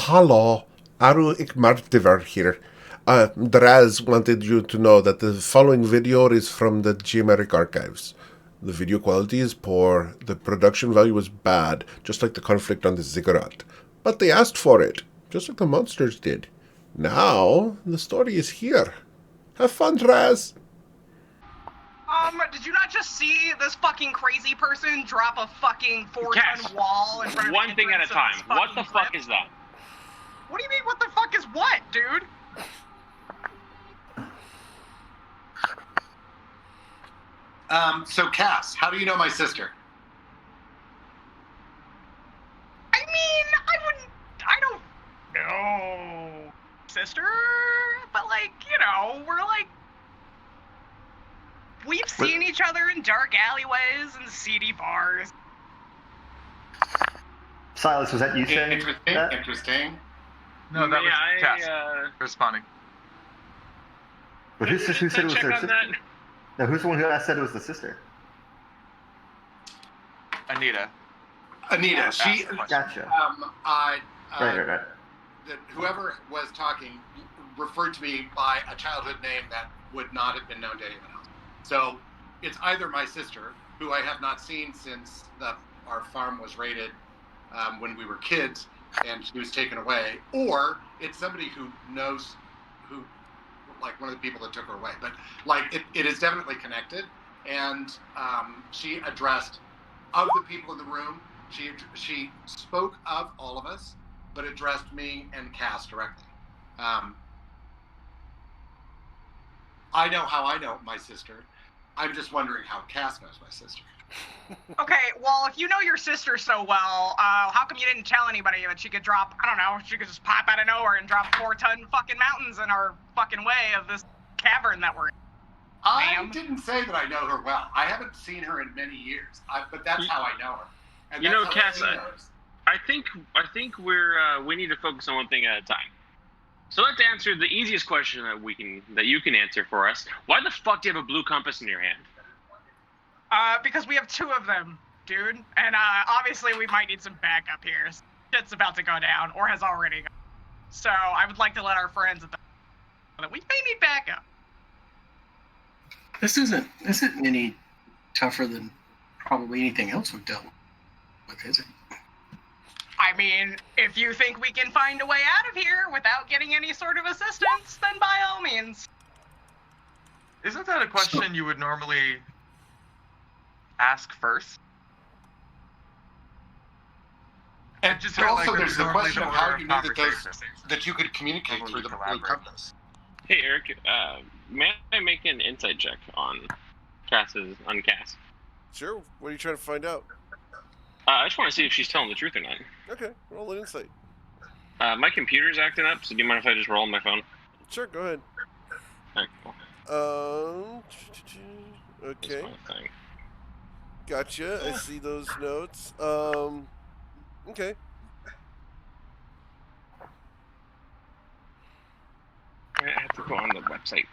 Hello, Aru Ikmartivar here. Draz wanted you to know that the following video is from the Geomeric archives. The video quality is poor, the production value is bad, just like the conflict on the ziggurat. But they asked for it, just like the monsters did. Now, the story is here. Have fun, Draz! Did you not just see this fucking crazy person drop a fucking 4-ton wall in front of one thing at a time. What the fuck is that? What do you mean, what the fuck is what, dude? So Cass, how do you know my sister? I mean, I don't know, sister, but like, you know, we've seen each other in dark alleyways and seedy bars. Silas, was that you saying Interesting, that? interesting. No, that was Cass responding. But who said it was her sister? No, who's the one who said it was the sister? Anita. She. Gotcha. Right. Right. Whoever was talking referred to me by a childhood name that would not have been known to anyone else. So it's either my sister, who I have not seen since our farm was raided when we were kids, and she was taken away, or it's somebody who knows like one of the people that took her away. But like it is definitely connected, and she addressed of the people in the room. She spoke of all of us, but addressed me and Cass directly. I know how I know my sister. I'm just wondering how Cass knows my sister. Okay, well, if you know your sister so well, how come you didn't tell anybody that she could drop, I don't know, she could just pop out of nowhere and drop 4-ton fucking mountains in our fucking way of this cavern that we're in? I didn't say that I know her well. I haven't seen her in many years, but that's how I know her. And you know, that's how Cass, I think we need to focus on one thing at a time. So let's answer the easiest question that you can answer for us. Why the fuck do you have a blue compass in your hand? Because we have 2 of them, dude. And obviously we might need some backup here. Shit's about to go down, or has already gone. So I would like to let our friends know that we may need backup. This isn't any tougher than probably anything else we've dealt with, is it? I mean, if you think we can find a way out of here without getting any sort of assistance, then by all means. Isn't that a question you would normally ask first? And just also, like there's the normally question of the how order you of knew conversation. that you could communicate through the blue compass. Hey Eric, may I make an insight check on Cass? Sure, what are you trying to find out? I just want to see if she's telling the truth or not. Okay, roll an insight. My computer's acting up, so do you mind if I just roll on my phone? Sure, go ahead. Alright, cool. Okay. That's my thing. Gotcha, I see those notes. Okay. I have to go on the website.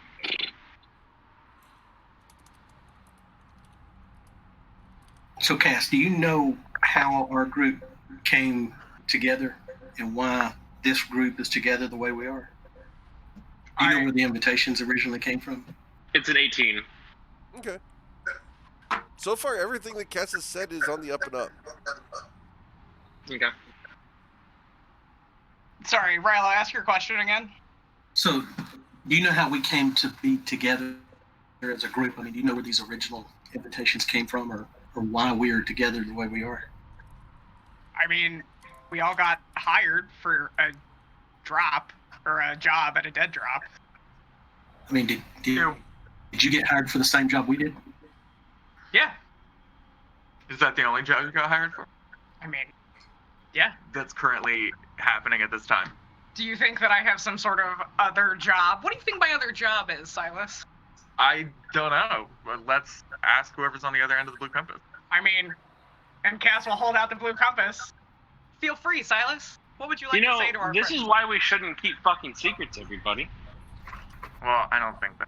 So, Cass, do you know how our group came together and why this group is together the way we are? Do you know where the invitations originally came from? It's an 18. Okay. So far, everything that Cass has said is on the up and up. Okay. Sorry, Ryla, ask your question again. So, do you know how we came to be together as a group? I mean, do you know where these original invitations came from, or why we are together the way we are? I mean, we all got hired for a drop, or a job at a dead drop. I mean, did you get hired for the same job we did? Yeah. Is that the only job you got hired for? I mean, yeah. That's currently happening at this time. Do you think that I have some sort of other job? What do you think my other job is, Silas? I don't know. But let's ask whoever's on the other end of the blue compass. I mean, and Cass will hold out the blue compass. Feel free, Silas. What would you like to say to our this friends? is why we shouldn't keep fucking secrets, everybody. Well, I don't think that.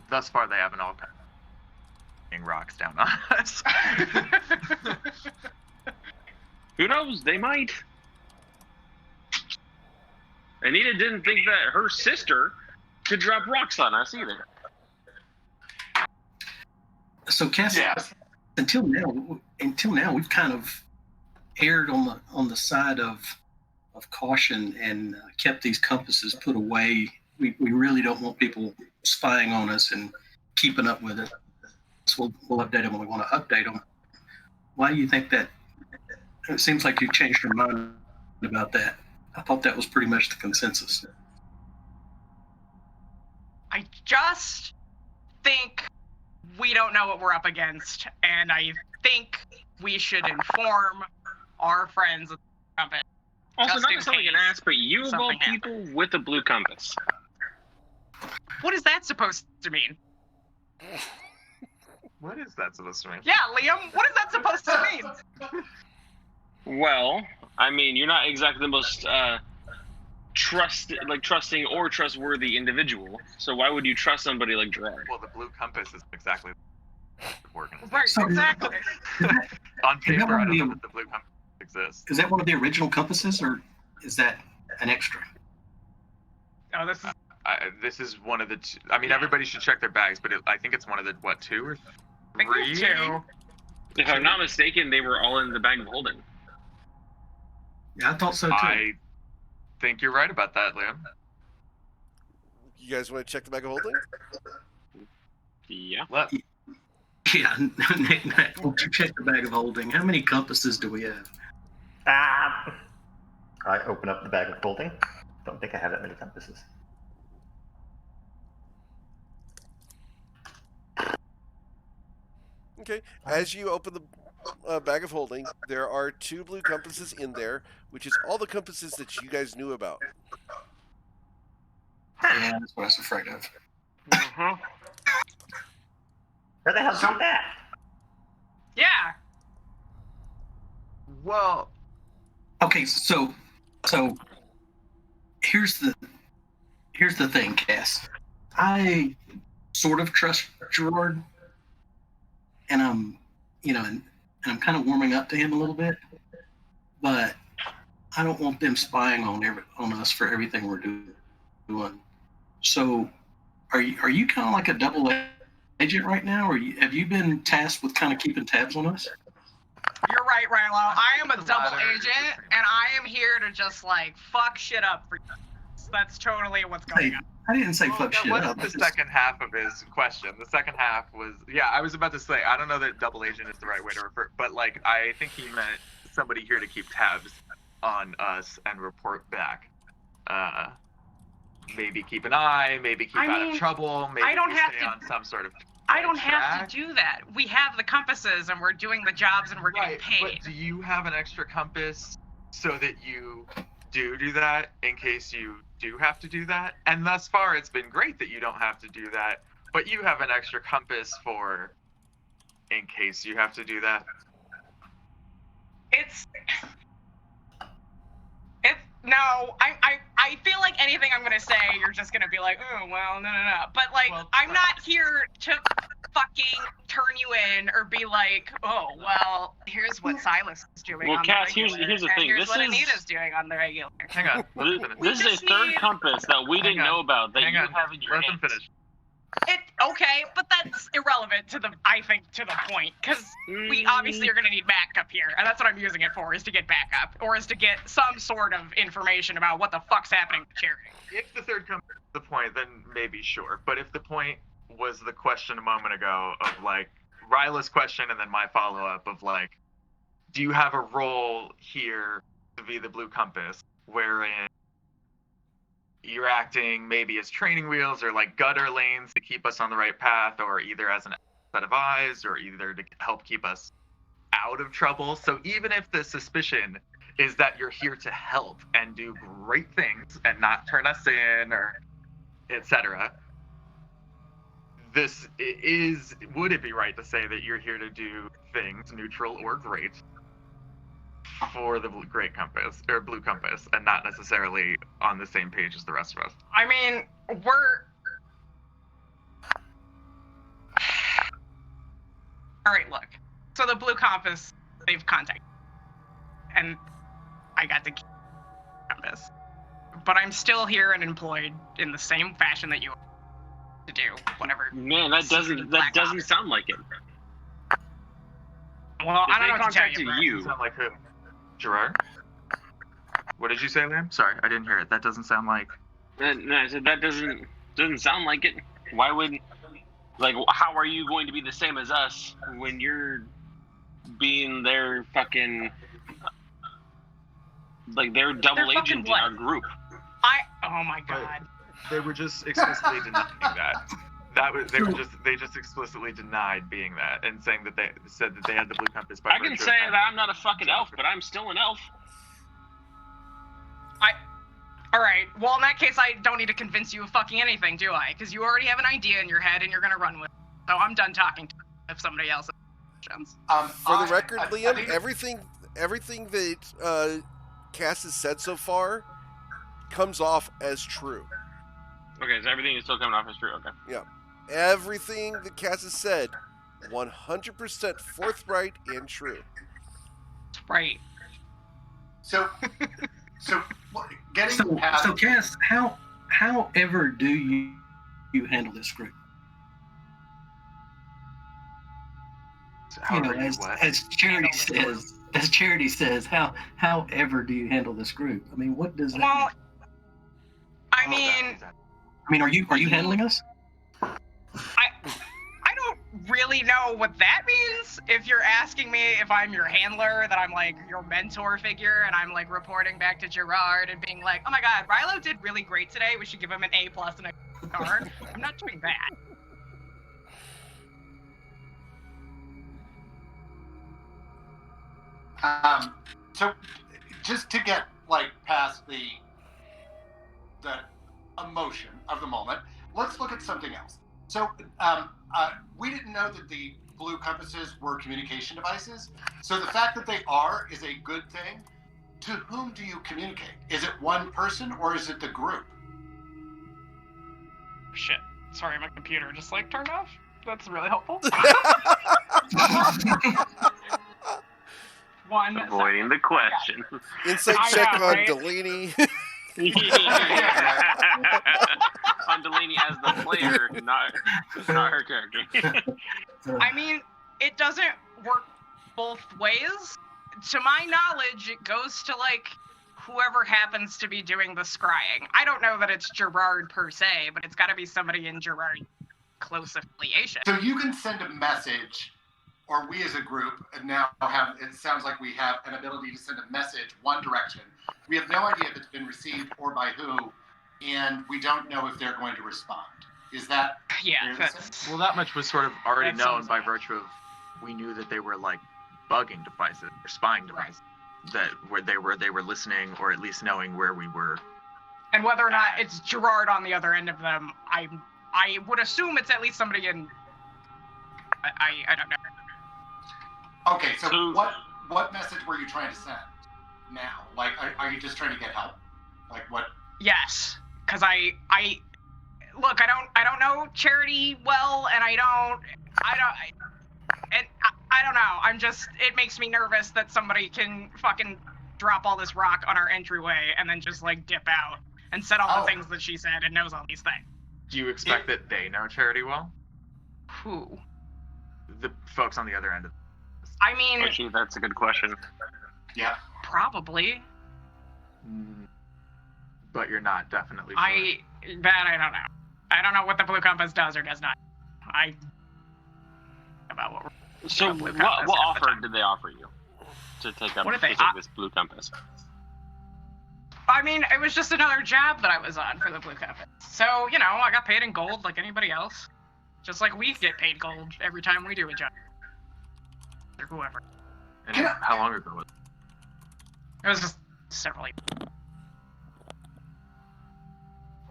Thus far, they haven't all putting rocks down on us. Who knows? They might. Anita didn't think that her sister could drop rocks on us either. So, Cass, Yes. until now, we've kind of erred on the side of caution and kept these compasses put away. We really don't want people spying on us and keeping up with us. So we'll update them when we want to update them. Why do you think that? It seems like you've changed your mind about that. I thought that was pretty much the consensus. I just think we don't know what we're up against, and I think we should inform our friends at the company. Also, Just not in to sound like an case ass, but you of all something people with a blue compass. What is that supposed to mean? What is that supposed to mean? Yeah, Liam, what is that supposed to mean? Well, I mean, you're not exactly the most trusting or trustworthy individual. So why would you trust somebody like Gerard? Well, the blue compass is exactly the organization. Right, So- exactly. On paper, one I of don't the- know that the blue compass exists. Is that one of the original compasses, or is that an extra? Oh, this is This is one of the two. I mean, everybody should check their bags, but I think it's one of the, what, 2 or 3? I think we have 2. If I'm not mistaken, they were all in the bag of holding. Yeah, I thought so too. I think you're right about that, Liam. You guys want to check the bag of holding? Yeah. Yeah, Nick, won't you check the bag of holding? How many compasses do we have? I open up the bag of holding. Don't think I have that many compasses. Okay. As you open the bag of holding, there are 2 blue compasses in there, which is all the compasses that you guys knew about. Yeah, that's what I was afraid of. Uh-huh. Where the hell's that? Yeah. Well, Okay, so here's the thing, Cass. I sort of trust Gerard, and I'm kind of warming up to him a little bit, but I don't want them spying on us for everything we're doing. So, are you kind of like a double agent right now, or have you been tasked with kind of keeping tabs on us? You're right, Rilo. I am a The double latter is agent, the and I am here to just, like, fuck shit up for you. That's totally what's going Hey, on. I didn't say well, fuck that shit wasn't up. the second half of his question. The second half was, yeah, I was about to say, I don't know that double agent is the right way to refer, but, like, I think he meant somebody here to keep tabs on us and report back. Maybe keep an eye, maybe keep out of trouble, maybe I don't have stay to- on some sort of I don't have track. to do that. We have the compasses, and we're doing the jobs, and we're getting paid. But do you have an extra compass so that you do that in case you do have to do that? And thus far, it's been great that you don't have to do that, but you have an extra compass for in case you have to do that. No, I feel like anything I'm gonna say, you're just gonna be like, oh, well, no. But, like, Well, I'm not here to fucking turn you in or be like, oh, well, here's what Silas is doing Well, on Cass, the regular. here's the and thing. Here's This what is- Anita's doing on the regular. Hang on. This is a just third need- compass that we didn't Hang on. know about that Hang you on. have in your Let them hands. finish. Okay, but that's irrelevant to the point, because we obviously are going to need backup here, and that's what I'm using it for, is to get backup, or is to get some sort of information about what the fuck's happening with charity. If the third compass is the point, then maybe sure. But if the point was the question a moment ago of, like, Ryla's question and then my follow-up of, like, do you have a role here to be the blue compass wherein you're acting maybe as training wheels or like gutter lanes to keep us on the right path, or either as an set of eyes, or either to help keep us out of trouble? So even if the suspicion is that you're here to help and do great things and not turn us in or etc., would it be right to say that you're here to do things neutral or great for the great compass or blue compass, and not necessarily on the same page as the rest of us? I mean, all right, look. So the blue compass, they've contacted, and I got the compass. but I'm still here and employed in the same fashion that you are to do whatever. Man, that doesn't sound like it. Well, If I don't they know what to tell contacted you. Doesn't sound like who? Gerard? What did you say, Liam? Sorry, I didn't hear it. That doesn't sound like... No, I said that doesn't sound like it. Why would... Like, how are you going to be the same as us when you're being their fucking... Like, they're double They're agent in what? our group. Oh my god. They were just explicitly denying that. They just explicitly denied being that and saying that they said that they had the blue compass by I can virtue say of that I'm not a fucking elf, but I'm still an elf. Alright, well in that case I don't need to convince you of fucking anything, do I? Because you already have an idea in your head and you're gonna run with it. So I'm done talking to you if somebody else has questions. For the record, I Liam, think- everything that Cass has said so far comes off as true. Okay, so everything is still coming off as true, okay. Yeah. Everything that Cass has said, 100% forthright and true. Right. So getting past... So Cass, how ever do you handle this group? However you as what? Charity says, how ever do you handle this group? I mean, what does that Well, mean? I mean, Are you handling us? I don't really know what that means. If you're asking me if I'm your handler, that I'm like your mentor figure, and I'm like reporting back to Gerard and being like, oh my god, Rilo did really great today. We should give him an A+ and a card. I'm not doing that. So just to get like past the emotion of the moment, let's look at something else. So we didn't know that the blue compasses were communication devices. So the fact that they are is a good thing. To whom do you communicate? Is it one person or is it the group? Shit. Sorry, my computer just like turned off. That's really helpful. One Avoiding the question. Insight I check know, on right? Delaney. On Delaney as the player, not her character. I mean, it doesn't work both ways. To my knowledge, it goes to, like, whoever happens to be doing the scrying. I don't know that it's Gerard per se, but it's got to be somebody in Gerard's close affiliation. So you can send a message, or we as a group now have, it sounds like we have an ability to send a message one direction. We have no idea if it's been received or by who, and we don't know if they're going to respond. Is that Yeah, fair to that's... say? Well, that much was sort of already That known sounds by right. virtue of we knew that they were like bugging devices or spying devices, that where they were listening or at least knowing where we were. And whether or not it's Gerard on the other end of them, I would assume it's at least somebody in... I don't know. Okay, so what message were you trying to send now? Like, are you just trying to get help? Like, what? Yes, because I look, I don't know Charity well, and I don't know. I'm just, it makes me nervous that somebody can fucking drop all this rock on our entryway and then just like dip out and said all the things that she said and knows all these things. Do you expect that they know Charity well? Who? The folks on the other end of I mean, Actually, that's a good question. Yeah. probably. But you're not definitely sure. I don't know. I don't know what the Blue Compass does or does not. About what. So, Blue what Compass at the offer time. did they offer you to take up What did they to take this blue compass? I mean, it was just another job that I was on for the Blue Compass. So, you know, I got paid in gold like anybody else. Just like we get paid gold every time we do a job. Or whoever. And how long ago was it? It was just several years.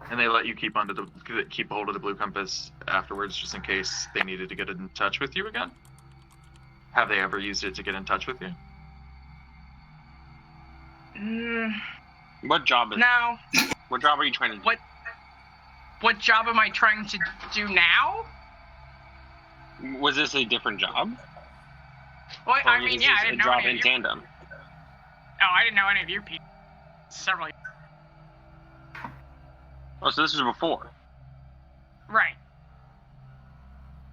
And they let you keep hold of the blue compass afterwards, just in case they needed to get in touch with you again? Have they ever used it to get in touch with you? What job is No. What job are you trying to do? What job am I trying to do now? Was this a different job? Well, Or I mean, is yeah, this I a didn't know job any in of you. tandem? Oh, I didn't know any of you people. Several years. Oh, so this was before. Right.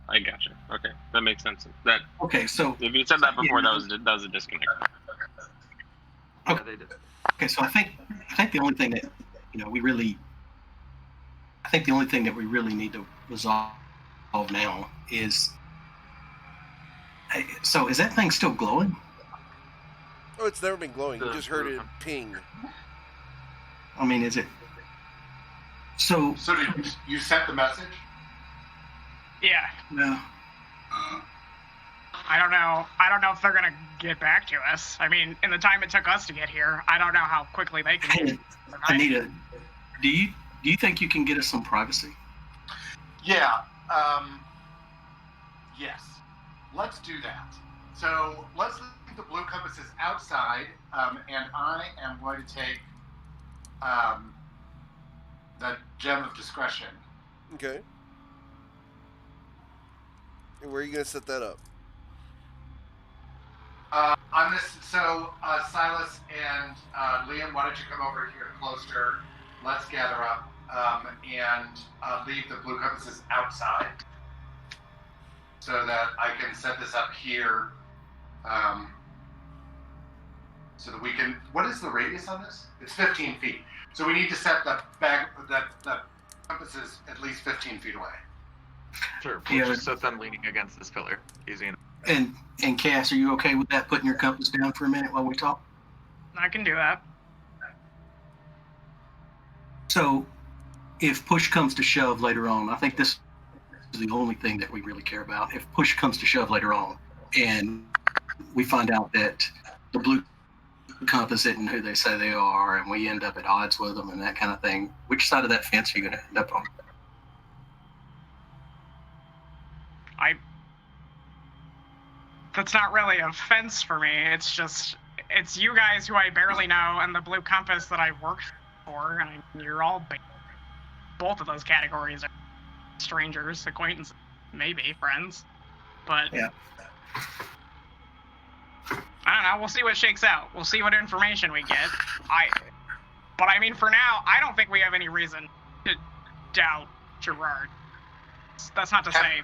I gotcha. Okay, that makes sense. That Okay, so if you said that before, that was a disconnect. Okay. Yeah, they did. okay, so I think the only thing that we really need to resolve now is. So is that thing still glowing? Oh, it's never been glowing. You just heard it ping. I mean, is it? So So did you set the message? Yeah. no. I don't know. I don't know if they're gonna get back to us. I mean, in the time it took us to get here, I don't know how quickly they can. Hey, Anita, do you think you can get us some privacy? Yeah. Yes. Let's do that. So let's leave the blue compasses outside, and I am going to take the gem of discretion. Okay. And where are you going to set that up? On this, so Silas and Liam, why don't you come over here closer? Let's gather up and leave the blue compasses outside, so that I can set this up here, so that we can. What is the radius on this? It's 15 feet. So we need to set the compasses at least 15 feet away. Sure. We'll just set them leaning against this pillar. Easy enough. And Cass, are you okay with that? Putting your compass down for a minute while we talk. I can do that. So, if push comes to shove later on, I think this is the only thing that we really care about. If push comes to shove later on, and we find out that the blue compass isn't who they say they are, and we end up at odds with them and that kind of thing, which side of that fence are you going to end up on? That's not really a fence for me. It's you guys who I barely know and the blue compass that I've worked for, and you're all both of those categories are strangers, acquaintances, maybe friends, but yeah. I don't know. We'll see what shakes out. We'll see what information we get. But I mean, for now, I don't think we have any reason to doubt Gerard. That's not to say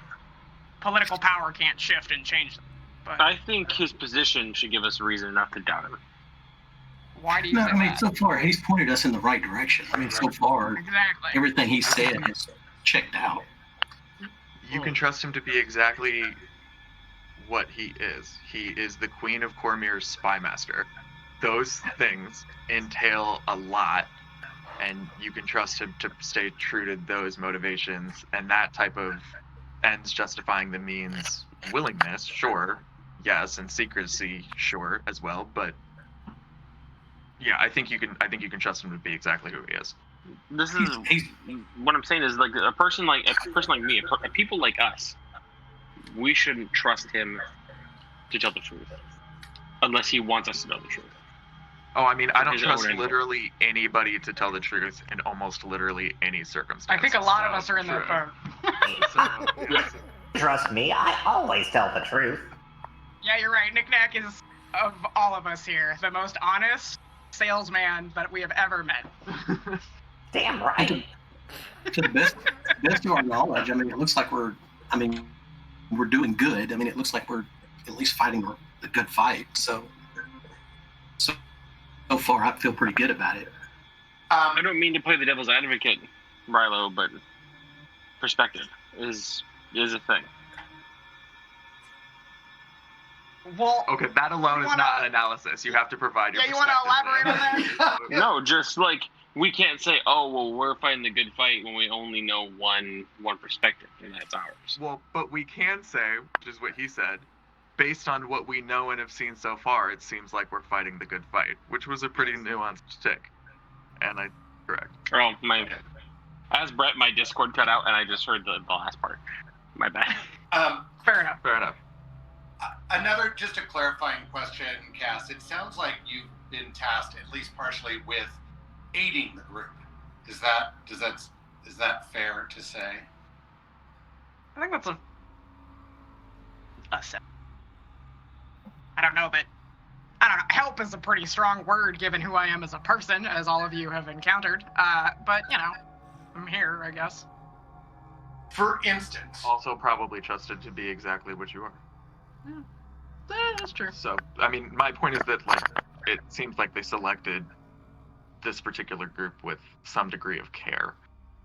political power can't shift and change them. But I think his position should give us reason enough to doubt him. Why do you No, say I mean, that? so far, he's pointed us in the right direction. I mean, so far, Exactly. everything he said is checked out. You can trust him to be exactly what he is. He is the Queen of Cormyr's spy master. Those things entail a lot, and you can trust him to stay true to those motivations, and that type of ends justifying the means willingness, sure, yes, and secrecy, sure, as well, but yeah, I think you can trust him to be exactly who he is. This is what I'm saying is like a person like me, people like us, we shouldn't trust him to tell the truth unless he wants us to tell the truth. Oh, I mean, I don't His trust own angle. literally anybody to tell the truth in almost literally any circumstance. I think a lot of us are in that boat. Yeah. Trust me, I always tell the truth. Yeah, you're right. Nick Nack is, of all of us here, the most honest salesman that we have ever met. Damn right. To the best of our knowledge, I mean, it looks like we're doing good. I mean, it looks like we're at least fighting a good fight. So far, I feel pretty good about it. I don't mean to play the devil's advocate, Rilo, but perspective is a thing. Well, Okay, that alone is not an analysis. You have to provide your yeah, you want to perspective elaborate on that? No, just like we can't say, oh well, we're fighting the good fight when we only know one perspective, and that's ours. Well, but we can say, which is what he said, based on what we know and have seen so far, it seems like we're fighting the good fight, which was a pretty nuanced take. And I correct. Oh, as Brett, my Discord cut out, and I just heard the last part. My bad. Fair enough. Fair enough. Another, just a clarifying question, Cass. It sounds like you've been tasked, at least partially, with aiding the group. Is that fair to say? I think that's a set. I don't know. Help is a pretty strong word given who I am as a person, as all of you have encountered. But, I'm here, I guess. For instance. Also probably trusted to be exactly what you are. Yeah, that's true. So, I mean, my point is that, like, it seems like they selected this particular group with some degree of care.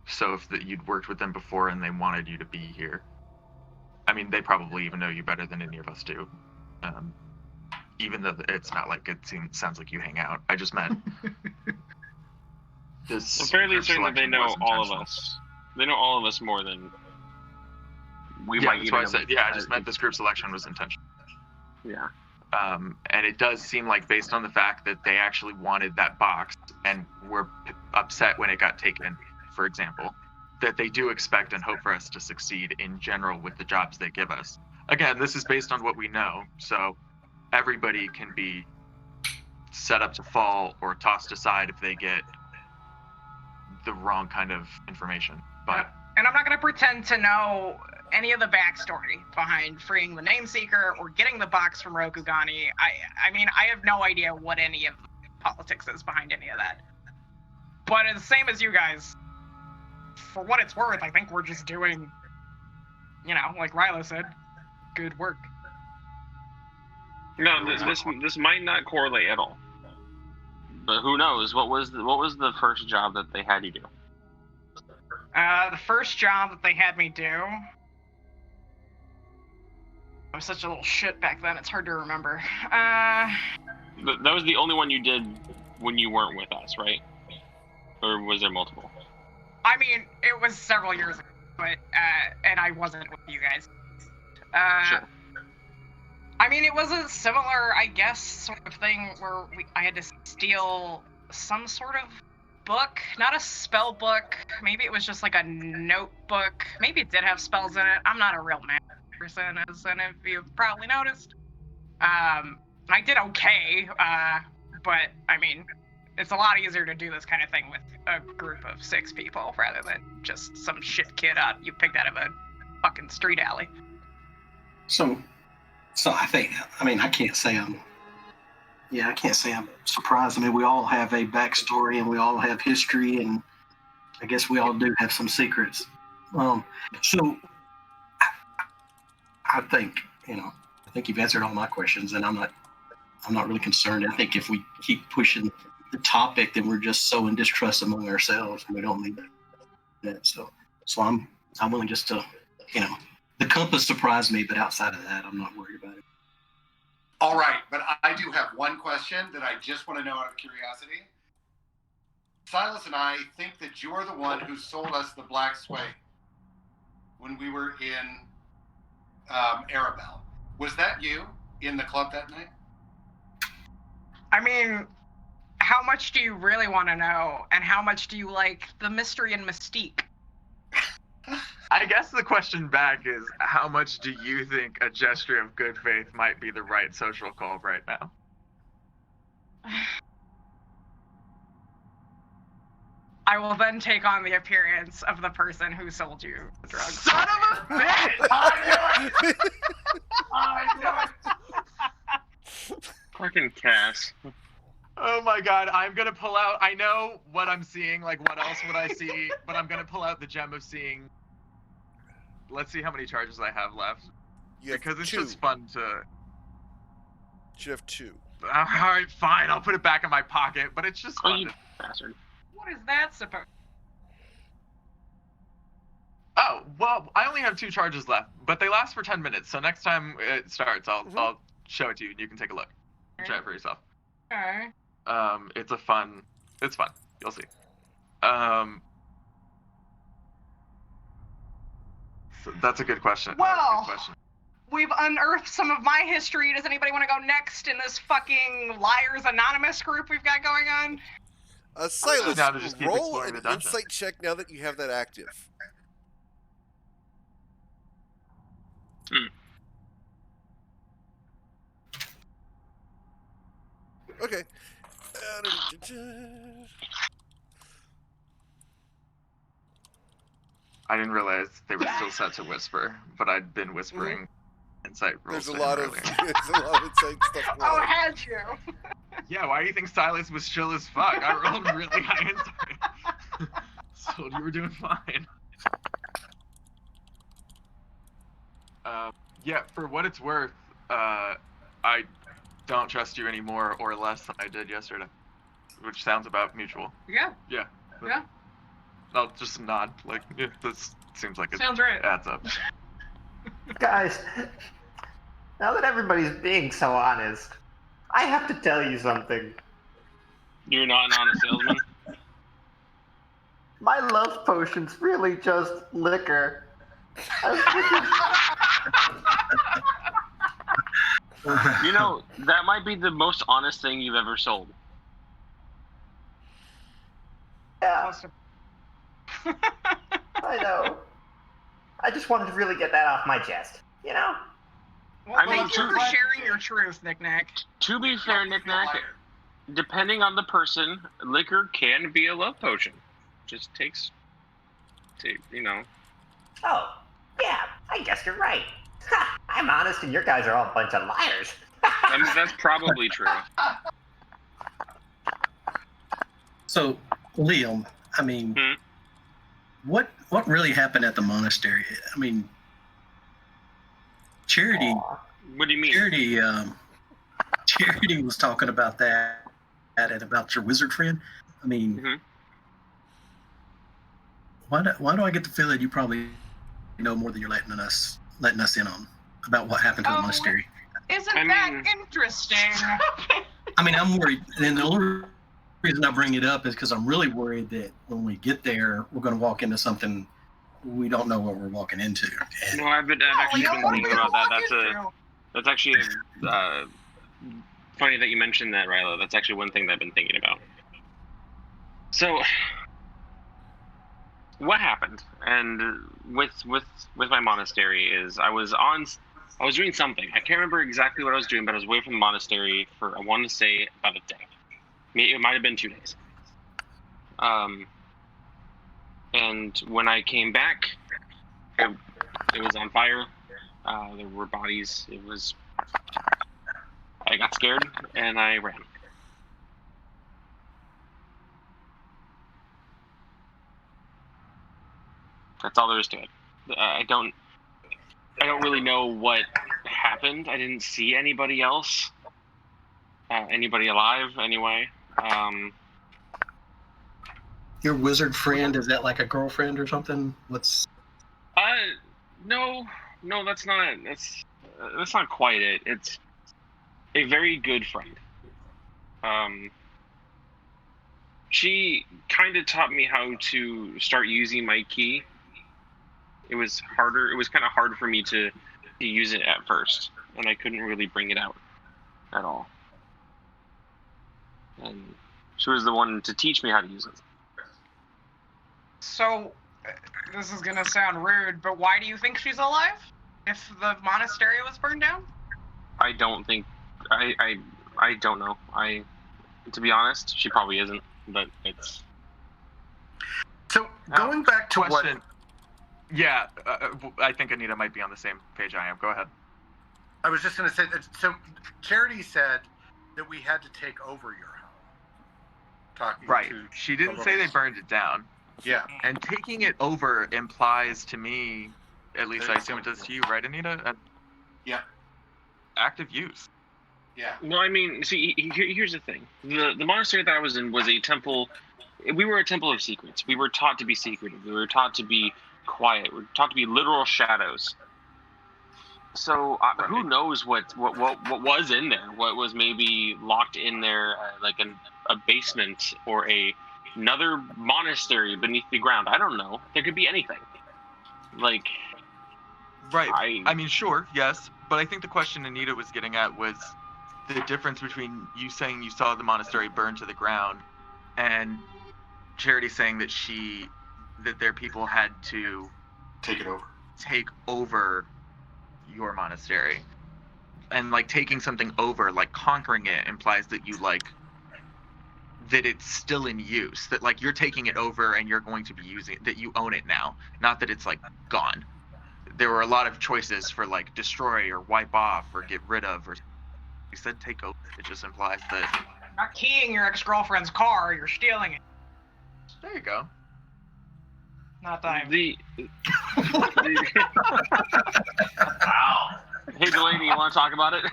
So if you'd worked with them before and they wanted you to be here, I mean, they probably even know you better than any of us do. Even though it's not like sounds like you hang out. I just meant this. I'm fairly certain that they selection know was all of intentional. us. They know all of us more than we Yeah, might that's even why I know. said. Yeah, I just meant this group selection was intentional. Yeah. And it does seem like, based on the fact that they actually wanted that box and were upset when it got taken, for example, that they do expect and hope for us to succeed in general with the jobs they give us. Again, this is based on what we know, so everybody can be set up to fall or tossed aside if they get the wrong kind of information. But And I'm not going to pretend to know any of the backstory behind freeing the Nameseeker or getting the box from Rokugani. I mean, I have no idea what any of the politics is behind any of that. But it's the same as you guys. For what it's worth, I think we're just doing, like Ryla said, good work. No, this might not correlate at all. But who knows? What was the first job that they had you do? The first job that they had me do, I was such a little shit back then, it's hard to remember. That was the only one you did when you weren't with us, right? Or was there multiple? I mean, it was several years ago, but, and I wasn't with you guys. Sure. I mean, it was a similar, I guess, sort of thing where I had to steal some sort of book, not a spell book. Maybe it was just like a notebook. Maybe it did have spells in it. I'm not a real math person, as any of you have probably noticed. I did okay, but I mean, it's a lot easier to do this kind of thing with a group of 6 people rather than just some shit kid you picked out of a fucking street alley. So I think, I can't say I'm surprised. I mean, we all have a backstory and we all have history, and I guess we all do have some secrets. So I think, you've answered all my questions, and I'm not really concerned. I think if we keep pushing the topic, then we're just sowing distrust among ourselves, and we don't need that. So I'm willing just to, the compass surprised me, but outside of that, I'm not worried about it. All right, but I do have one question that I just want to know out of curiosity. Silas and I think that you're the one who sold us the black suede when we were in Arabelle. Was that you in the club that night? I mean, how much do you really want to know, and how much do you like the mystery and mystique? I guess the question back is, how much do you think a gesture of good faith might be the right social call right now? I will then take on the appearance of the person who sold you the drugs. Son of a bitch! I knew it! Fucking Cass. Oh my god, I'm gonna pull out, I know what I'm seeing, like what else would I see, but I'm gonna pull out the gem of seeing. Let's see how many charges I have left. Because it's 2. just fun to... You should have 2. Alright, fine, I'll put it back in my pocket, but it's just Oh, fun you to... bastard. What is that supposed? Oh, well, I only have 2 charges left, but they last for 10 minutes, so next time it starts, I'll show it to you and you can take a look. Try it for yourself. Okay. It's fun. You'll see. So that's a good question. Well, we've unearthed some of my history. Does anybody want to go next in this fucking Liars Anonymous group we've got going on? Silas, Now to just keep roll exploring an the dungeon. insight check now that you have that active. Okay. I didn't realize they were still set to whisper, but I'd been whispering insight rolls. There's a to him lot of earlier. there's a lot of insight stuff going Oh, on. had you? Yeah, why do you think Silas was chill as fuck? I rolled really high insight. told you were doing fine. Yeah, for what it's worth, I don't trust you any more or less than I did yesterday, which sounds about mutual. Yeah. Yeah. Yeah. I'll just nod. Like, yeah, this seems like it Sounds right. adds up. Guys, now that everybody's being so honest, I have to tell you something. You're not an honest salesman? My love potion's really just liquor. You know, that might be the most honest thing you've ever sold. Yeah, I know. I just wanted to really get that off my chest, you know? Well, I mean, thank you for sharing your truth, Nick Nack. To be fair, Nick Nack, depending on the person, liquor can be a love potion. Just takes, you know. Oh, yeah, I guess you're right. Ha, I'm honest and your guys are all a bunch of liars. I mean, that's probably true. So, Liam, I mean, what really happened at the monastery? I mean, Charity. What do you mean? Charity was talking about that and about your wizard friend. I mean, why do I get the feeling you probably know more than you're letting us in on about what happened to the monastery? Isn't that interesting? I mean, I'm worried, and the only reason I bring it up is because I'm really worried that when we get there, we're going to walk into something we don't know what we're walking into. And no, I've actually been thinking about that. That's actually funny that you mentioned that, Ryla. That's actually one thing that I've been thinking about. So, what happened? And with my monastery is I was doing something. I can't remember exactly what I was doing, but I was away from the monastery for, I want to say, about a day. It might have been 2 days. And when I came back, it was on fire. There were bodies. I got scared and I ran. That's all there is to it. I don't really know what happened. I didn't see anybody else. Anybody alive, anyway. your wizard friend, is that like a girlfriend or something? What's? No, that's not quite it. It's a very good friend. She kind of taught me how to start using my key. It was kind of hard for me to use it at first, and I couldn't really bring it out at all. And she was the one to teach me how to use it. So, this is gonna sound rude, but why do you think she's alive? If the monastery was burned down? I don't think. I don't know. To be honest, she probably isn't. But it's. So going back to question. what. Yeah, I think Anita might be on the same page I am. Go ahead. I was just going to say that. So Charity said that we had to take over your home. Talking right. To she didn't say they burned it down. Yeah. And taking it over implies to me, at least I assume it does to you, right, Anita? Yeah. Active use. Yeah. Well, I mean, see, here's the thing. The monastery that I was in was a temple. We were a temple of secrets. We were taught to be secretive. We were taught to be quiet. We were taught to be literal shadows. So who knows what was in there? What was maybe locked in there, like a basement or another monastery beneath the ground? I don't know. There could be anything. Like. Right. I mean, sure, yes, but I think the question Anita was getting at was the difference between you saying you saw the monastery burn to the ground and Charity saying that their people had to take over your monastery. And like taking something over, like conquering it, implies that you that it's still in use, that like you're taking it over and you're going to be using it, that you own it now, not that it's like gone. There were a lot of choices for like destroy or wipe off or get rid of, or you said take over. It just implies that You're not keying your ex-girlfriend's car, you're stealing it. There you go. Not time. Wow. Hey, Delaney, you want to talk about it?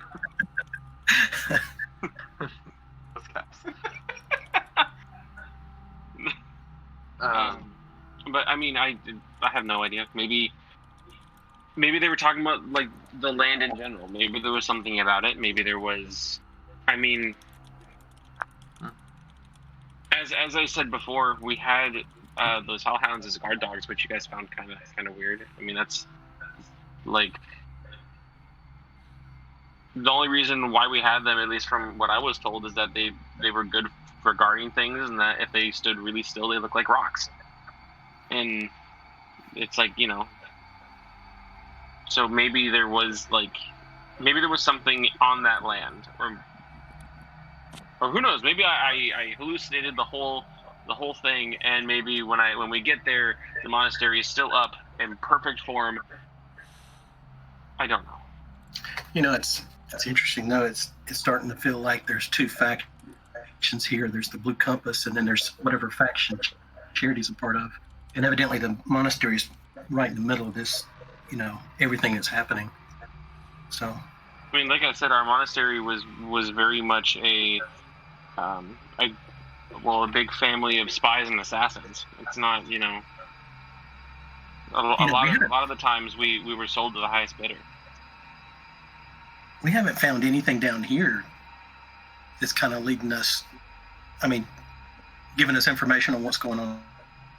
Those caps. But I mean, I have no idea. Maybe they were talking about like the land in general. Maybe there was something about it. Maybe there was. I mean, as I said before, we had those hellhounds as guard dogs, which you guys found kind of weird. I mean, that's like the only reason why we had them, at least from what I was told, is that they were good for guarding things, and that if they stood really still, they looked like rocks. And it's like, you know, so maybe there was something on that land, or who knows? Maybe I hallucinated the whole thing, and maybe when we get there, the monastery is still up in perfect form. I don't know. You know, it's interesting though. It's starting to feel like there's two factions here. There's the Blue Compass, and then there's whatever faction Charity's a part of. And evidently, the monastery is right in the middle of this. You know, everything that's happening. So, I mean, like I said, our monastery was very much a big family of spies and assassins. It's not, you know, a lot of the times we were sold to the highest bidder. We haven't found anything down here that's kind of leading us. I mean, giving us information on what's going on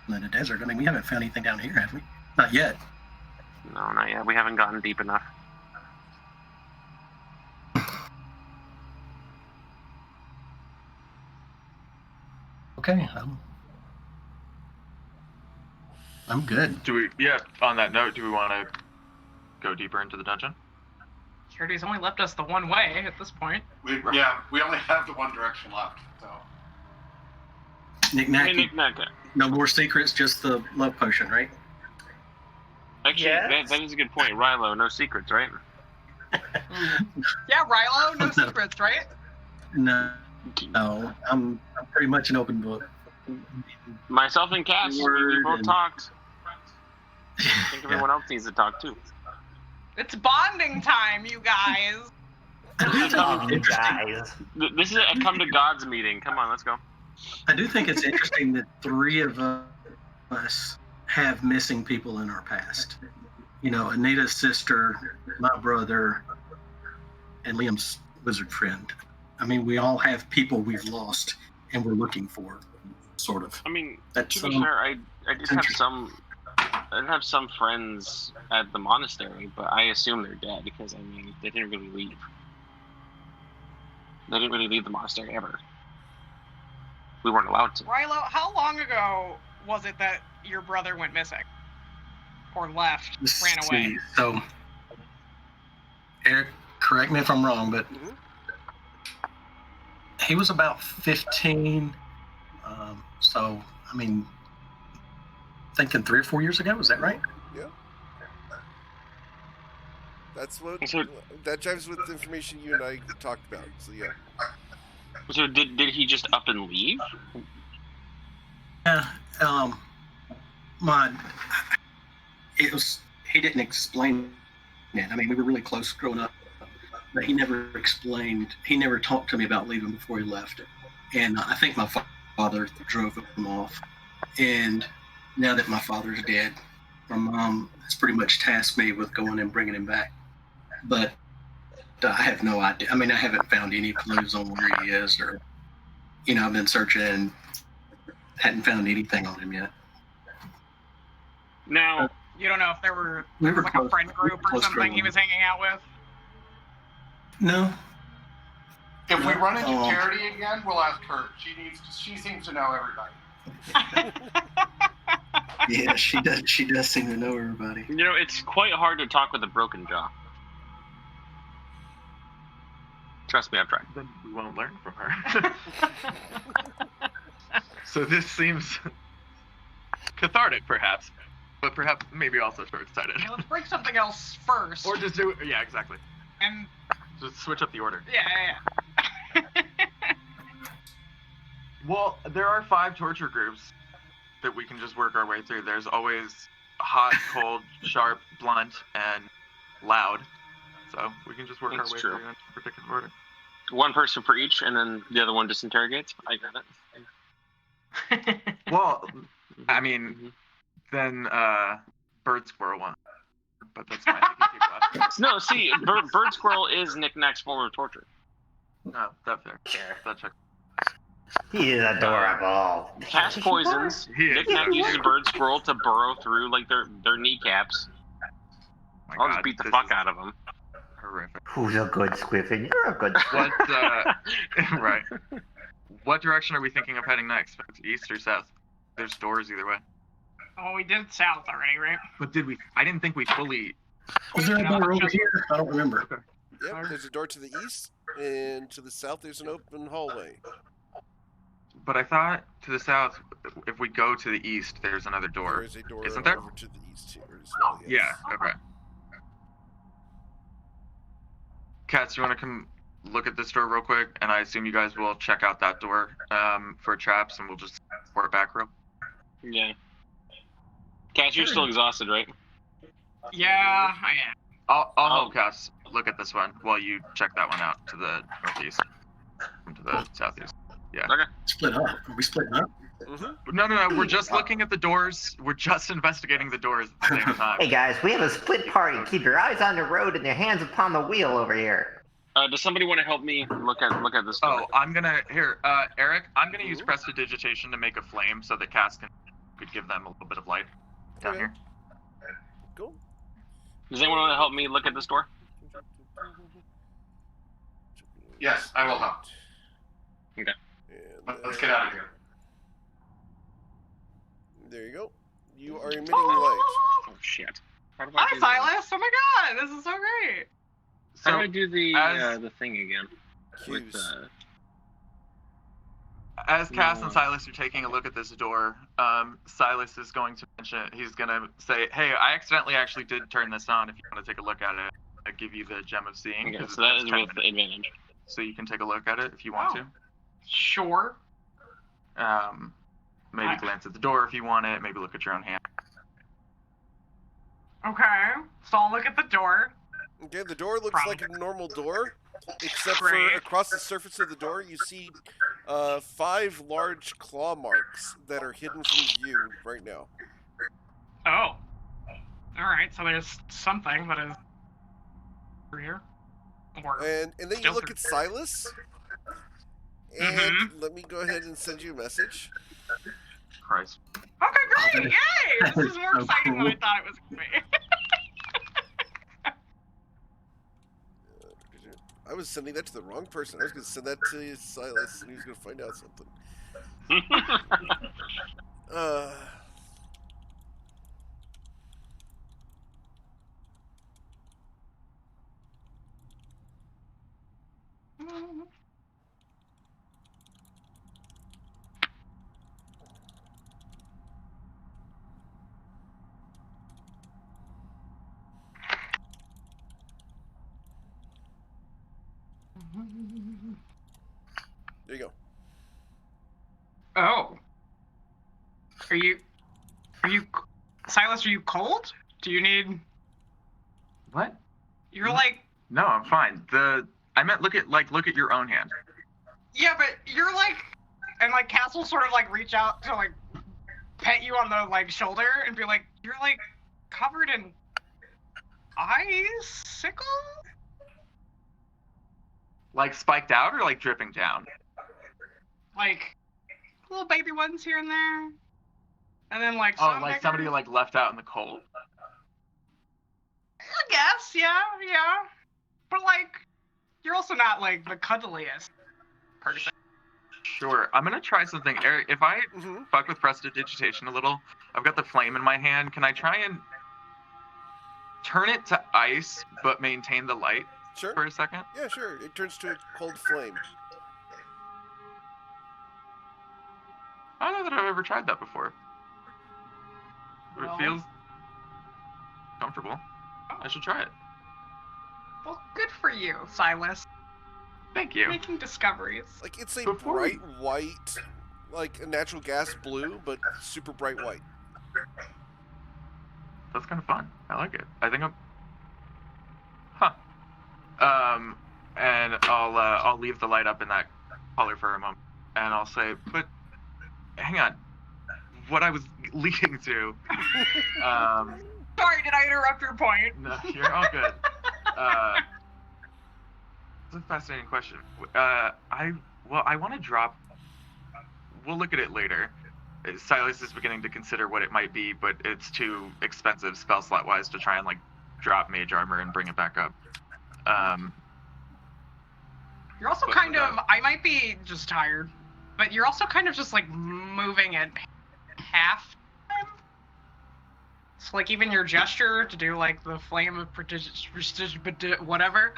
in the desert. I mean, we haven't found anything down here, have we? Not yet. No, not yet. We haven't gotten deep enough. Okay, I'm good. On that note, do we want to go deeper into the dungeon? Charity's only left us the one way at this point. We only have the one direction left, so. Knick-knack. No more secrets, just the love potion, right? Actually, Yes. that is a good point. Rilo, no secrets, right? Yeah, Rilo, no secrets, right? No, I'm pretty much an open book. Myself and Cass, we both talked. I think everyone else needs to talk too. It's bonding time, you guys. Guys. This is a come to God's meeting. Come on, let's go. I do think it's interesting that three of us have missing people in our past. You know, Anita's sister, my brother, and Liam's wizard friend. I mean, we all have people we've lost and we're looking for, sort of. I mean, That's to be fair, I did have some friends at the monastery, but I assume they're dead because, I mean, they didn't really leave. They didn't really leave the monastery ever. We weren't allowed to. Rilo, how long ago was it that your brother went missing? Or left, ran away? So, Eric, correct me if I'm wrong, but he was about 15. So, I mean, thinking 3 or 4 years ago, is that right? Yeah. That's that jives with the information you and I talked about. So yeah. So did he just up and leave? Yeah. He didn't explain it. I mean, we were really close growing up, but he never explained. He never talked to me about leaving before he left. And I think my father drove him off. And now that my father's dead, my mom has pretty much tasked me with going and bringing him back. But I have no idea. I mean, I haven't found any clues on where he is, or, you know, I've been searching and hadn't found anything on him yet. Now, you don't know if there were like close, a friend group or something he was hanging out with? No. If we run into Charity again, we'll ask her. She seems to know everybody. Yeah, she does. She does seem to know everybody. you know, it's quite hard to talk with a broken jaw. Trust me, I've tried. Then we won't learn from her. So this seems cathartic, perhaps, but perhaps maybe also short-sighted. Okay, let's break something else first. Or just do it. Yeah, exactly. And Just switch up the order. yeah. Well, there are 5 torture groups that we can just work our way through. There's always hot, cold, sharp, blunt, and loud. So we can just work our way through in a particular order. One person for each, and then the other one just interrogates. I got it. Well, I mean, then Bird Squirrel one. But that's my thinking. No, see, Bird Squirrel is Knick-Knack's form of torture. No, that's fair. That checks. He is adorable. Cast poisons. Knick-Knack uses Bird Squirrel to burrow through like their kneecaps. I'll just beat the fuck out of them. Horrific. Who's a good Squiffin? You're a good Squiffin. Right. What direction are we thinking of heading next? East or south? There's doors either way. Oh, we did south already, right? But did we? I didn't think we fully. Was there a door over here? I don't remember. Yep, there's a door to the east, and to the south there's an open hallway. But I thought to the south, if we go to the east, there's another door. There is a door Isn't there? over to the east here as well, yes. Yeah, okay. Cats, you want to come look at this door real quick? And I assume you guys will check out that door for traps, and we'll just report back real. Yeah. Cass, you're still exhausted, right? Yeah, I am. I'll help Cass look at this one while you check that one out to the northeast. And to the southeast. Yeah. Okay. Split up. Are we splitting up? Mm-hmm. No. We're just looking at the doors. We're just investigating the doors at the same time. Hey guys, we have a split party. Keep your eyes on the road and your hands upon the wheel over here. Does somebody want to help me look at this door? Oh, I'm gonna Eric. I'm gonna use prestidigitation to make a flame so that Cass could give them a little bit of light down here. Cool. Does anyone want to help me look at this door? Yes, I will help. Okay. And Let's get out of here. there you go. You are emitting light. Oh shit. How do I Hi, do Silas. Oh my god, this is so great. How do I do as- the thing again? With, Cues. As Cass and Silas are taking a look at this door, Silas is going to mention, he's going to say, hey, I accidentally actually did turn this on. If you want to take a look at it, I'll give you the gem of seeing. Okay, 'cause so that it's is 10 with minutes. advantage. So you can take a look at it if you want Sure. to. Maybe glance at the door if you want it. Maybe look at your own hand. Okay, so I'll look at the door. Okay, the door looks like a normal door, except for Great. across the surface of the door you see 5 large claw marks that are hidden from view right now. Oh. Alright, so there's something that is over here. Or And then you Still look at Silas, and Mhm. let me go ahead and send you a message. Christ. Okay, great! Yay! This is more So exciting than I cool. thought it was gonna be. I was sending that to the wrong person. I was going to send that to Silas, and he was going to find out something. There you go. Oh. Are you, Silas, are you cold? Do you need, What? you're like, No, I'm fine. I meant look at your own hand. yeah, but you're like, and like Cass will sort of like reach out to like pet you on the like shoulder and be like, you're like covered in icicle? Like spiked out or like dripping down? Like little baby ones here and there. And then like Oh, some like bigger. somebody like left out in the cold. I guess, yeah. But like, you're also not like the cuddliest person. Sure. I'm gonna try something. Eric, if I Mm-hmm. fuck with prestidigitation a little, I've got the flame in my hand. Can I try and turn it to ice but maintain the light Sure. for a second? Yeah, sure. It turns to a cold flame. I don't know that I've ever tried that before. But Well. it feels comfortable. I should try it. Well, good for you, Silas. Thank you. Making discoveries. Like, it's a Before bright white like a natural gas blue, but super bright white. That's kind of fun. I like it. I think I'm. Huh. And I'll leave the light up in that color for a moment, and I'll say, but hang on. What I was leading to. Sorry, did I interrupt your point? No, you're all good. It's a fascinating question. I want to drop. We'll look at it later. Silas is beginning to consider what it might be, but it's too expensive spell slot wise to try and like drop mage armor and bring it back up. You're also kind of. I might be just tired, but you're also kind of just like moving at half. So like even your gesture to do like the flame of whatever.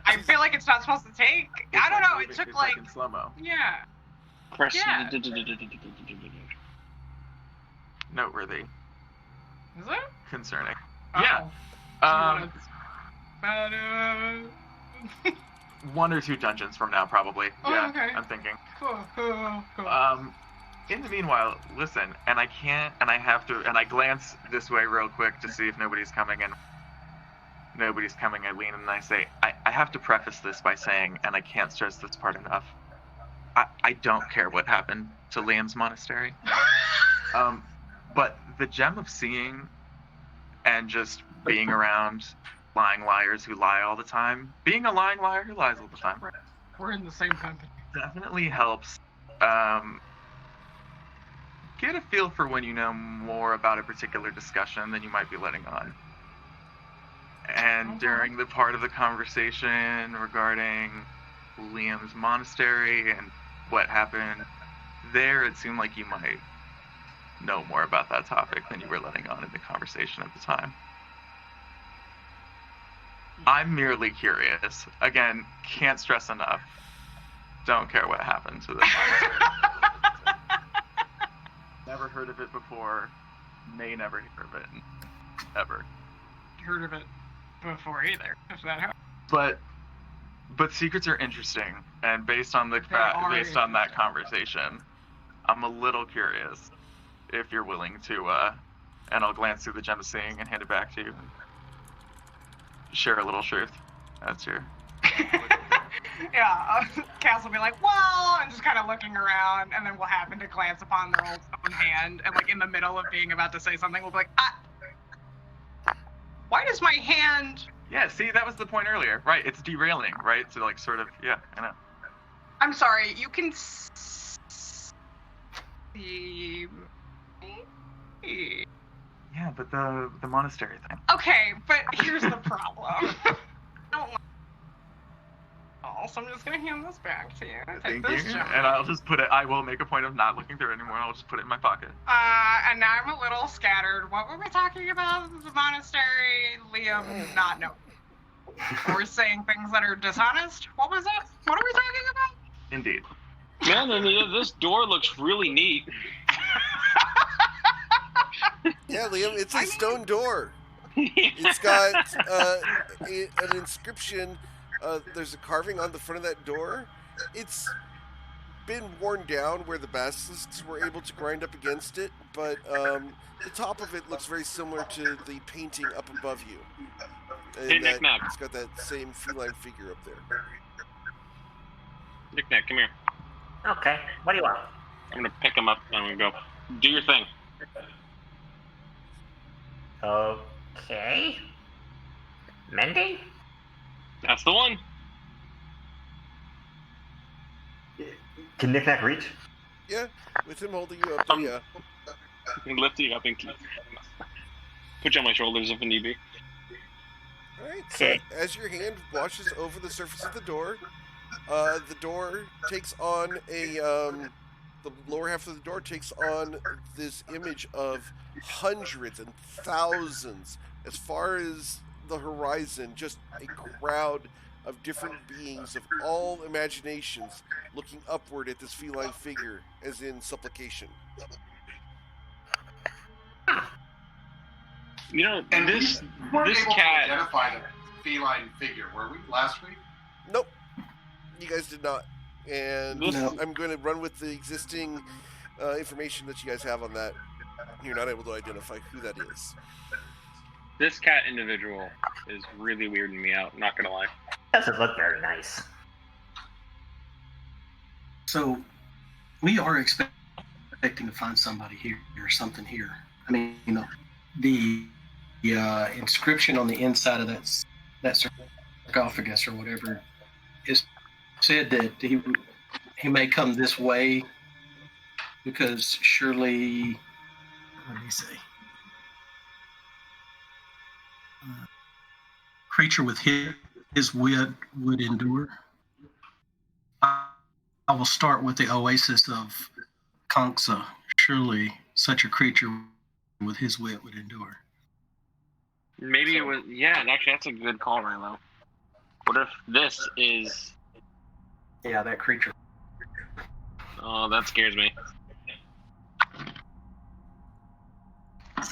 I feel like it's not supposed to take. I don't know. It took like in slow mo. Yeah. Press. Yeah. Noteworthy. Is it? Concerning. Oh. Yeah. Yeah. 1 or 2 dungeons from now, probably. Oh, yeah. okay. I'm thinking. Cool. In the meanwhile, listen, and I glance this way real quick to see if nobody's coming, and nobody's coming. I lean and I say, I have to preface this by saying, and I can't stress this part enough, I don't care what happened to Liam's monastery. But the gem of seeing and just being around lying liars who lie all the time, being a lying liar who lies all the time, right? We're in the same company. Definitely helps get a feel for when you know more about a particular discussion than you might be letting on. And during the part of the conversation regarding Liam's monastery and what happened there, it seemed like you might know more about that topic than you were letting on in the conversation at the time. I'm merely curious. Again, can't stress enough. Don't care what happened to this monastery. Never heard of it before. May never hear of it. Ever. Heard of it before either, if that helps. But secrets are interesting, and based on that conversation, I'm a little curious if you're willing to, and I'll glance through the gem of seeing and hand it back to you. Share a little truth. That's your. Yeah, Cass will be like, well, and just kind of looking around, and then we'll happen to glance upon their old stone hand, and like in the middle of being about to say something, we'll be like, why does my hand... Yeah, see, that was the point earlier. Right, it's derailing, right? So like sort of, yeah, I know. I'm sorry, you can see... Yeah, but the monastery thing. Okay, but here's the problem. So I'm just gonna hand this back to you. Thank you. And I'll just put it. I will make a point of not looking through it anymore. I'll just put it in my pocket. And now I'm a little scattered. What were we talking about? The monastery, Liam, not know. We're saying things that are dishonest. What was it? What are we talking about? Indeed. Man, this door looks really neat. Yeah, Liam, it's a stone door. It's got an inscription. There's a carving on the front of that door. It's been worn down where the basilisks were able to grind up against it, but the top of it looks very similar to the painting up above you. And hey, Knick-Knack. It's got that same feline figure up there. Knick-Knack, come here. Okay, what do you want? I'm gonna pick him up and I'm gonna go, do your thing. Okay. Mending? That's the one. Can Knick-Knack reach? Yeah, with him holding you up there, yeah. I can lift you up and put you on my shoulders if need be. Alright, so as your hand washes over the surface of the door takes on the lower half of the door takes on this image of hundreds and thousands, as far as the horizon, just a crowd of different beings of all imaginations looking upward at this feline figure, as in supplication. You know, And this we weren't able cat. to identify the feline figure, were we, last week? Nope. You guys did not. and No. I'm going to run with the existing information that you guys have on that. You're not able to identify who that is. This cat individual is really weirding me out, not gonna lie. Doesn't look very nice. So, we are expecting to find somebody here or something here. I mean, the inscription on the inside of that sarcophagus or whatever is said that he may come this way because surely, what do you say? Creature with his wit would endure. I will start with the oasis of Kanksa. Surely such a creature with his wit would endure. Maybe it was. Yeah, actually, that's a good call, Rilo. What if this is? Yeah, that creature. Oh, that scares me.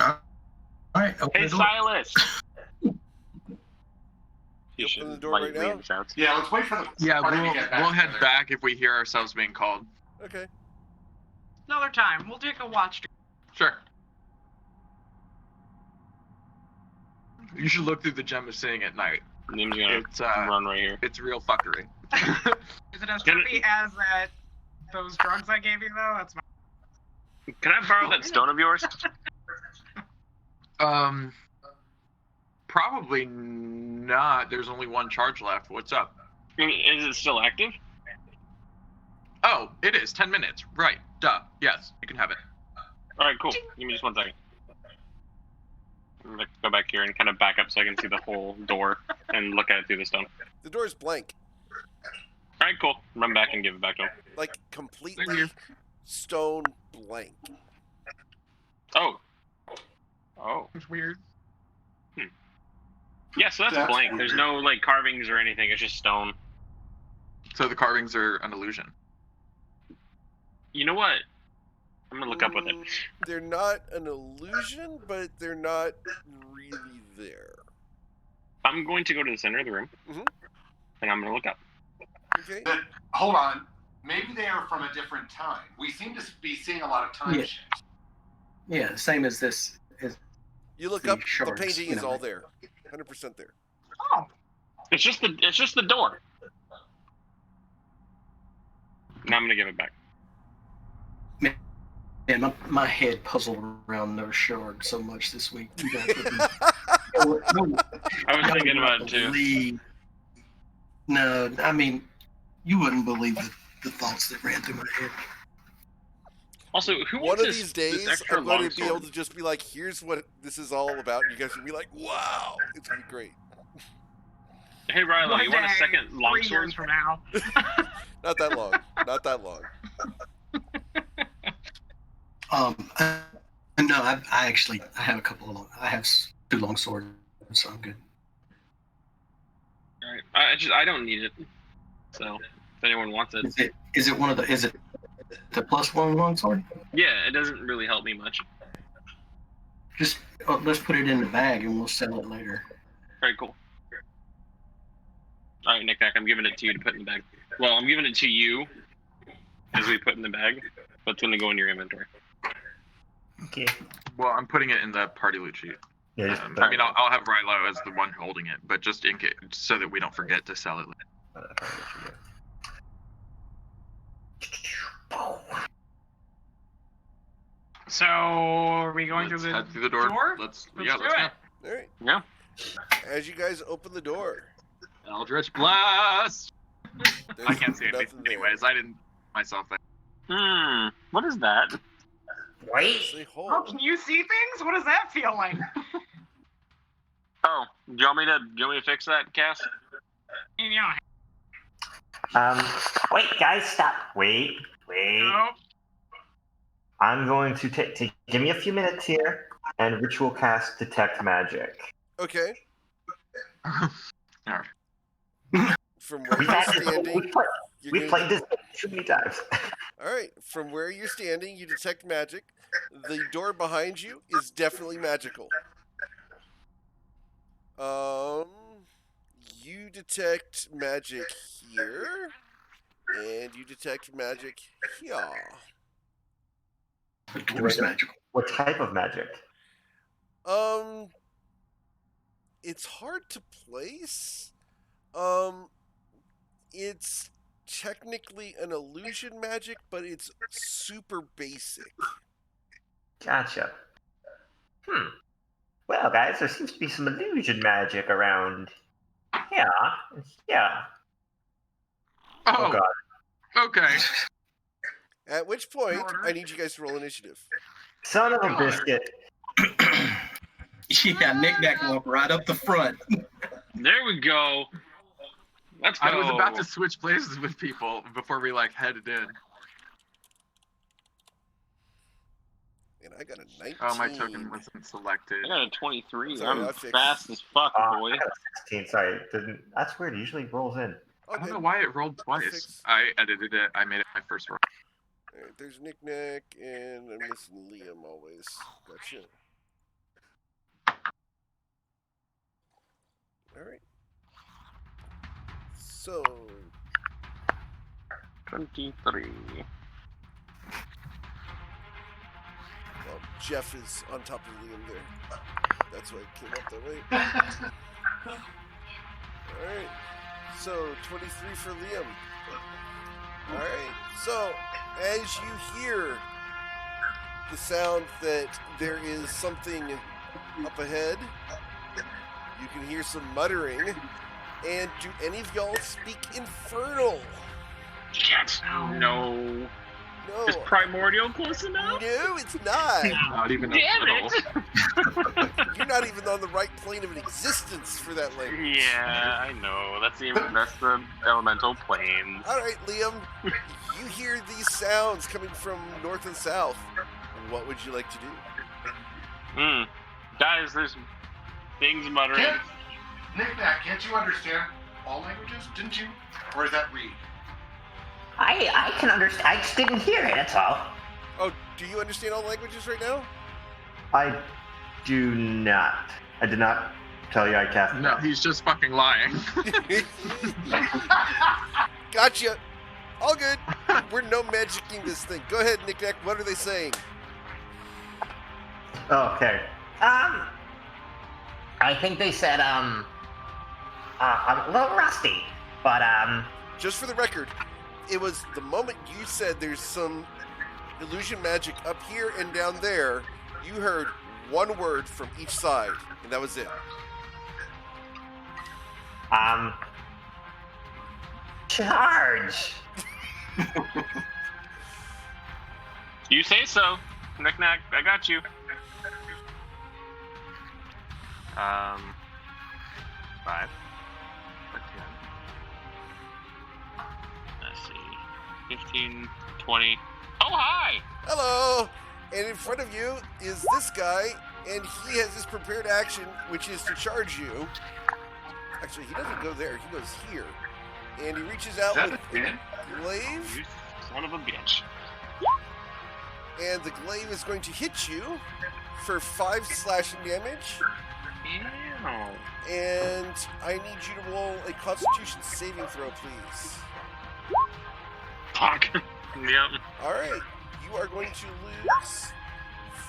All right. Hey, Silas. You open the door right now? Yeah, let's wait for the. Yeah, party to get back we'll head together. back if we hear ourselves being called. Okay. Another time. We'll take a watch. Sure. You should look through the Gem of Seeing at night. Nim's gonna It's run right here. it's real fuckery. Is it as trippy as those drugs I gave you, though? That's my... Can I borrow that stone of yours? Probably not. There's only one charge left. What's up? Is it still active? Oh, it is. 10 minutes. Right. Duh. Yes, you can have it. All right, cool. Give me just 1 second. I'm gonna go back here and kind of back up so I can see the whole door and look at it through the stone. The door is blank. All right, cool. Run back and give it back to him. Like, completely stone blank. Oh. Oh. It's weird. Yeah, so that's blank. There's no, like, carvings or anything. It's just stone. So the carvings are an illusion. You know what? I'm gonna look up with it. They're not an illusion, but they're not really there. I'm going to go to the center of the room, and I'm gonna look up. Okay. But, hold on. Maybe they are from a different time. We seem to be seeing a lot of time shifts. Yeah, same as this. You look the up, shards, the painting you is know. all there. 100% there. Oh. It's just the door. Now I'm gonna give it back. Man, my head puzzled around those shards so much this week. You guys would be, I was thinking about it too. No, I mean, you wouldn't believe the thoughts that ran through my head. Also, who One wants of this, these this days, extra I'm going long to be able sword? to just be like, here's what this is all about. You guys will be like, wow. It's going to be great. Hey, Rilo, One you want a day, second 3 longsword? years from now. Not that long. Not that long. No, I actually have a couple of I have 2 long swords, so I'm good. All right. I don't need it. So if anyone wants it, Is it one of the? Is it the +1 long sword? yeah, it doesn't really help me much. Just let's put it in the bag and we'll sell it later. All right, cool. All right, Nick, I'm giving it to you to put in the bag. Well, I'm giving it to you as we put in the bag, but it's going to go in your inventory. Okay. Well, I'm putting it in the party loot sheet. Yeah, just I mean, I'll have Rilo as the one holding it, but just in case, so that we don't forget to sell it later. So, are we going Let's through head through the door. Let's do go. it. All right. Yeah. As you guys open the door, Eldritch Blast! there's I can't see nothing anything there. anyways. I didn't myself there. What is that? Wait. It's a hole. Oh, can you see things? What does that feel like? Oh, do you want me to fix that, Cass? Yeah. Wait, guys, stop. Wait. Nope. I'm going to take. Give me a few minutes here and ritual cast detect magic. Okay. Alright. From where We've you're had this- standing, you're we gonna- played this too many times. All right. From where you're standing, you detect magic. The door behind you is definitely magical. You detect magic here. And you detect magic here. The door's magical. What type of magic? It's hard to place. It's technically an illusion magic, but it's super basic. Gotcha. Well, guys, there seems to be some illusion magic around. Yeah. Oh, God. okay. At which point, I need you guys to roll initiative. Son of a biscuit. Yeah, Knick-Knack will up right up the front. There we go. Let's go. I was about to switch places with people before we headed in. And I got a 19. Oh, my token wasn't selected. I got a 23. Sorry, I'm fast as fuck, boy. I got a 16. Sorry, that's weird. It usually rolls in. I don't know why it rolled twice. I edited it. I made it my first roll. Alright, there's Knick-Knack, and I'm missing Liam always. Gotcha. Alright. So... 23. Well, Jeff is on top of Liam there. That's why it came up that way. Alright. So, 23 for Liam. Alright. So, as you hear the sound that there is something up ahead, you can hear some muttering. And do any of y'all speak Infernal? Yes. No. No. Is Primordial close enough? No, it's not. Not even Damn it! You're not even on the right plane of existence for that language. Yeah, I know. That's the elemental planes. All right, Liam. You hear these sounds coming from north and south. What would you like to do? Guys, there's things muttering. Knick-Knack, can't you understand all languages? Didn't you? Or is that Reed? I can understand. I just didn't hear it, that's all. Oh, do you understand all languages right now? I do not. I did not tell you I cast it. No, he's just fucking lying. Gotcha. All good. We're no magicking this thing. Go ahead, Knick-Knack. What are they saying? Okay. I think they said, I'm a little rusty, but, Just for the record, it was the moment you said there's some illusion magic up here and down there, you heard one word from each side, and that was it. Charge! You say so. Knick-Knack, I got you. 5. 10. Let's see. 15, 20. Oh, hi! Hello! And in front of you is this guy, and he has his prepared action, which is to charge you. Actually, he doesn't go there, he goes here. And he reaches out with a glaive. You son of a bitch. And the glaive is going to hit you for 5 slashing damage. Ew. And I need you to roll a Constitution saving throw, please. Fuck. Yep. Alright, you are going to lose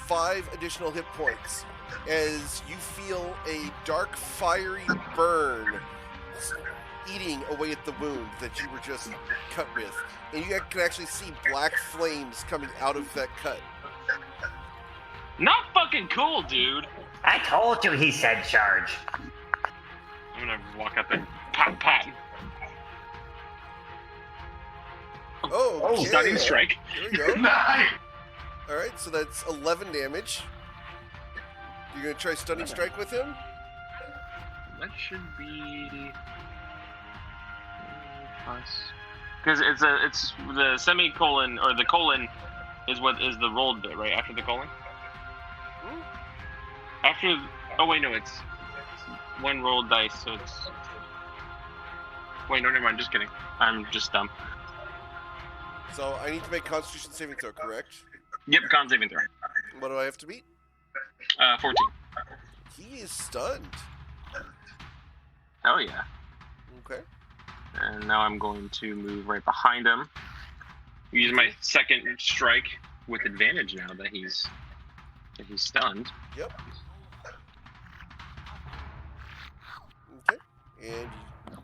5 additional hit points as you feel a dark, fiery burn eating away at the wound that you were just cut with. And you can actually see black flames coming out of that cut. Not fucking cool, dude. I told you he said charge. I'm gonna walk out there. Pat, pat. Oh, okay. Stunning strike. There we go. Nice! Alright, so that's 11 damage. You're gonna try stunning strike with him? That should be plus, because it's the semicolon or the colon is what is the rolled bit, right after the colon. After, oh wait, no, it's one rolled dice, so it's. Wait, no, never mind. Just kidding. I'm just dumb. So I need to make Constitution saving throw, correct? Yep, con saving throw. What do I have to beat? 14. He is stunned. Oh yeah. Okay. And now I'm going to move right behind him. Use my second strike with advantage now that he's stunned. Yep. Okay. And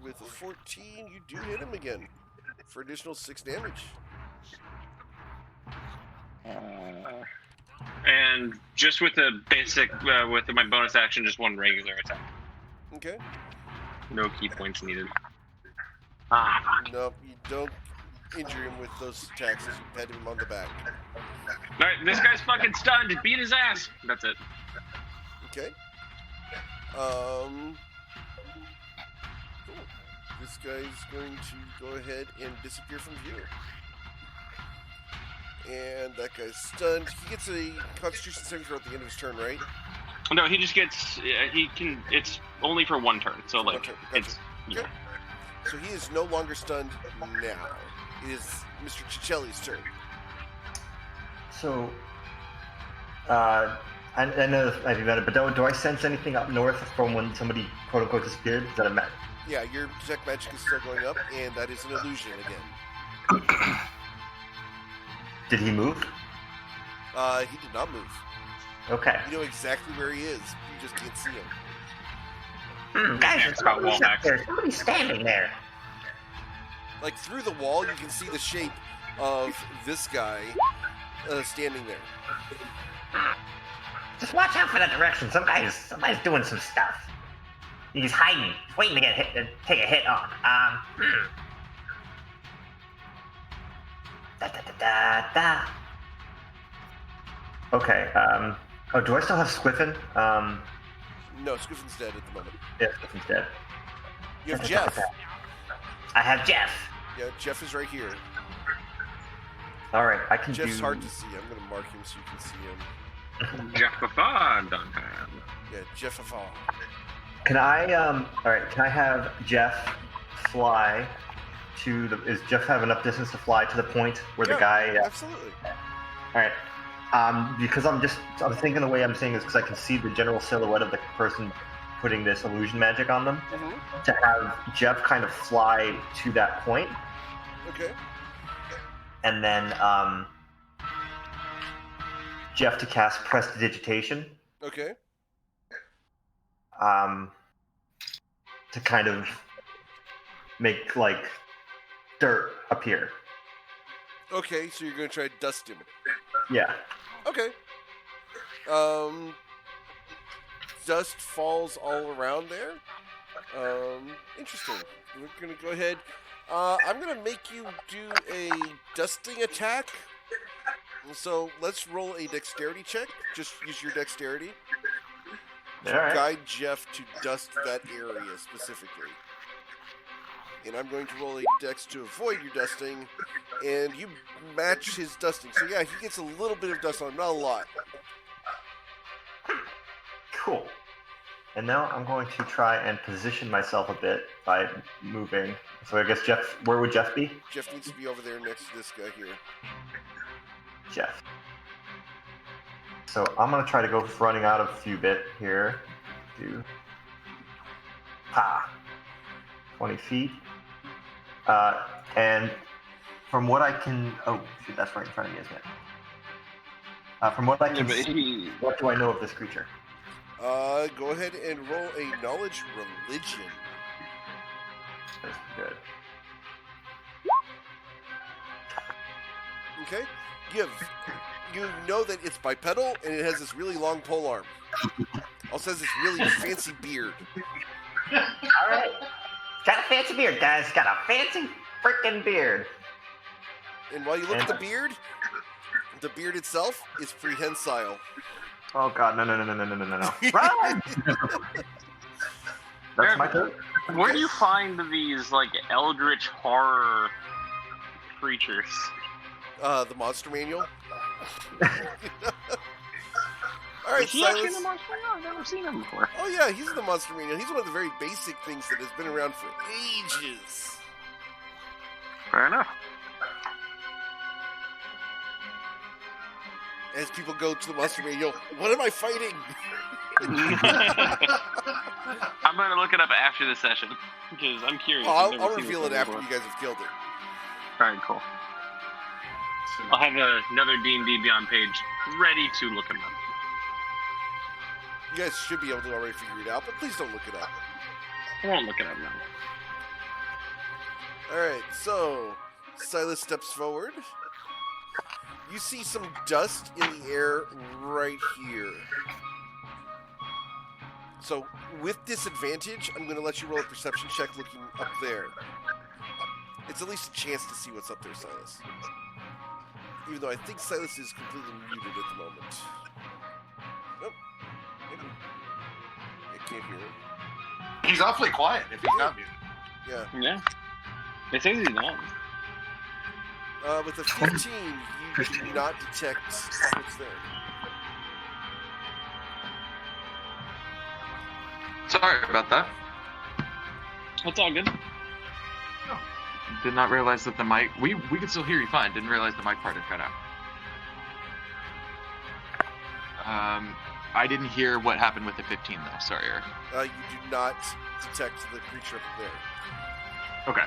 with a 14, you do hit him again for additional 6 damage. And just with the basic, with my bonus action, just one regular attack. Okay. No key points needed. No, you don't injure him with those attacks as you pat him on the back. Alright, this guy's fucking stunned. Beat his ass. That's it. Okay. Cool. This guy's going to go ahead and disappear from view. And that guy's stunned. He gets a Constitution saving throw at the end of his turn, right? No, he just gets. He can. It's only for one turn. So like, Gotcha. it's. Okay. Yeah. So he is no longer stunned now. It is Mr. Ciccelli's turn. So, I know this might be better, but do I sense anything up north from when somebody quote unquote disappeared? Is that a map? Yeah, your detect magic is still going up, and that is an illusion again. Did he move? He did not move. Okay. You know exactly where he is. You just can't see him. Guys, It's about wall back. Somebody's standing there. Like through the wall, you can see the shape of this guy standing there. Just watch out for that direction. Somebody's doing some stuff. He's hiding. He's waiting to get hit, to take a hit on. Da da da da da. Okay. Oh, do I still have Squiffin? No, Squiffin's dead at the moment. Yeah, Squiffin's dead. You have Jeff. I have Jeff. Yeah, Jeff is right here. All right, I can Jeff's do. hard to see. I'm going to mark him so you can see him. Jeff Dunham. Yeah, Jeff Afal. Can I? All right. Can I have Jeff fly to the? Is Jeff have enough distance to fly to the point where the guy? Absolutely. All right. Because I'm thinking the way I'm saying is because I can see the general silhouette of the person putting this illusion magic on them. Mm-hmm. To have Jeff kind of fly to that point, Okay. and then Jeff to cast Prestidigitation. Okay. To kind of make like dirt appear. Okay, so you're going to try to dust him. Yeah. Okay. Dust falls all around there. Interesting. We're going to go ahead. I'm going to make you do a dusting attack. So let's roll a dexterity check. Just use your dexterity to All right. guide Jeff to dust that area specifically. And I'm going to roll a dex to avoid your dusting, and you match his dusting. So yeah, he gets a little bit of dust on him, not a lot. Cool. And now I'm going to try and position myself a bit by moving. So I guess Jeff, where would Jeff be? Jeff needs to be over there next to this guy here. Jeff. So I'm going to try to go running out of a few bit here. 20 feet. And from what I can... Oh, shoot, that's right in front of me, isn't it? From what I can see, what do I know of this creature? Go ahead and roll a knowledge religion. That's good. Okay? You know that it's bipedal, and it has this really long pole arm. Also has this really fancy beard. All right. Got a fancy beard, guys. Got a fancy freaking beard. And while you look at the beard itself is prehensile. Oh God, no. Run! That's my turn. Where do you find these like eldritch horror creatures? The monster manual. All right, Is he actually in Silas. the monster manual? I've never seen him before. Oh yeah, he's in the monster manual. He's one of the very basic things that has been around for ages. Fair enough. as people go to the monster manual, what am I fighting? I'm gonna look it up after the session because I'm curious. I'll reveal it after you guys have killed it. All right, cool. I'll have another D&D Beyond page ready to look him up. You guys should be able to already figure it out, but please don't look it up. I won't look it up now. Alright, so Silas steps forward. You see some dust in the air right here. So, with disadvantage, I'm going to let you roll a perception check looking up there. It's at least a chance to see what's up there, Silas. Even though I think Silas is completely muted at the moment. Nope. Maybe. I can't hear him. He's awfully quiet if he's not muted. Yeah. Yeah. It says he's not. With a 15, you do not detect what's there. Sorry about that. That's all good. Did not realize that the mic... We could still hear you fine. Didn't realize the mic part had cut out. I didn't hear what happened with the 15, though. Sorry, Eric. You do not detect the creature up there. Okay.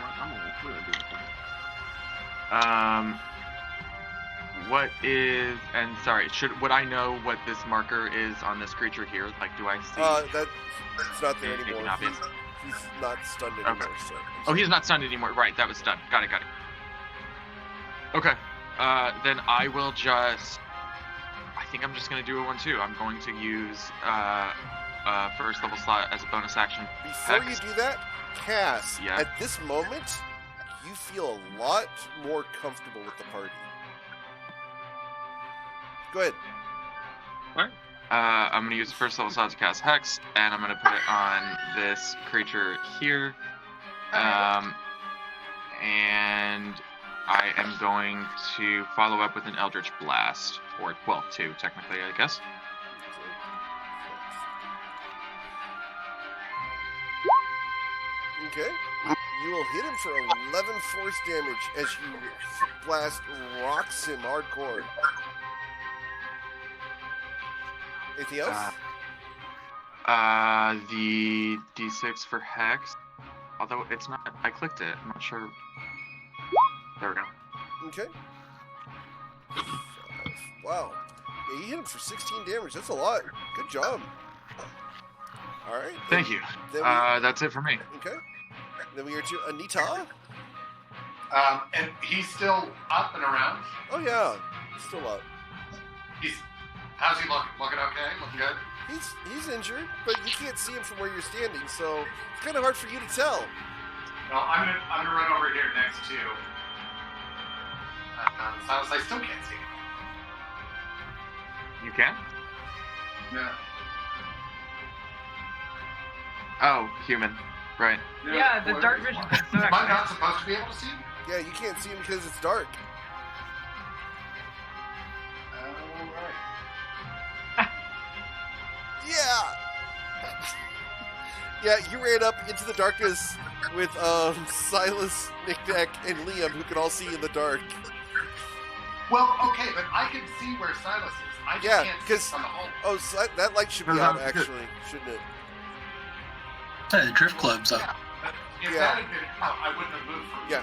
What is... And sorry, would I know what this marker is on this creature here? Like, do I see... It's not there anything anymore. obvious? He's not stunned anymore. Okay. So Oh, he's not stunned anymore. Right, that was stunned. Got it. Okay. Then I will just... I think I'm just going to do a 1-2. I'm going to use first level slot as a bonus action. Before you do that, Cass, Yeah. at this moment, you feel a lot more comfortable with the party. Go ahead. Alright. I'm going to use first level slot to cast Hex, and I'm going to put it on this creature here. And I am going to follow up with an Eldritch Blast. Or, well, 2, technically, I guess. Okay. You will hit him for 11 force damage as you blast rocks him hardcore. Anything else? The D6 for Hex. Although it's not... I clicked it. I'm not sure... There we go. Okay. Wow. Yeah, you hit him for 16 damage. That's a lot. Good job. Alright. Thank you. That's it for me. Okay. Then we are to Anita. And he's still up and around. Oh, yeah. Still up. How's he looking? Looking okay? Looking good? He's injured, but you can't see him from where you're standing, so it's kind of hard for you to tell. Well, I'm gonna run over here next to Silas. I still can't see him. You can? No. Oh, human. Right. Yeah, the dark vision. Am I not supposed to be able to see him? Yeah, you can't see him because it's dark. Yeah! Yeah, you ran up into the darkness with Silas, Nick-Nack, and Liam, who can all see in the dark. Well, okay, but I can see where Silas is. I just can't see from the hole. Oh, so that light should be out, actually, shouldn't it? The drift club's up. Yeah. If that had been out, I wouldn't have moved from Yeah,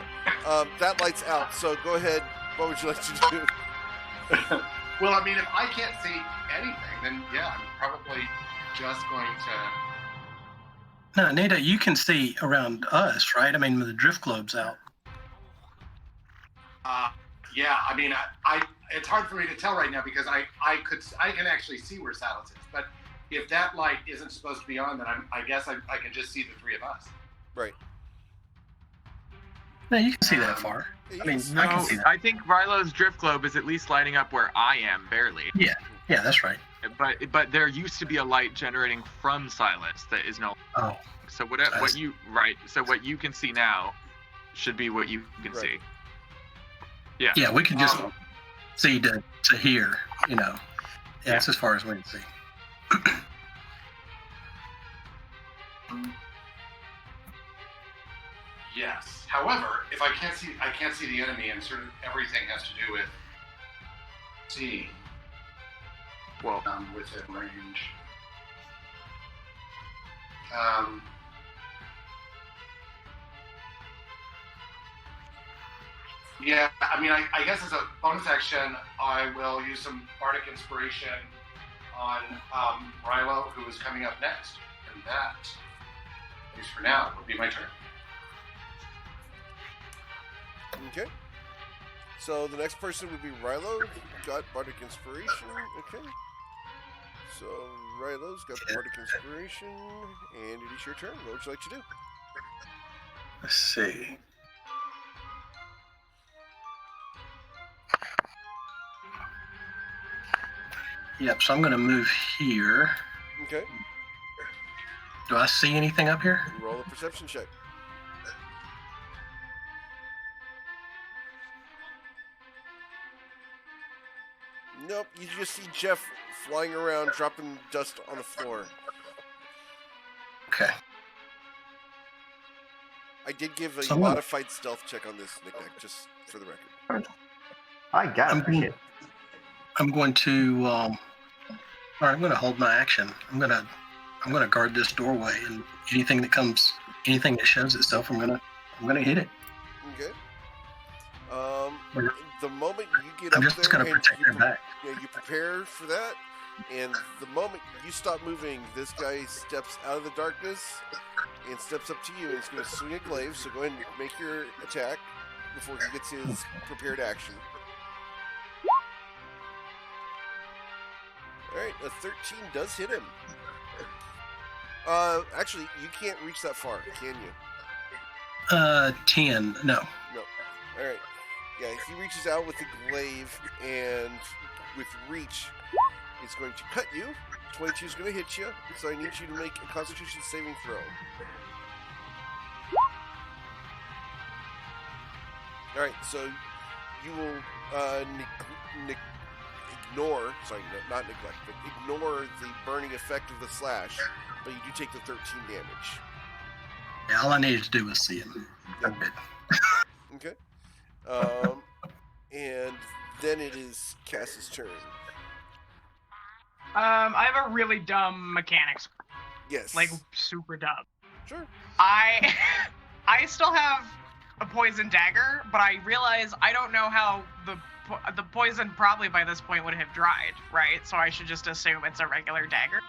that light's out, so go ahead. What would you like to do? Well, I mean, if I can't see anything, then yeah, I'm probably just going to... No, Nita, you can see around us, right? I mean, the drift globe's out. Yeah, I mean, I it's hard for me to tell right now because I can actually see where Silas is. But if that light isn't supposed to be on, then I guess I can just see the three of us. Right. No, you can see that far. I mean, I can see that. I think Rilo's drift globe is at least lighting up where I am, barely. Yeah, that's right. But there used to be a light generating from Silas that is no. Oh. So what you can see now should be what you can see. Yeah. Yeah, we can just see to hear, you know. That's as far as we can see. Yes. However, if I can't see the enemy, and sort of everything has to do with seeing. Well, within range. Yeah, I mean, I guess as a bonus action, I will use some bardic inspiration on Rilo, who is coming up next. And that, at least for now, would be my turn. Okay. So the next person would be Rilo. Got bardic inspiration. Okay. So Rilo's got bardic inspiration, and it is your turn. What would you like to do? Let's see. Yep, so I'm going to move here. Okay. Do I see anything up here? Roll a perception check. Nope, you just see Jeff flying around, dropping dust on the floor. Okay. I did give a So modified stealth check on this, Nick, just for the record. I got it. Appreciate it. I'm going to. All right, I'm going to hold my action. I'm going to guard this doorway, and anything that shows itself, I'm going to hit it. Okay. The moment you get I'm up just there going to and protect your back. you prepare for that, and the moment you stop moving, this guy steps out of the darkness and steps up to you, and he's going to swing a glaive. So go ahead and make your attack before he gets his prepared action. Alright, a 13 does hit him. Actually, you can't reach that far, can you? 10, no. No. Alright. Yeah, he reaches out with the glaive, and with reach, it's going to cut you. 22 is going to hit you, so I need you to make a Constitution saving throw. Alright, so you will ignore, sorry, not neglect, but ignore the burning effect of the slash, but you do take the 13 damage. Yeah, all I needed to do was see him. Yep. Okay. And then it is Cass's turn. I have a really dumb mechanics. Yes. Like, super dumb. Sure. I still have a poison dagger, but I realize I don't know how the poison probably by this point would have dried, right? So I should just assume it's a regular dagger.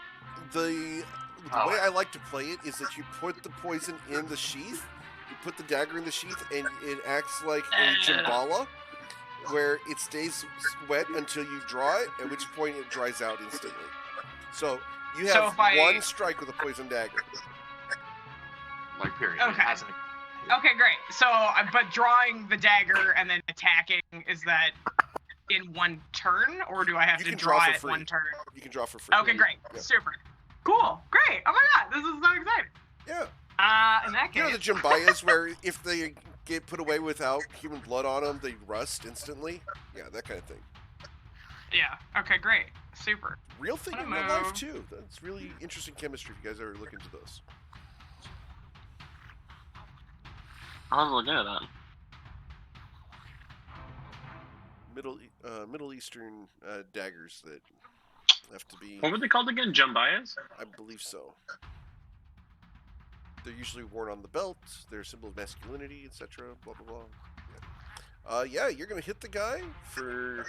The way I like to play it is that you put the poison in the sheath, you put the dagger in the sheath, and it acts like a Jimbala, where it stays wet until you draw it, at which point it dries out instantly. So you have one strike with a poison dagger. Like, period. Okay. Okay, great. So, but drawing the dagger and then attacking, is that in one turn, or do I have to draw it one turn? You can draw for free. Okay, great. Yeah. Super. Cool. Great. Oh my god, this is so exciting. Yeah. In that case. You know the Jimbayas where if they get put away without human blood on them, they rust instantly? Yeah, that kind of thing. Yeah. Okay, great. Super. Real thing in real life, too. That's really interesting chemistry if you guys ever look into those. I was looking at that. Middle Eastern daggers that have to be... What were they called again? Jambayas? I believe so. They're usually worn on the belt. They're a symbol of masculinity, etc. Blah, blah, blah. Yeah, you're going to hit the guy for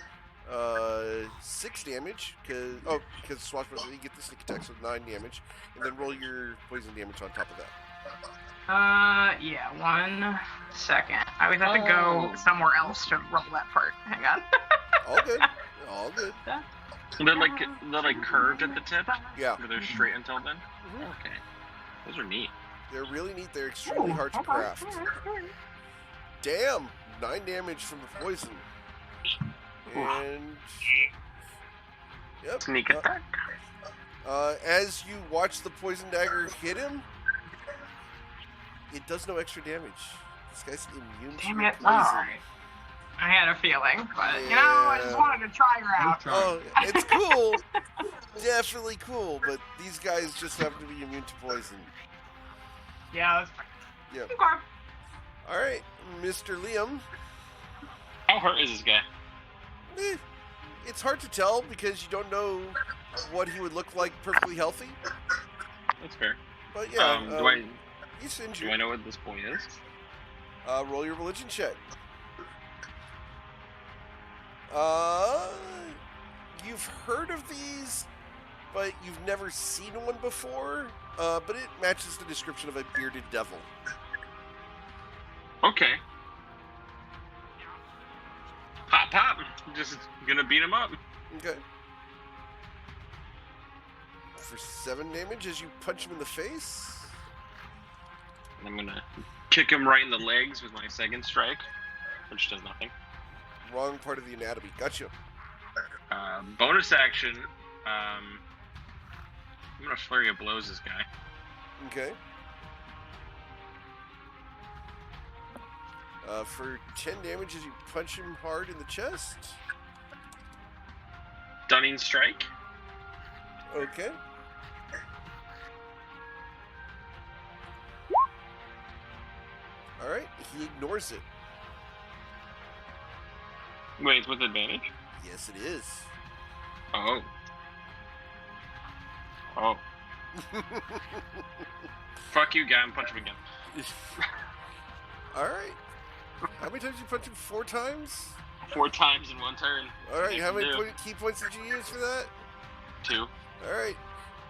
6 damage. Because Swashbuckler, you get the sneak attack, so 9 damage. And then roll your poison damage on top of that. Yeah, 1 second. I would have to go somewhere else to roll that part. Hang on. All good. All good. They're like curved at the tip? Yeah. Or they're straight until then? Mm-hmm. Okay. Those are neat. They're really neat. They're extremely hard to craft. Damn! 9 damage from the poison. And... Yep. Sneak attack. As you watch the poison dagger hit him, it does no extra damage. This guy's immune to poison. Alright. I had a feeling, but you know, I just wanted to try her out. Oh, it's cool. Definitely cool, but these guys just happen to be immune to poison. Yeah, that's fine. Yep. Okay. Alright, Mr. Liam. How hurt is this guy? It's hard to tell because you don't know what he would look like perfectly healthy. That's fair. But yeah, he's Do injured. I know what this boy is? Roll your religion check. You've heard of these, but you've never seen one before. But it matches the description of a bearded devil. Okay. Pop. Just gonna beat him up. Okay. For 7 damage as you punch him in the face. And I'm gonna kick him right in the legs with my second strike, which does nothing. Wrong part of the anatomy. Gotcha. Bonus action. I'm gonna flurry of blows this guy. Okay. For 10 damage as you punch him hard in the chest. Stunning strike. Okay. Alright, he ignores it. Wait, it's with advantage? Yes, it is. Oh. Fuck you, guy. I'm punching him again. Alright. How many times did you punch him? 4 times? 4 times in one turn. Alright, how many key points did you use for that? 2. Alright.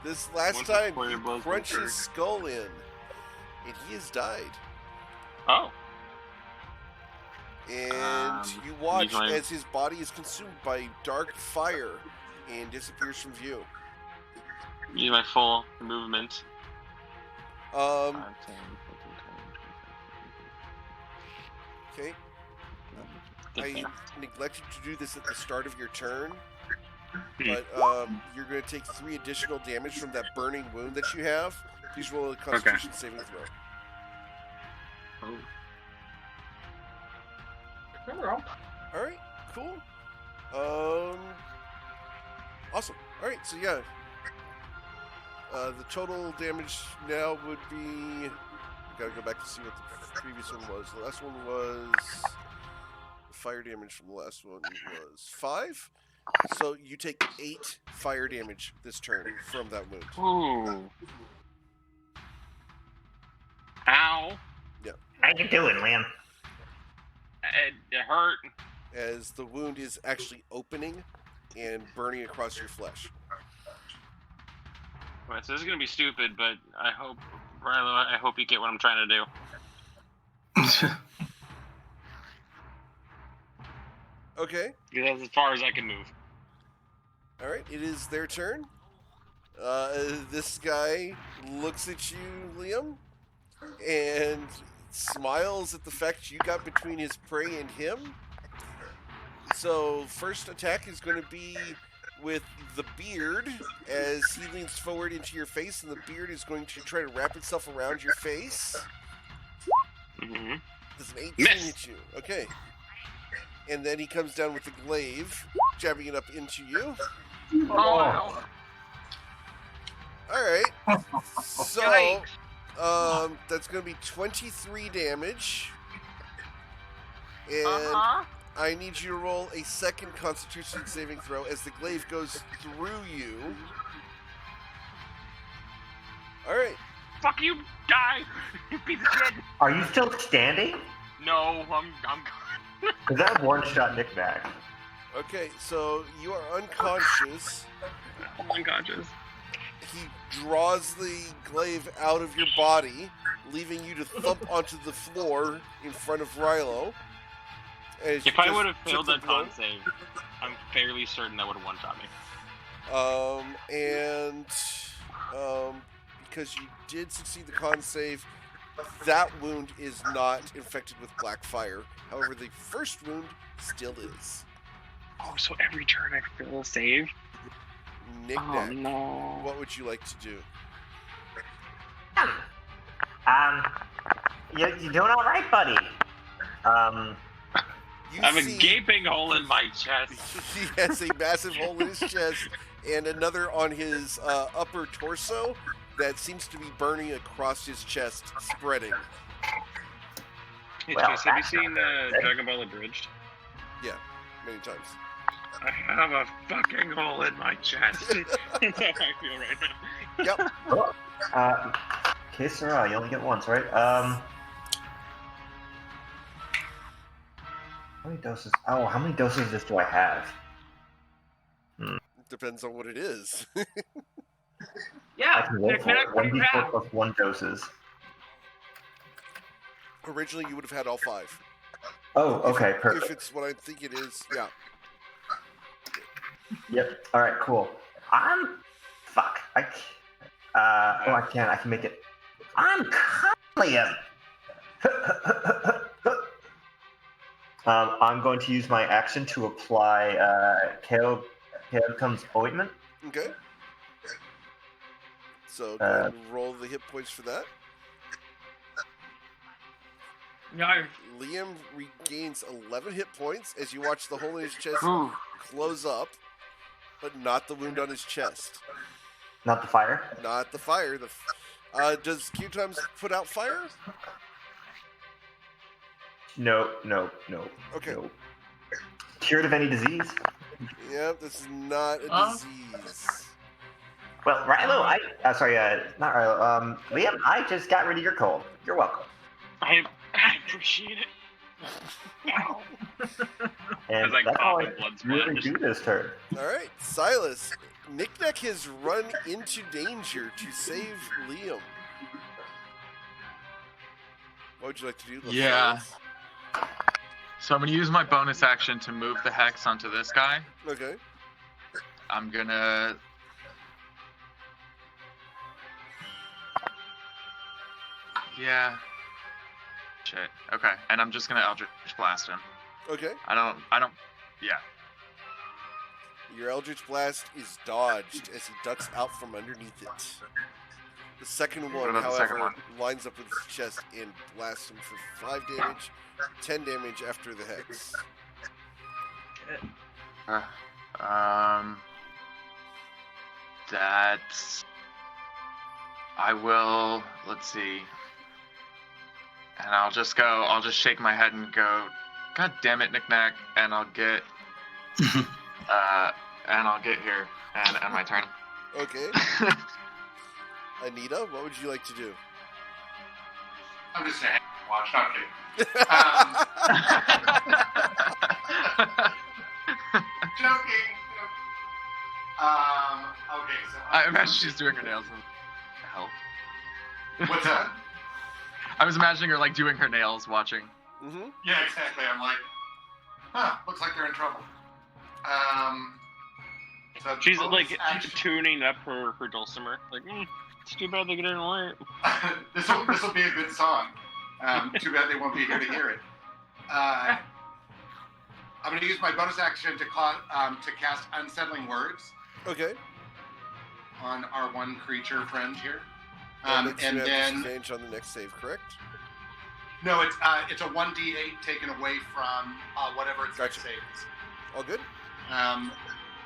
This last Once time, before you your blows crunch were his skull in, and he has died. Oh. And you watch my- as his body is consumed by dark fire and disappears from view. Use my full movement. 5, 10, 15, 20, Okay. I neglected to do this at the start of your turn, but you're going to take 3 additional damage from that burning wound that you have. Please roll a Constitution saving throw. Oh. All right, cool. Awesome. All right, so yeah, the total damage now would be. Gotta go back to see what the previous one was. The last one was the fire damage from the last one was 5. So you take 8 fire damage this turn from that wound. Ooh. Ow. Yeah. How you doing, Liam? It hurt. As the wound is actually opening and burning across your flesh. Right, so this is gonna be stupid, but I hope, Rilo, I hope you get what I'm trying to do. Okay. Because that's as far as I can move. All right, it is their turn. This guy looks at you, Liam, and smiles at the fact you got between his prey and him. So first attack is going to be with the beard as he leans forward into your face, and the beard is going to try to wrap itself around your face. Mm-hmm. Does an 18 Miss. hit you? Okay. And then he comes down with the glaive, jabbing it up into you. Oh. All right. So, that's going to be 23 damage. And I need you to roll a second Constitution saving throw as the glaive goes through you. All right. Fuck you, die! You piece of shit! Are you still standing? No, I'm gone. Because that one-shot Nick back. Okay, so you are unconscious. I'm unconscious. He draws the glaive out of your body, leaving you to thump onto the floor in front of Rilo. As you If I just would have took failed the that blow. con save, I'm fairly certain that would have one-shot me. Because you did succeed the con save, that wound is not infected with black fire. However, the first wound still is. Oh, so every turn I fail a save? Knick-knack. No. What would you like to do? You're doing all right, buddy. You I have a see gaping hole in my chest. he has a massive hole in his chest and another on his upper torso that seems to be burning across his chest, spreading. Hey, Well, Chase, have you that's seen not good. Dragon Ball Abridged? Yeah, many times. I have a fucking hole in my chest. That's how I feel right now. Yep. Oh, que sera, you only get once, right? How many doses? Oh, how many doses of this do I have? Depends on what it is. I Yeah, can roll for knick-knack, it. 1d4 knick-knack. plus 1 doses. Originally, you would have had all 5. Oh, okay, If perfect. it's what I think it is, yeah. Yep. All right, cool. Fuck. I can. I can make it. I'm Liam. I'm going to use my action to apply Caleb comes ointment. Okay. So go ahead and roll the hit points for that. No. Liam regains 11 hit points as you watch the hole in his chest Ooh. close up, but not the wound on his chest. Not the fire. Not the fire. Does Q times put out fire? No. Okay. No. Cured of any disease. Yep, this is not a disease. Well, Rilo, not Rilo. Liam, I just got rid of your cold. You're welcome. I appreciate it. Ow. And As I that's cough all I and blood really splash. do this turn. All right, Silas. Knick-Knack has run into danger to save Liam. What would you like to do? Yeah. Silas? So I'm gonna use my bonus action to move the hex onto this guy. Okay. I'm gonna. Yeah. Shit. Okay. And I'm just gonna Eldritch Blast him. Okay. I don't. Yeah. Your Eldritch Blast is dodged as he ducks out from underneath it. The second one, about the however, second one? lines up with his chest and blasts him for 5 damage, 10 damage after the hex. That's. I will. Let's see. And I'll just shake my head and go, God damn it, Knick-Knack, and I'll get. And I'll get here and end my turn. Okay. Anita, what would you like to do? I'm just saying, watch, not kidding. Joking. Okay, so I imagine she's doing her nails. Help. what's that? I was imagining her like doing her nails, watching. Mm-hmm. Yeah, exactly. I'm like, looks like they're in trouble. So She's bonus like action- tuning up her dulcimer. Like, it's too bad they didn't learn it. this will be a good song. Too bad they won't be here to hear it. I'm going to use my bonus action to cast Unsettling Words Okay. on our one creature friend here. And And then disadvantage on the next save, correct? no, it's a 1d8 taken away from whatever its next Gotcha. save is. All good?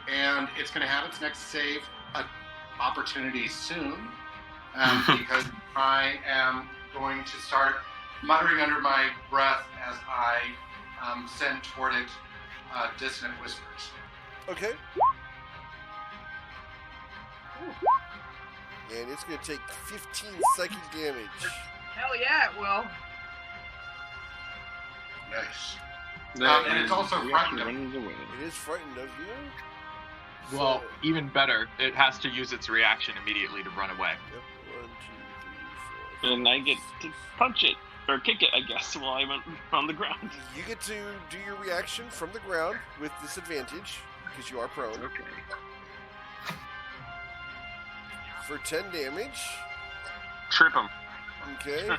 And it's going to have its next save opportunity soon because I am going to start muttering under my breath as I send toward it dissonant whispers. Okay. And it's going to take 15 psychic damage. Hell yeah, it will. Nice. That and it's is also reaction frightened. runs away. It is frightened of you. Well, So- even better, it has to use its reaction immediately to run away. Yep. 1, 2, 3, 4. And I get to punch it, or kick it, I guess, while I'm on the ground. You get to do your reaction from the ground with disadvantage because you are prone Okay. for 10 damage. Trip him. Okay.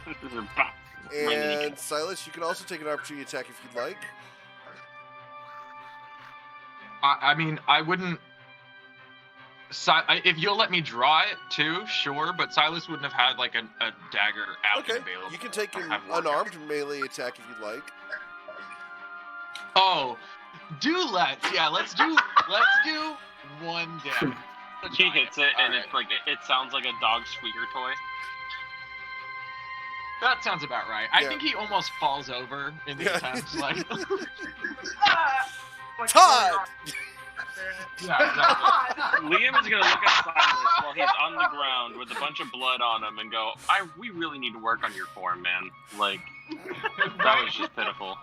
And Silas, you can also take an opportunity attack if you'd like. I mean, I wouldn't. If you'll let me draw it too, sure. But Silas wouldn't have had like a dagger out Okay. available. You can take an I have one. unarmed melee attack if you'd like. Oh, let's do one damage. He hits it, and Alright. it's like it sounds like a dog squeaker toy. That sounds about right. I Yeah. think he almost falls over in the Yeah. attempt. Like, What's Todd! going on? Yeah, exactly. Liam is gonna look at Silas while he's on the ground with a bunch of blood on him and go, we really need to work on your form, man. Like, that was just pitiful.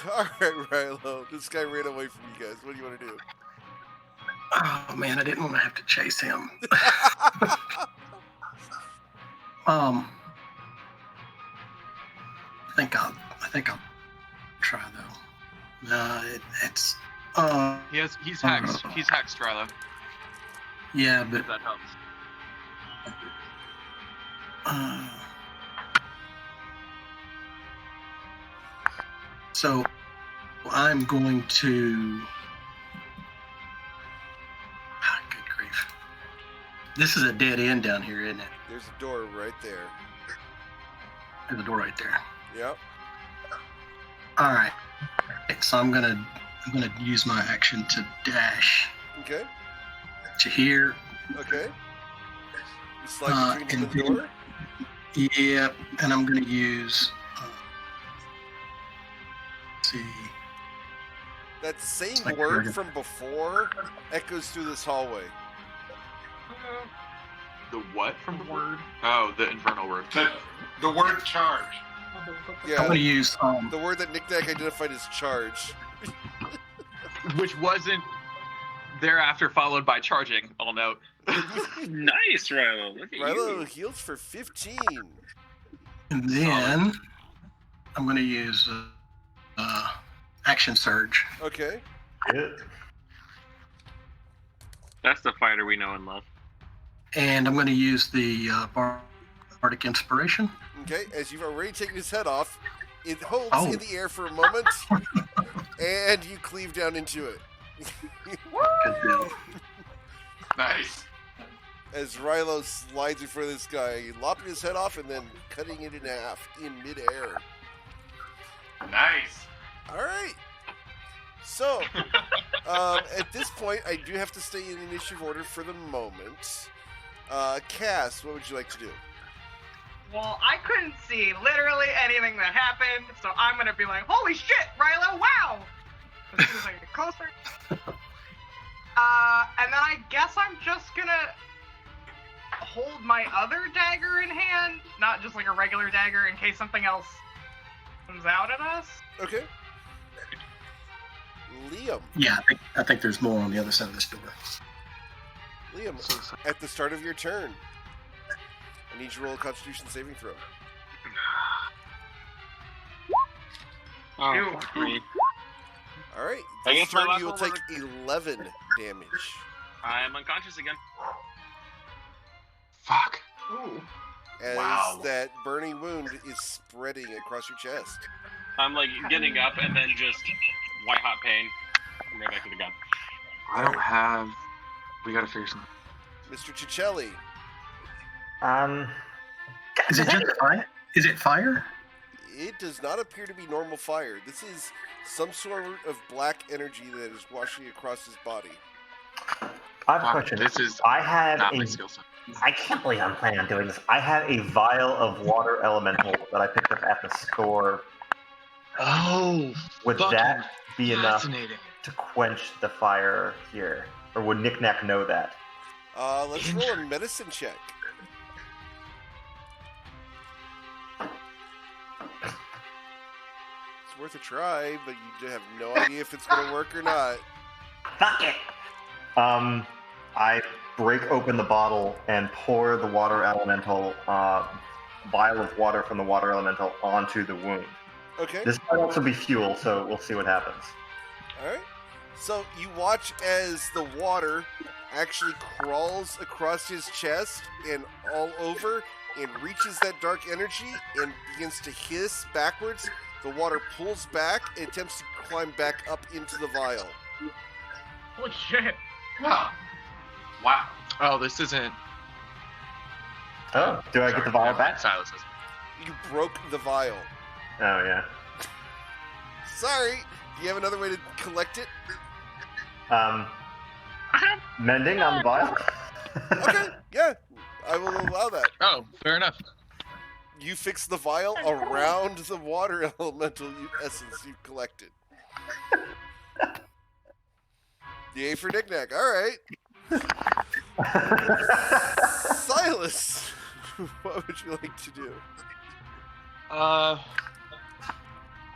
Alright, Rilo. This guy ran away from you guys. What do you want to do? Oh man, I didn't want to have to chase him. I think I'll try though. No, it's He's hexed. He's hexed, Rilo. yeah, but If that helps. So I'm going to. Good grief! This is a dead end down here, isn't it? There's a door right there. There's a door right there. Yep. All right. So I'm gonna use my action to dash Okay. to here. Okay. You slide between and the then- door? Yeah, and I'm gonna use. Let's see. That same like word Kurgan. from before echoes through this hallway. The what from the word? Oh, the infernal word. The word charge. I'm Yeah, gonna use the word that Nick Nack identified as charge. Which wasn't thereafter followed by charging, I'll note. Nice, Rilo. Look at Rilo you. heals for 15. and then I'm gonna use action surge. Okay. Good. That's the fighter we know and love. And I'm going to use the Bardic Inspiration. Okay. As you've already taken his head off, it holds Oh. in the air for a moment, and you cleave down into it. Good deal. Nice. As Rilo slides in front of this guy, lopping his head off and then cutting it in half in midair. Nice. All right. So, at this point, I do have to stay in initiative order for the moment. Cass, what would you like to do? Well, I couldn't see literally anything that happened, so I'm gonna be like, holy shit, Rilo, wow! As soon as I get closer. And then I guess I'm just gonna hold my other dagger in hand, not just like a regular dagger, in case something else comes out at us. Okay. Liam. Yeah, I think there's more on the other side of this door. Liam, at the start of your turn, I need you to roll a Constitution saving throw. Oh, Ew. fuck me. All right. I This guess my turn last you will roll take 11 damage. I am unconscious again. Fuck. Ooh. As Wow. that burning wound is spreading across your chest. I'm like getting up and then just white hot pain. I'm right back to the gun. I don't have. We gotta figure something. Mr. Cicelli. Is it just fire? Is it fire? It does not appear to be normal fire. This is some sort of black energy that is washing across his body. I have a Fuck, question. this is I have not my a. skill set. I can't believe I'm planning on doing this. I have a vial of water elemental that I picked up at the store. Oh, Would fucking that be enough fascinating. to quench the fire here? Or would Nick Nack know that? Let's roll a medicine check. It's worth a try, but you have no idea if it's going to work or not. Fuck it! I break open the bottle and pour the water elemental, vial of water from the water elemental onto the wound. Okay. This might also be fuel, so we'll see what happens. All right. So you watch as the water actually crawls across his chest and all over and reaches that dark energy and begins to hiss backwards. The water pulls back and attempts to climb back up into the vial. Holy shit. Oh. Wow. Oh, this isn't. Oh, do I get the vial back? Silas is. You broke the vial. Oh, yeah. Sorry. Do you have another way to collect it? Mending on the vial? Okay. Yeah. I will allow that. Oh, fair enough. You fix the vial around the water elemental essence you've collected. Yay for knickknack. All right. Silas, what would you like to do? I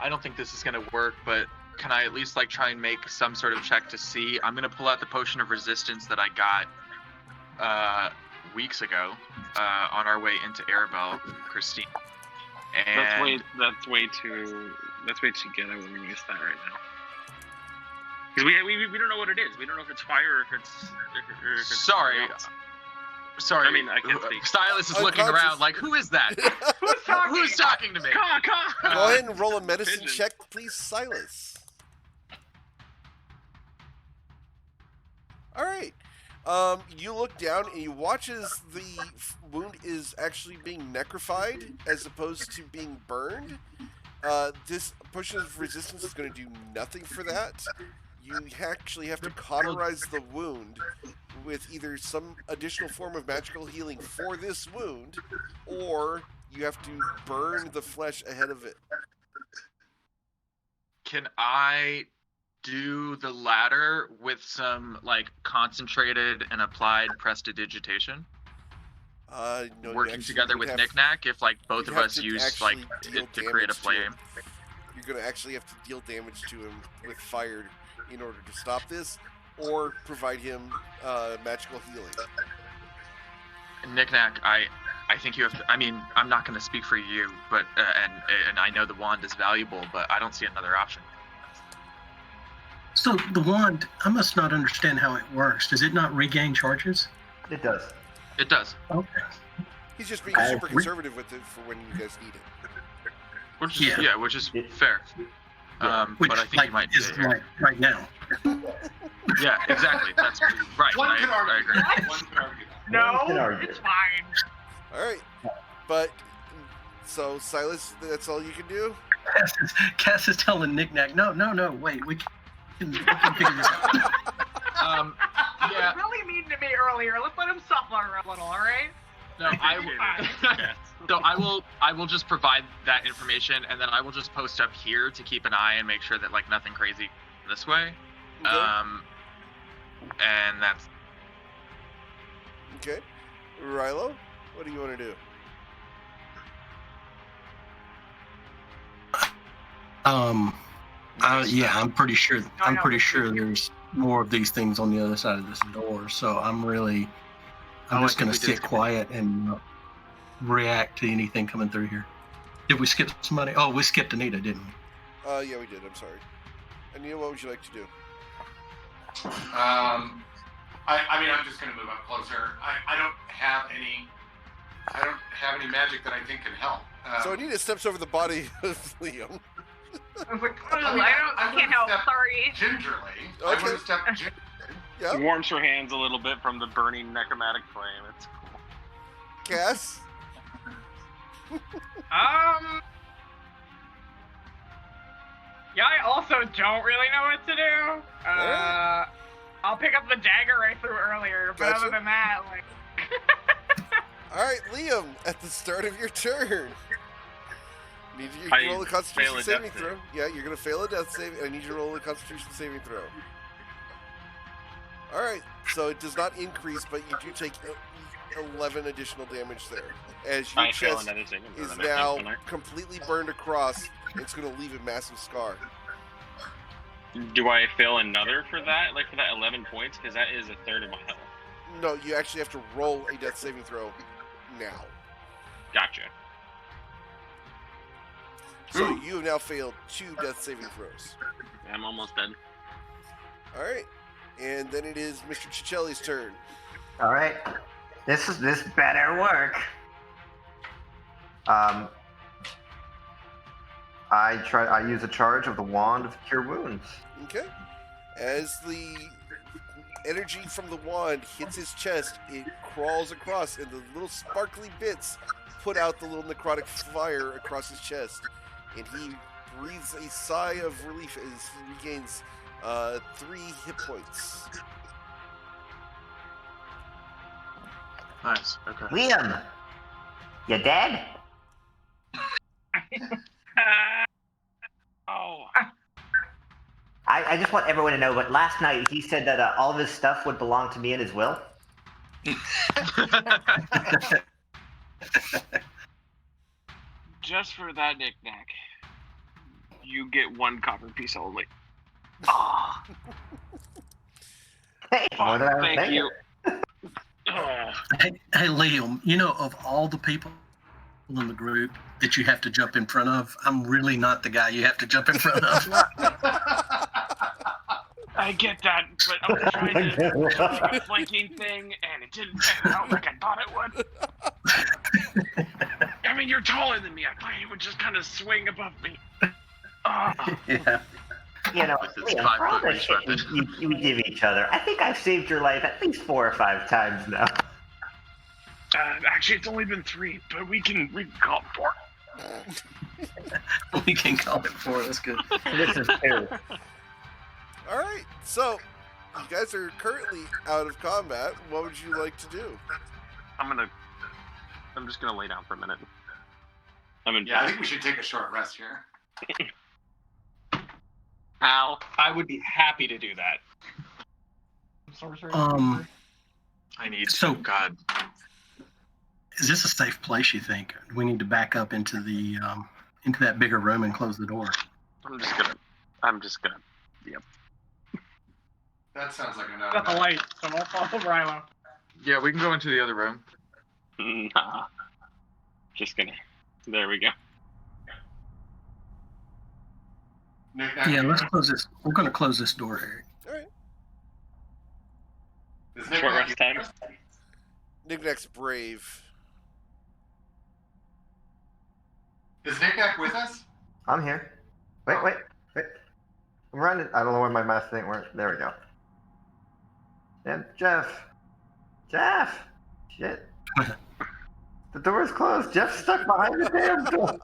don't think this is gonna work, but can I at least like try and make some sort of check to see? I'm gonna pull out the potion of resistance that I got weeks ago on our way into Arabelle, Christine. And That's way too good. I wouldn't use that right now. Because we don't know what it is. We don't know if it's fire or if it's. Sorry. Sorry. I mean, I can't speak. Silas is looking around like, who is that? Who's talking to me? Come on. Go ahead and roll a medicine check, please, Silas. All right. You look down and you watch as the wound is actually being necrofied as opposed to being burned. This potion of resistance is going to do nothing for that. You actually have to cauterize the wound with either some additional form of magical healing for this wound, or you have to burn the flesh ahead of it. Can I do the latter with some like concentrated and applied prestidigitation? No, working together with Knickknack, if like both of us use like it to create a flame. You're gonna actually have to deal damage to him with fire in order to stop this, or provide him magical healing. Knickknack, I think you have to, I mean, I'm not going to speak for you, but and I know the wand is valuable, but I don't see another option. So the wand, I must not understand how it works. Does it not regain charges? It does. It does. Okay. He's just being super conservative with it for when you guys need it. Which is, which is fair. Which, but I think like, you might is like right now. Yeah, exactly. That's right. One could argue I agree. that. One could argue that. No, it's fine. All right, but so Silas, that's all you can do. Cass is telling Knickknack, no, wait, we can figure this out. He was really mean to me earlier. Let's let him suffer a little, all right? No, I will just provide that information, and then I will just post up here to keep an eye and make sure that like nothing crazy this way. Okay. And that's okay. Rilo, what do you want to do? I'm pretty sure. I'm pretty sure there's more of these things on the other side of this door. So I'm just gonna sit quiet and react to anything coming through here. Did we skip somebody? Oh, we skipped Anita, didn't we? Yeah, we did. I'm sorry. Anita, what would you like to do? I mean, I'm just going to move up closer. I don't have any magic that I think can help. So Anita steps over the body of Liam. I was like, I can't help. Sorry. Gingerly. Okay. I would have stepped gingerly. Yeah. It warms her hands a little bit from the burning necromantic flame. It's cool. Cass. Yeah, I also don't really know what to do. I'll pick up the dagger I threw earlier, but Gotcha. other than that, like. All right, Liam. At the start of your turn, need you to roll a Constitution saving throw. Yeah, you're gonna fail a death save. I need you to roll a Constitution saving throw. All right, so it does not increase, but you do take 11 additional damage there, as your chest is now completely burned across. It's going to leave a massive scar. Do I fail another for that? Like for that 11 points? Because that is a third of my health. No, you actually have to roll a death saving throw now. Gotcha. So you have now failed 2 death saving throws. I'm almost dead. All right, and then it is Mr. Ciccelli's turn. All right, this better work. I use a charge of the wand of cure wounds. Okay. As the energy from the wand hits his chest, it crawls across, and the little sparkly bits put out the little necrotic fire across his chest, and he breathes a sigh of relief as he regains 3 hit points. nice. Okay. Liam, you dead? Oh. I just want everyone to know, but last night he said that all of his stuff would belong to me in his will. Just for that knick-knack, you get 1 copper piece only. Ah. Hey, more than I was Thank thinking. you. Oh. Hey, Liam, you know, of all the people in the group that you have to jump in front of, I'm really not the guy you have to jump in front of. I get that, but I was trying to do a flanking thing, and it didn't pan out like I thought it would. I mean, you're taller than me. I thought you would just kind of swing above me. Yeah. You know, With his Liam, for all 5-foot the reach shit weapon. you give each other, I think I've saved your life at least 4 or 5 times now. Actually, it's only been 3, but we can call it 4. We can call it 4. That's good. This is true. All right, so you guys are currently out of combat. What would you like to do? I'm just gonna lay down for a minute. Yeah, I think we should take a short rest here. Ow. I would be happy to do that. I need So- to. God. Is this a safe place, you think? Do we need to back up into the into that bigger room and close the door? I'm just gonna. Yep. That sounds like enough. Got the light, so we'll follow Rilo. Yeah, we can go into the other room. Nah. Just gonna. There we go. Yeah, let's close this. We're going to close this door, Eric. All right. Is Short rest time. Knick-Knack's brave. Is Knick-Knack with us? I'm here. Wait. I'm running. I don't know where my mask thing went. There we go. And Jeff. Shit. The door's closed. Jeff's stuck behind the damn door.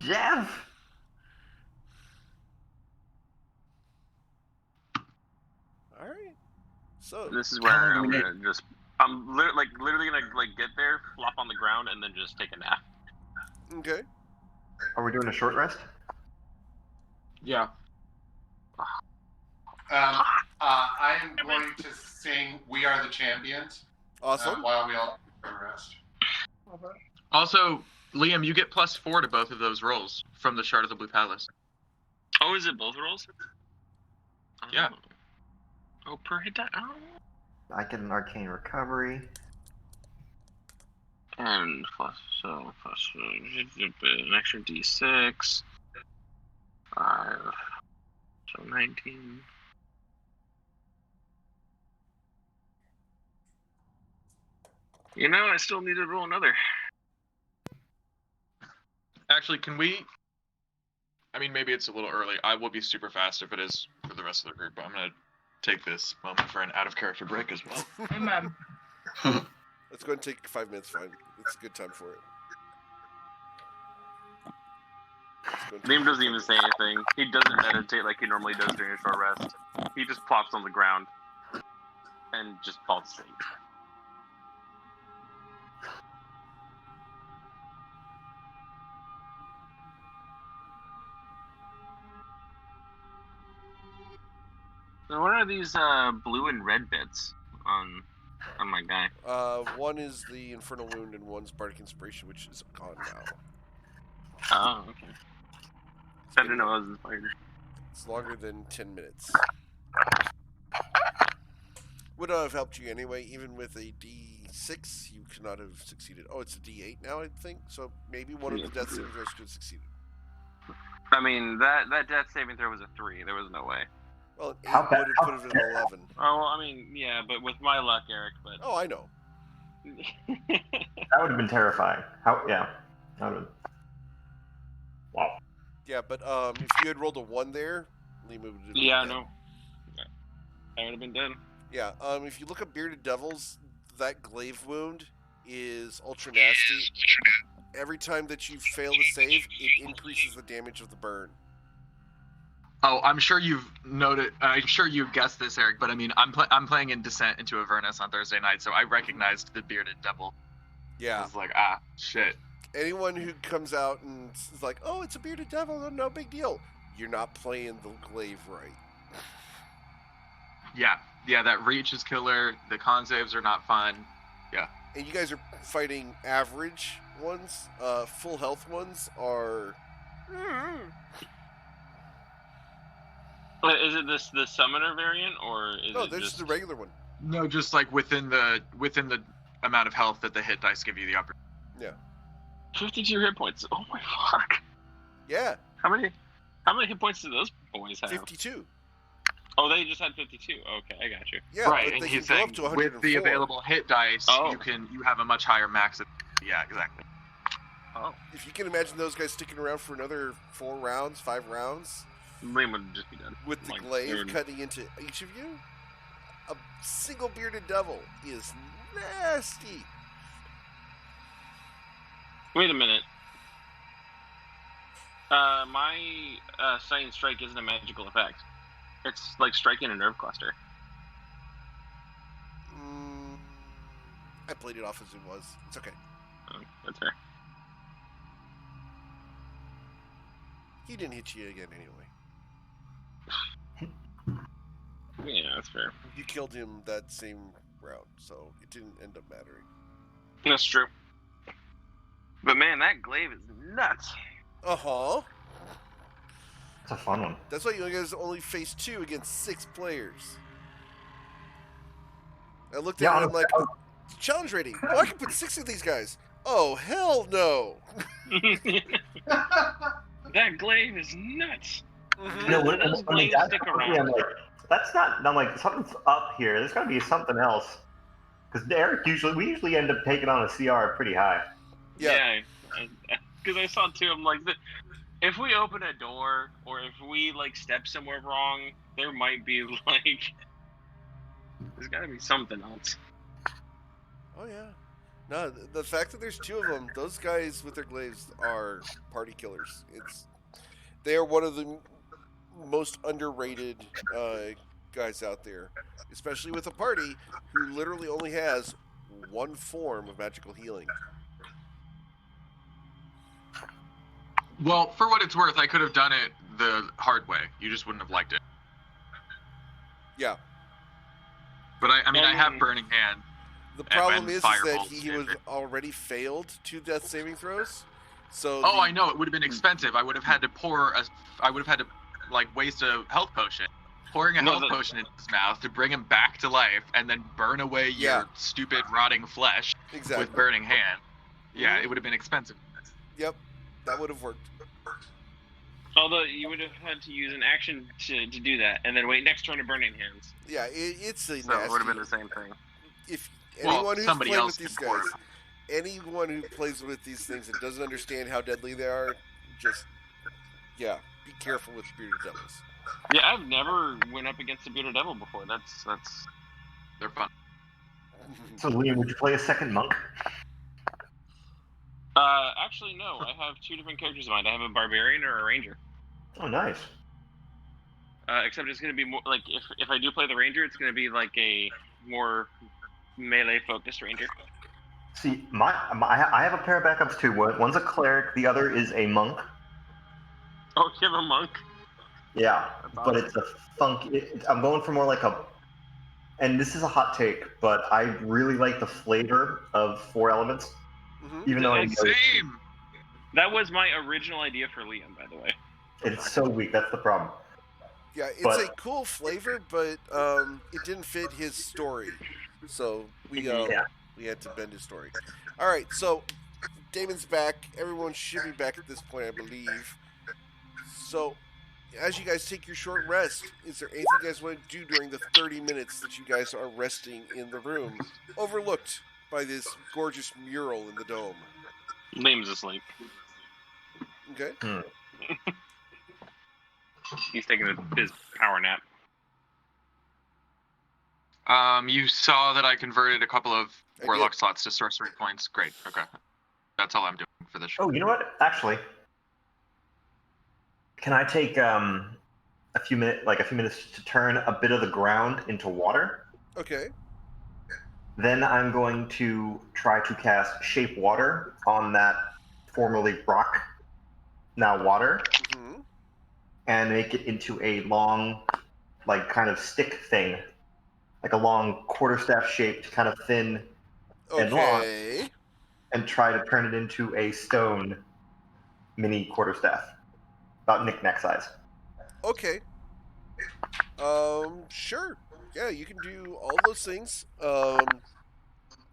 Jeff. All right. So This is where I'm gonna just. I'm literally gonna get there, flop on the ground, and then just take a nap. okay. Are we doing a short rest? Yeah. I am going to sing "We Are the Champions" Awesome. while we all rest. Also, Liam, you get +4 to both of those rolls from the Shard of the Blue Palace. Oh, is it both rolls? Yeah. Oh, per hit die. Oh. I get an arcane recovery. And plus an extra d6. 5. So 19. You know, I still need to roll another. Actually, can we... I mean, maybe it's a little early. I will be super fast if it is for the rest of the group, but I'm going to take this moment for an out-of-character break as well. Amen. Let's go and take 5 minutes. Fine. It's a good time for it. Liam doesn't even say anything. He doesn't meditate like he normally does during a short rest. He just plops on the ground and just falls asleep. So what are these blue and red bits on my guy? One is the Infernal Wound and one's Bardic Inspiration, which is gone now. Oh, okay. I didn't know I was inspired. It's longer than 10 minutes. Would not have helped you anyway. Even with a D6, you could not have succeeded. Oh, it's a D8 now, I think. So maybe one of the death saving throws could have succeeded. I mean, that death saving throw was a 3. There was no way. Well, an 8 would have put it at an 11. Oh, well, I mean, yeah, but with my luck, Eric, but... Oh, I know. That would have been terrifying. Yeah. That would have been... Wow. Yeah, but if you had rolled a 1 there, Liam would have been Yeah, dead. no. I would have been dead. Yeah, if you look up Bearded Devils, that glaive wound is ultra nasty. Every time that you fail to save, it increases the damage of the burn. Oh, I'm sure you've noted. I'm sure you've guessed this, Eric. But I mean, I'm playing in Descent into Avernus on Thursday night, so I recognized the Bearded Devil. Yeah. I was like, shit. anyone who comes out and is like, "Oh, it's a bearded devil, no big deal," you're not playing the glaive right. Yeah, that reach is killer. The con saves are not fun. Yeah. And you guys are fighting average ones. Full health ones are. Is it the summoner variant, or is No, it there's just the regular one. No, just like within the amount of health that the hit dice give you the opportunity. Yeah. 52 hit points? Oh my fuck! Yeah. How many hit points do those boys have? 52. Oh, they just had 52. Okay, I got you. Yeah, right, but and they he's can go saying up to with 104. the available hit dice, Oh. you have a much higher max. Yeah, exactly. Oh, If you can imagine those guys sticking around for another 4 rounds, 5 rounds, Liam would just be done. with the Like, glaive they're- cutting into each of you, a single bearded devil is nasty. Wait a minute. My Sighting Strike isn't a magical effect. It's like striking a nerve cluster. I played it off as it was. It's okay. Oh, that's fair. He didn't hit you again anyway. Yeah, that's fair. You killed him that same round, so it didn't end up mattering. That's true. But man, that glaive is nuts. Uh-huh. It's a fun one. That's why you guys only face 2 against 6 players. I looked at it and I'm like, challenge rating. Oh, I can put 6 of these guys. Oh, hell no. That glaive is nuts. No, when Those when the glaives guys stick come to me, around. I'm like, that's not. I'm like, something's up here. There's got to be something else. Because we usually end up taking on a CR pretty high. Yeah. Because I saw too. I'm like, if we open a door or if we like step somewhere wrong, there might be like, there's got to be something else. Oh, yeah. No, the fact that there's 2 of them, those guys with their glaives are party killers. They are one of the most underrated guys out there, especially with a party who literally only has 1 form of magical healing. Well, for what it's worth, I could have done it the hard way. You just wouldn't have liked it. Yeah. But I mean, I have Burning Hand. The problem and is that Firebolt he was already failed 2 death saving throws. So Oh, I know. It would have been expensive. I would have had to like waste a health potion. Pouring a health potion in his mouth to bring him back to life and then burn away your stupid rotting flesh with Burning Hand. Yeah, it would have been expensive. Yep, that would have worked. Although you would have had to use an action to do that, and then wait next turn to Burning Hands. Yeah, it's a So nasty. it would have been the same thing. If anyone who's somebody played else with these can pour guys, anyone who plays with these things and doesn't understand how deadly they are, just be careful with bearded devils. Yeah, I've never went up against a bearded devil before. That's they're fun. So, Liam, would you play a second monk? Actually, no. I have 2 different characters in mind. I have a barbarian or a ranger. Oh, nice. Except it's going to be more like if I do play the ranger, it's going to be like a more melee focused ranger. See, I have a pair of backups too. One's a cleric, the other is a monk. Oh, you have a monk? Yeah, That's but awesome. it's a funky. I'm going for more like a. And this is a hot take, but I really like the flavor of 4 elements. Even though I know Same. That was my original idea for Liam, by the way. it's so weak. That's the problem. Yeah, it's But- a cool flavor, but it didn't fit his story, so we had to bend his story. All right, so Damon's back. Everyone should be back at this point, I believe. So, as you guys take your short rest, is there anything you guys want to do during the 30 minutes that you guys are resting in the room, overlooked by this gorgeous mural in the dome? Liam's asleep. Okay. He's taking his power nap. You saw that I converted a couple of I warlock did. slots to sorcery points. Great. Okay. That's all I'm doing for this show. Oh, you know what? Actually, can I take a few minutes to turn a bit of the ground into water? Okay. Then I'm going to try to cast Shape Water on that formerly rock, now water, Mhm. and make it into a long, like kind of stick thing, like a long quarterstaff shaped, kind of thin and long, Okay. and try to turn it into a stone mini quarterstaff, about knick-knack size. Okay. Sure. Yeah, you can do all those things.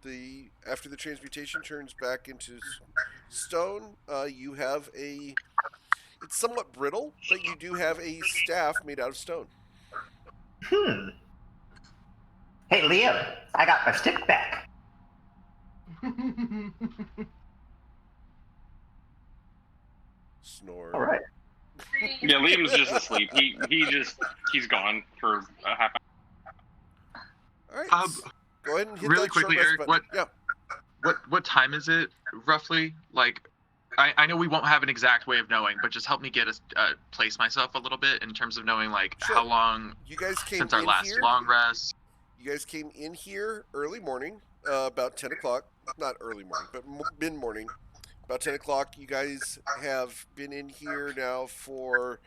The after the transmutation turns back into stone, you have a. It's somewhat brittle, but you do have a staff made out of stone. Hey, Liam, I got my stick back. Snore. All right. Yeah, Liam's just asleep. He's gone for a half hour. All right. Go ahead and hit Really that short quickly, rest Eric, button. Yeah. what time is it roughly? Like, I know we won't have an exact way of knowing, but just help me place myself a little bit in terms of knowing like Sure. how long You guys came since our in last here. long rest. You guys came in here early morning, about 10 o'clock. Not early morning, but mid morning. About 10 o'clock. You guys have been in here now for.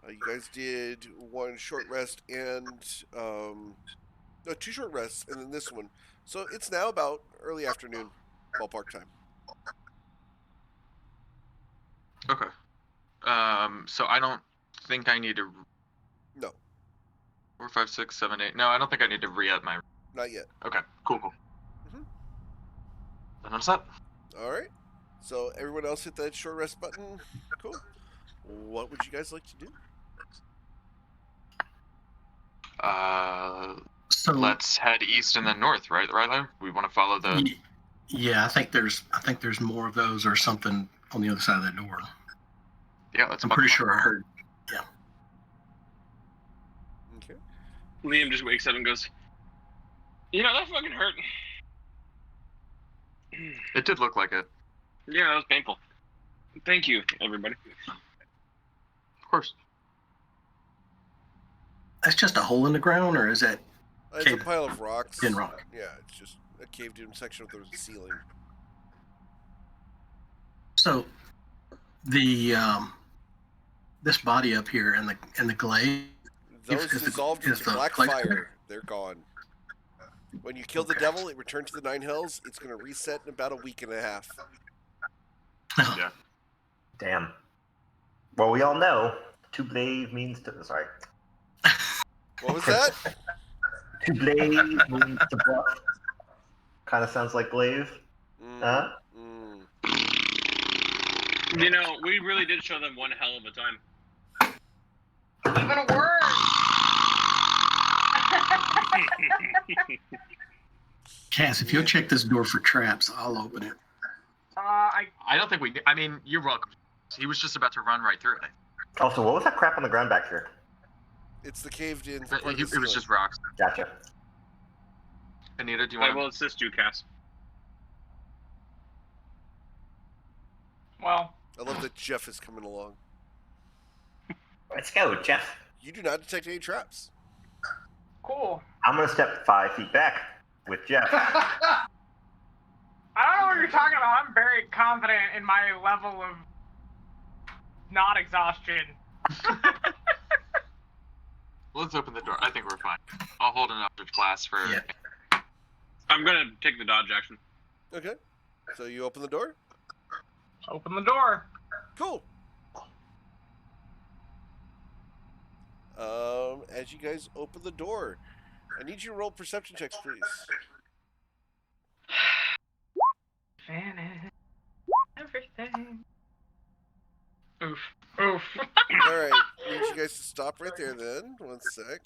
You guys did one short rest and. No, 2 short rests and then this one. So it's now about early afternoon, ballpark time. Okay. So I don't think I need to. No. 4, 5, 6, 7, 8. No, I don't think I need to re-up my. Not yet. Okay. Cool. Mhm. Then I'm set. All right. So everyone else hit that short rest button. Cool. What would you guys like to do? So Let's head east and then north, right, Liam? We want to follow the. Yeah, I think there's more of those or something on the other side of that door. Yeah, let's. I'm pretty sure I heard. Yeah. Okay. Liam just wakes up and goes, that fucking hurt. It did look like it. Yeah, that was painful. Thank you, everybody. Of course. That's just a hole in the ground, or is that? It's a pile of rocks. In rock. Yeah, it's just a caved-in section of the ceiling. So, the this body up here and the glaze. Those dissolved into black fire. They're gone. When you kill the devil, it returned to the 9 hells. It's going to reset in about a week and a half. Yeah. Damn. Well, we all know to blave means to. Sorry. What was that? To blave means to bluff. Kind of sounds like blave. Huh? We really did show them one hell of a time. Even a word. Cass, if you'll check this door for traps, I'll open it. I don't think we. I mean, you're welcome. He was just about to run right through it. Also, what was that crap on the ground back here? It's the caved-in. It was just rocks. Gotcha. Anita, do you want to? I will assist you, Cass. Well. I love that Jeff is coming along. Let's go, Jeff. You do not detect any traps. Cool. I'm going to step 5 feet back with Jeff. I don't know what you're talking about. I'm very confident in my level of not exhaustion. Let's open the door. I think we're fine. I'll hold an Eldritch Blast for. Yeah. I'm gonna take the dodge action. Okay. So you open the door? Open the door. Cool. As you guys open the door, I need you to roll perception checks, please. Vanish. Everything. Oof. Oof. Alright, I need you guys to stop right there then. 1 sec.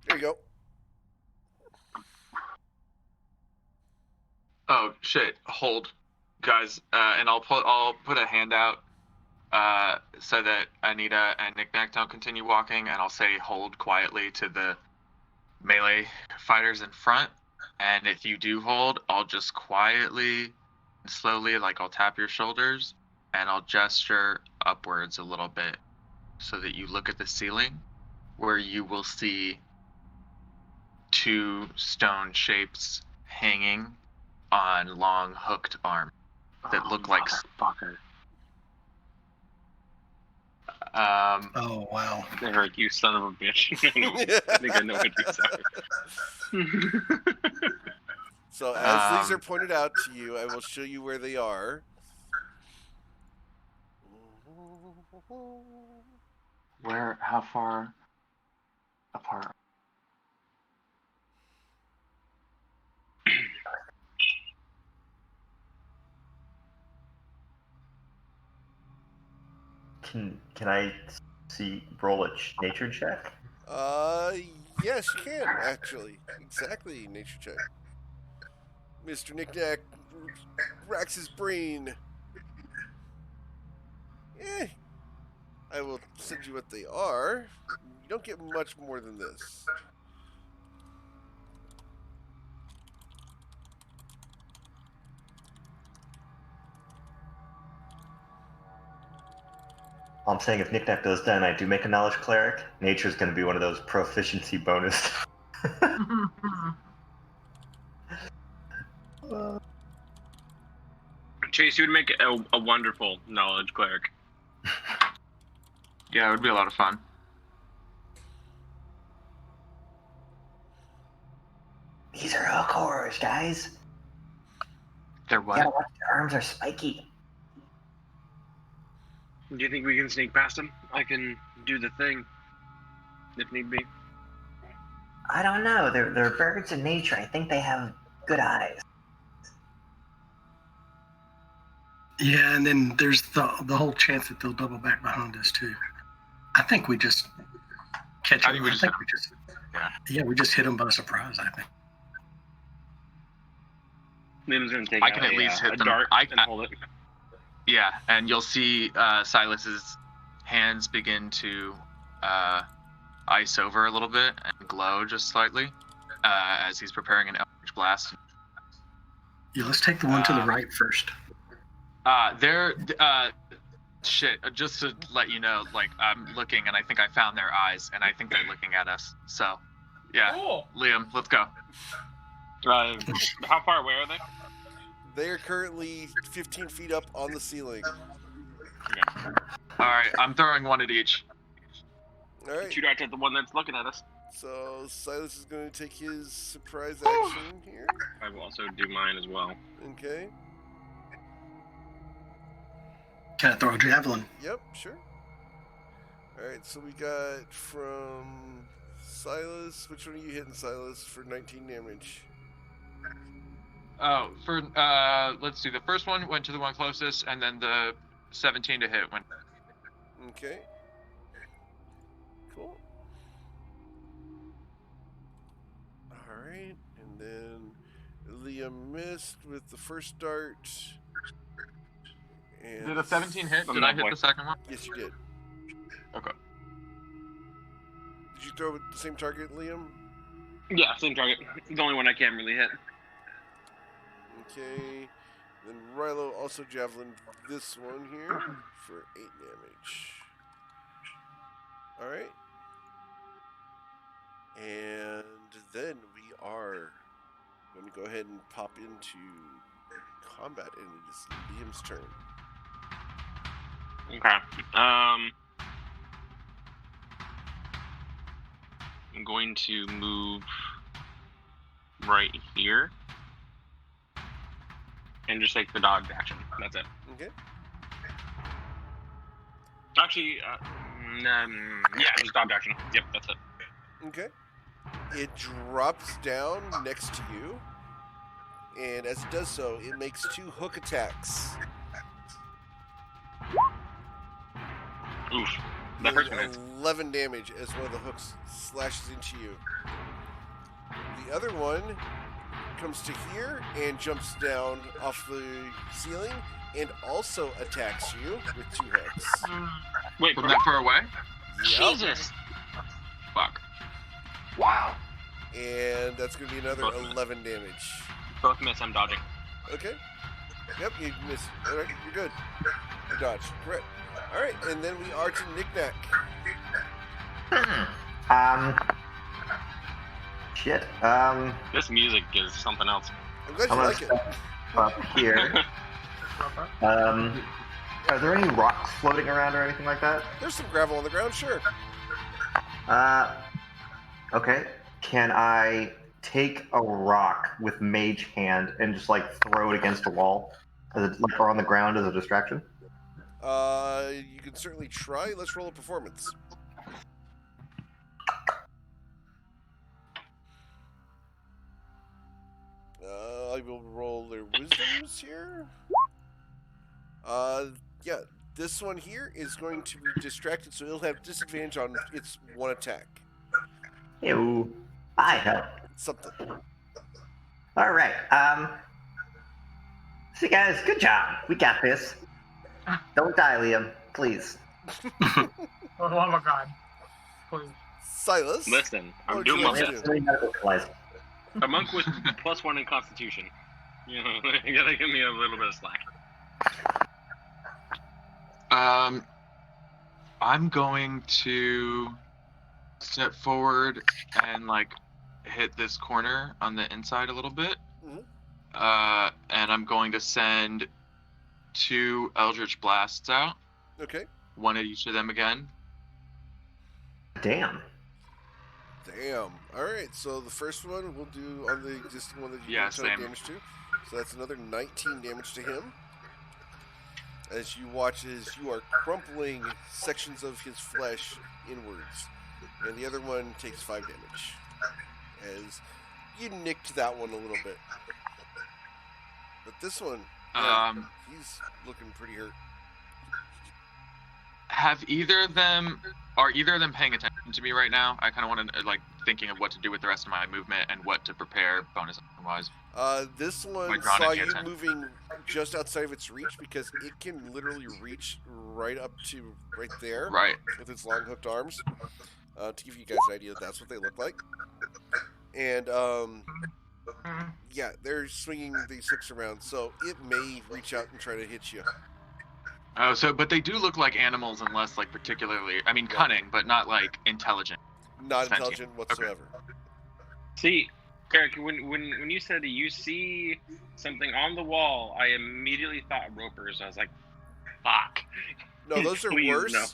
There you go. Oh shit! Hold, guys, and I'll put a hand out, so that Anita and Knick-Knack don't continue walking, and I'll say hold quietly to the melee fighters in front, and if you do hold, I'll just quietly and slowly, like I'll tap your shoulders, and I'll gesture upwards a little bit so that you look at the ceiling where you will see 2 stone shapes hanging on long hooked arms that look like fucker. Oh, wow. Eric, you son of a bitch. I think I know what you said. So as these are pointed out to you, I will show you where they are. Where? How far apart? Can I roll a nature check? Yes, you can, actually. Exactly, nature check. Mr. Knickknack racks his brain. I will send you what they are. You don't get much more than this. I'm saying if Knickknack does that and I do make a knowledge cleric, nature's going to be one of those proficiency bonus. Chase, you would make a wonderful knowledge cleric. Yeah, it would be a lot of fun. These are hook horrors, guys. They're what? Yeah, their arms are spiky. Do you think we can sneak past them? I can do the thing, if need be. I don't know. They're birds in nature. I think they have good eyes. Yeah, and then there's the whole chance that they'll double back behind us too. I think we just catch them. We just hit them by surprise. I think. Liam's gonna take I can at least hit them. Dart and hold it. Yeah, and you'll see Silas's hands begin to ice over a little bit and glow just slightly as he's preparing an Eldritch Blast. Yeah, let's take the one to the right first. Shit, just to let you know, like, I'm looking and I think I found their eyes and I think they're looking at us. So, yeah. Cool. Liam, let's go. How far away are they? They are currently 15 feet up on the ceiling. Okay. Alright, I'm throwing one at each. Alright. Shoot out at the one that's looking at us. So Silas is going to take his surprise action here. I will also do mine as well. Okay. Can I throw a javelin? Yep, sure. Alright, so we got from Silas. Which one are you hitting, Silas, for 19 damage? Oh, for, let's see. The first one went to the one closest, and then the 17 to hit went. Okay. Cool. Alright, and then Liam missed with the first dart. And Did a 17 hit? Did I hit the second one? Yes, you did. Okay. Did you throw at the same target, Liam? Yeah, same target. The only one I can't really hit. Okay. Then Rilo also javelin this one here for 8 damage. Alright. And then we are going to go ahead and pop into combat, and it is Liam's turn. Okay. I'm going to move right here and just take the dodge action. That's it. Okay. Actually, yeah, just dodge action. Yep, that's it. Okay. It drops down next to you, and as it does so, it makes 2 hook attacks. Oof. That hurts me. 11 damage as one of the hooks slashes into you. The other one comes to here and jumps down off the ceiling and also attacks you with 2 hooks. Wait, from that far away? Yep. Jesus! Fuck. Wow. And that's going to be another 11 damage. Both miss. I'm dodging. Okay. Yep, you miss. All right, you're good. You dodge. Correct. All right, and then we are to Knick-Knack. Shit. This music is something else. I'm glad you like it. Up here. Are there any rocks floating around or anything like that? There's some gravel on the ground, sure. Okay. Can I take a rock with mage hand and just like throw it against a wall, or on the ground as a distraction? You can certainly try. Let's roll a performance. I will roll their wisdoms here. Yeah, this one here is going to be distracted, so it'll have disadvantage on its one attack. Ew. I help. Something. All right. So guys, good job. We got this. Don't die, Liam, please. For the love of God. Please. Silas? Listen, I'm what doing my would you best. like to A monk with +1 in Constitution. You know, you gotta give me a little bit of slack. I'm going to step forward and like hit this corner on the inside a little bit. And I'm going to send 2 Eldritch Blasts out. Okay. One at each of them again. Damn. All right, so the first one we'll do on the existing one that you Yeah, took same. damage to. So that's another 19 damage to him. As you watch as you are crumpling sections of his flesh inwards. And the other one takes 5 damage. As you nicked that one a little bit. But this one, yeah, he's looking pretty hurt. Are either of them paying attention to me right now? I kind of want to like thinking of what to do with the rest of my movement and what to prepare bonus wise. This one saw you moving just outside of its reach because it can literally reach right up to right there, right, with its long hooked arms. To give you guys an idea, that's what they look like. And yeah, they're swinging these hooks around, so it may reach out and try to hit you. Oh, but they do look like animals, unless like particularly, I mean, cunning, but not like intelligent. Not intelligent whatsoever. Okay. See, Eric, when you said that you see something on the wall, I immediately thought ropers. I was like, fuck. No, those are Please, worse. no.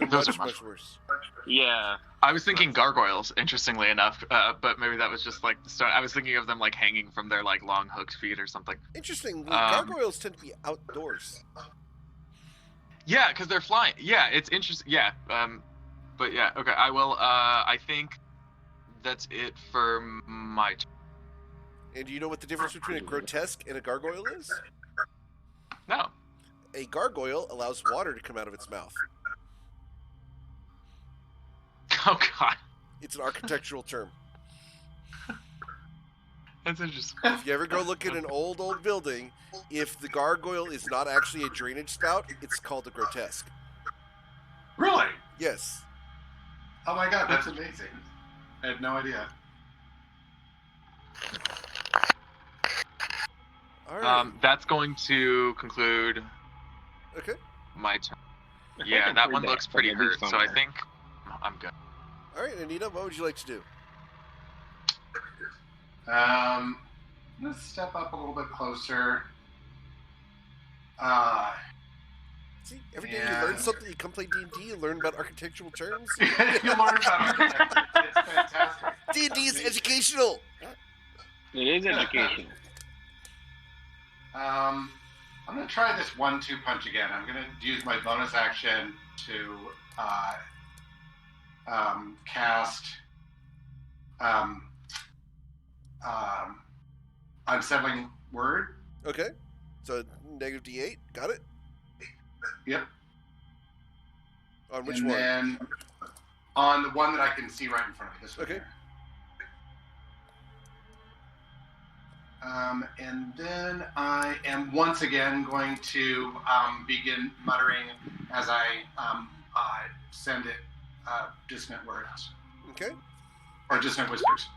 Those are much worse. Yeah. I was thinking gargoyles, interestingly enough, but maybe that was just like the start. I was thinking of them like hanging from their like long hooked feet or something. Interesting. Gargoyles tend to be outdoors. Yeah, because they're flying. Yeah, it's interesting. Yeah, but yeah, okay. I will. I think that's it for my turn. And do you know what the difference between a grotesque and a gargoyle is? No. A gargoyle allows water to come out of its mouth. Oh God. It's an architectural term. That's interesting. If you ever go look at an old building, if the gargoyle is not actually a drainage spout, it's called a grotesque. Really? Yes. Oh my God, that's amazing. I had no idea. All right. That's going to conclude. Okay. My turn. Yeah, that one looks pretty hurt, so I think I'm good. All right, Anita, what would you like to do? I'm gonna step up a little bit closer. See, every day you learn something. You come play D&D, you learn about architectural terms. You learn about architecture. It's fantastic. D&D is educational. It is educational. I'm gonna try this 1-2 punch again. I'm gonna use my bonus action to cast Unsettling Word. Okay. So negative D8. Got it? Yep. On which and one? And then on the one that I can see right in front of me. This one. Okay. Here. And then I am once again going to begin muttering as I send it dissonant words. Okay. Or dissonant whispers.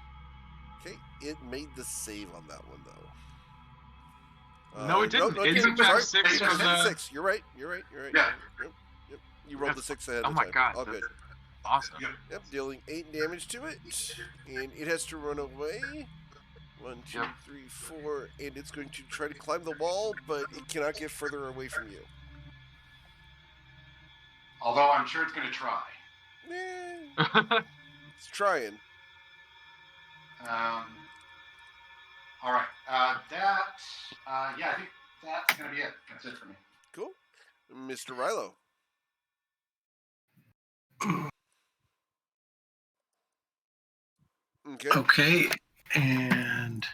it made the save on that one though. No, it didn't. It didn't. sorry. 6 It was hit 6. You're right. Yeah. Yep. You rolled the 6 ahead Oh of my time. god. All good. Awesome. Yep, dealing 8 damage to it, and it has to run away. 1, 2, Yep. 3, 4, and it's going to try to climb the wall, but it cannot get further away from you. Although I'm sure it's going to try. It's trying. All right. Yeah, I think that's going to be it. That's it for me. Cool. Mr. Rilo. Okay. Okay, and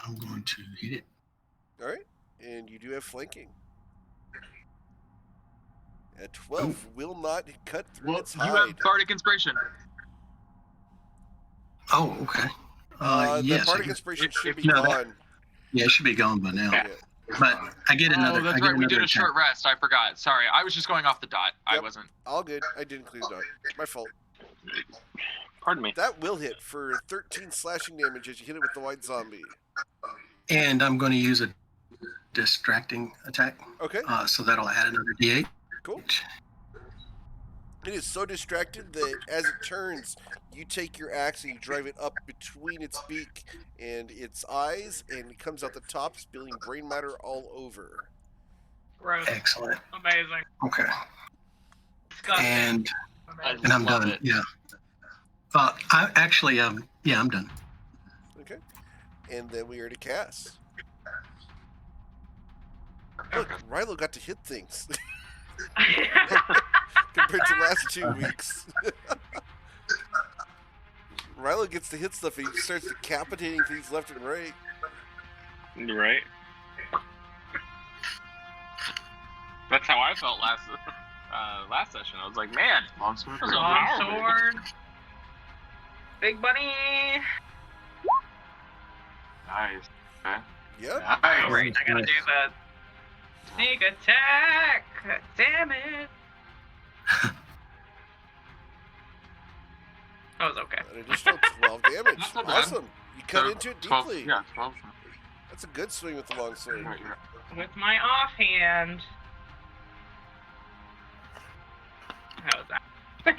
I'm going to hit it. All right. And you do have flanking. At 12, will not cut through its You hide. have Bardic Inspiration. Oh, okay. The Yes, Bardic Inspiration should be no, gone. Yeah, it should be gone by now. Yeah. But I get another. Oh, that's I get right. We did another a short rest. I forgot. Sorry. I was just going off the dot. I Yep. wasn't. All good. I didn't include it on. My fault. Pardon me. That will hit for 13 slashing damage as you hit it with the white zombie. And I'm going to use a distracting attack. Okay. So that'll add another D8. Cool. It is so distracted that as it turns, you take your axe and you drive it up between its beak and its eyes, and it comes out the top, spilling brain matter all over. Gross. Excellent. Amazing. Okay. Disgusting. And Amazing. I'm Love done. it. Yeah. I'm done. Okay. And then we are to Cass. Look, Rilo got to hit things. Compared to the last 2 weeks. Rilo gets to hit stuff and he starts decapitating things left and right. Right. That's how I felt last session. I was like, man, Longsword. that was Longsword. Big bunny. Nice. Okay. Yep. Nice. Great, I gotta do that. Sneak attack. Damn it. That was okay. An additional 12 damage. Not so bad. Awesome. You cut So, into it 12, deeply. yeah, 12. That's a good swing with the long sword. Right, right. With my offhand. How was that?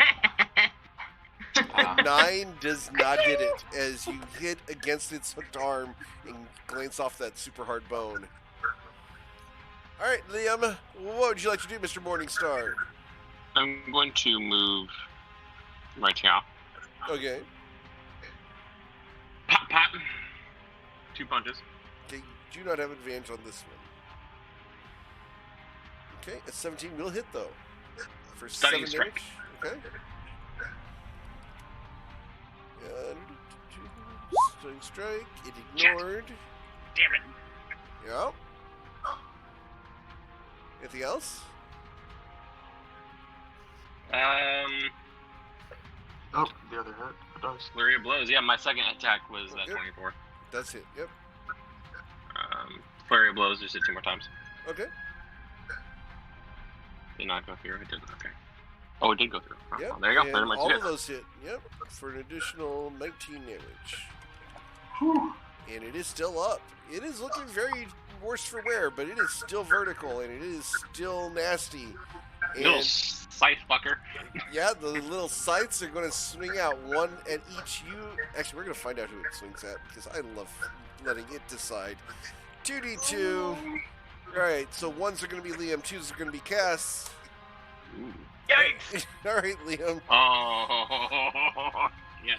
9 does not hit it as you hit against its hooked arm and glance off that super hard bone. All right, Liam, what would you like to do, Mr. Morningstar? I'm going to move right here. Okay. Pop, pop. 2 punches. Okay, you do not have advantage on this one. Okay, a 17 will hit, though. For Stunning 7 damage. strike. Okay. Stunning strike. It ignored. Damn it. Yep. Anything else? Oh, the other hit. It does. Flurry of blows. Yeah, my second attack was Okay. 24. Does hit. Yep. Flurry of blows just hit 2 more times. Okay. Did not go through. It didn't. Okay. Oh, it did go through. Oh, Yep. well, there you go. And There's my all two of hits. those hit. Yep. For an additional 19 damage. And it is still up. It is looking very worse for wear, but it is still vertical and it is still nasty. Little And scythe fucker. yeah, the little scythes are going to swing out one at each you. Actually, we're going to find out who it swings at because I love letting it decide. 2d2. All right, so ones are going to be Liam, twos are going to be Cass. Ooh. Yikes. All right, Liam. Oh, yeah.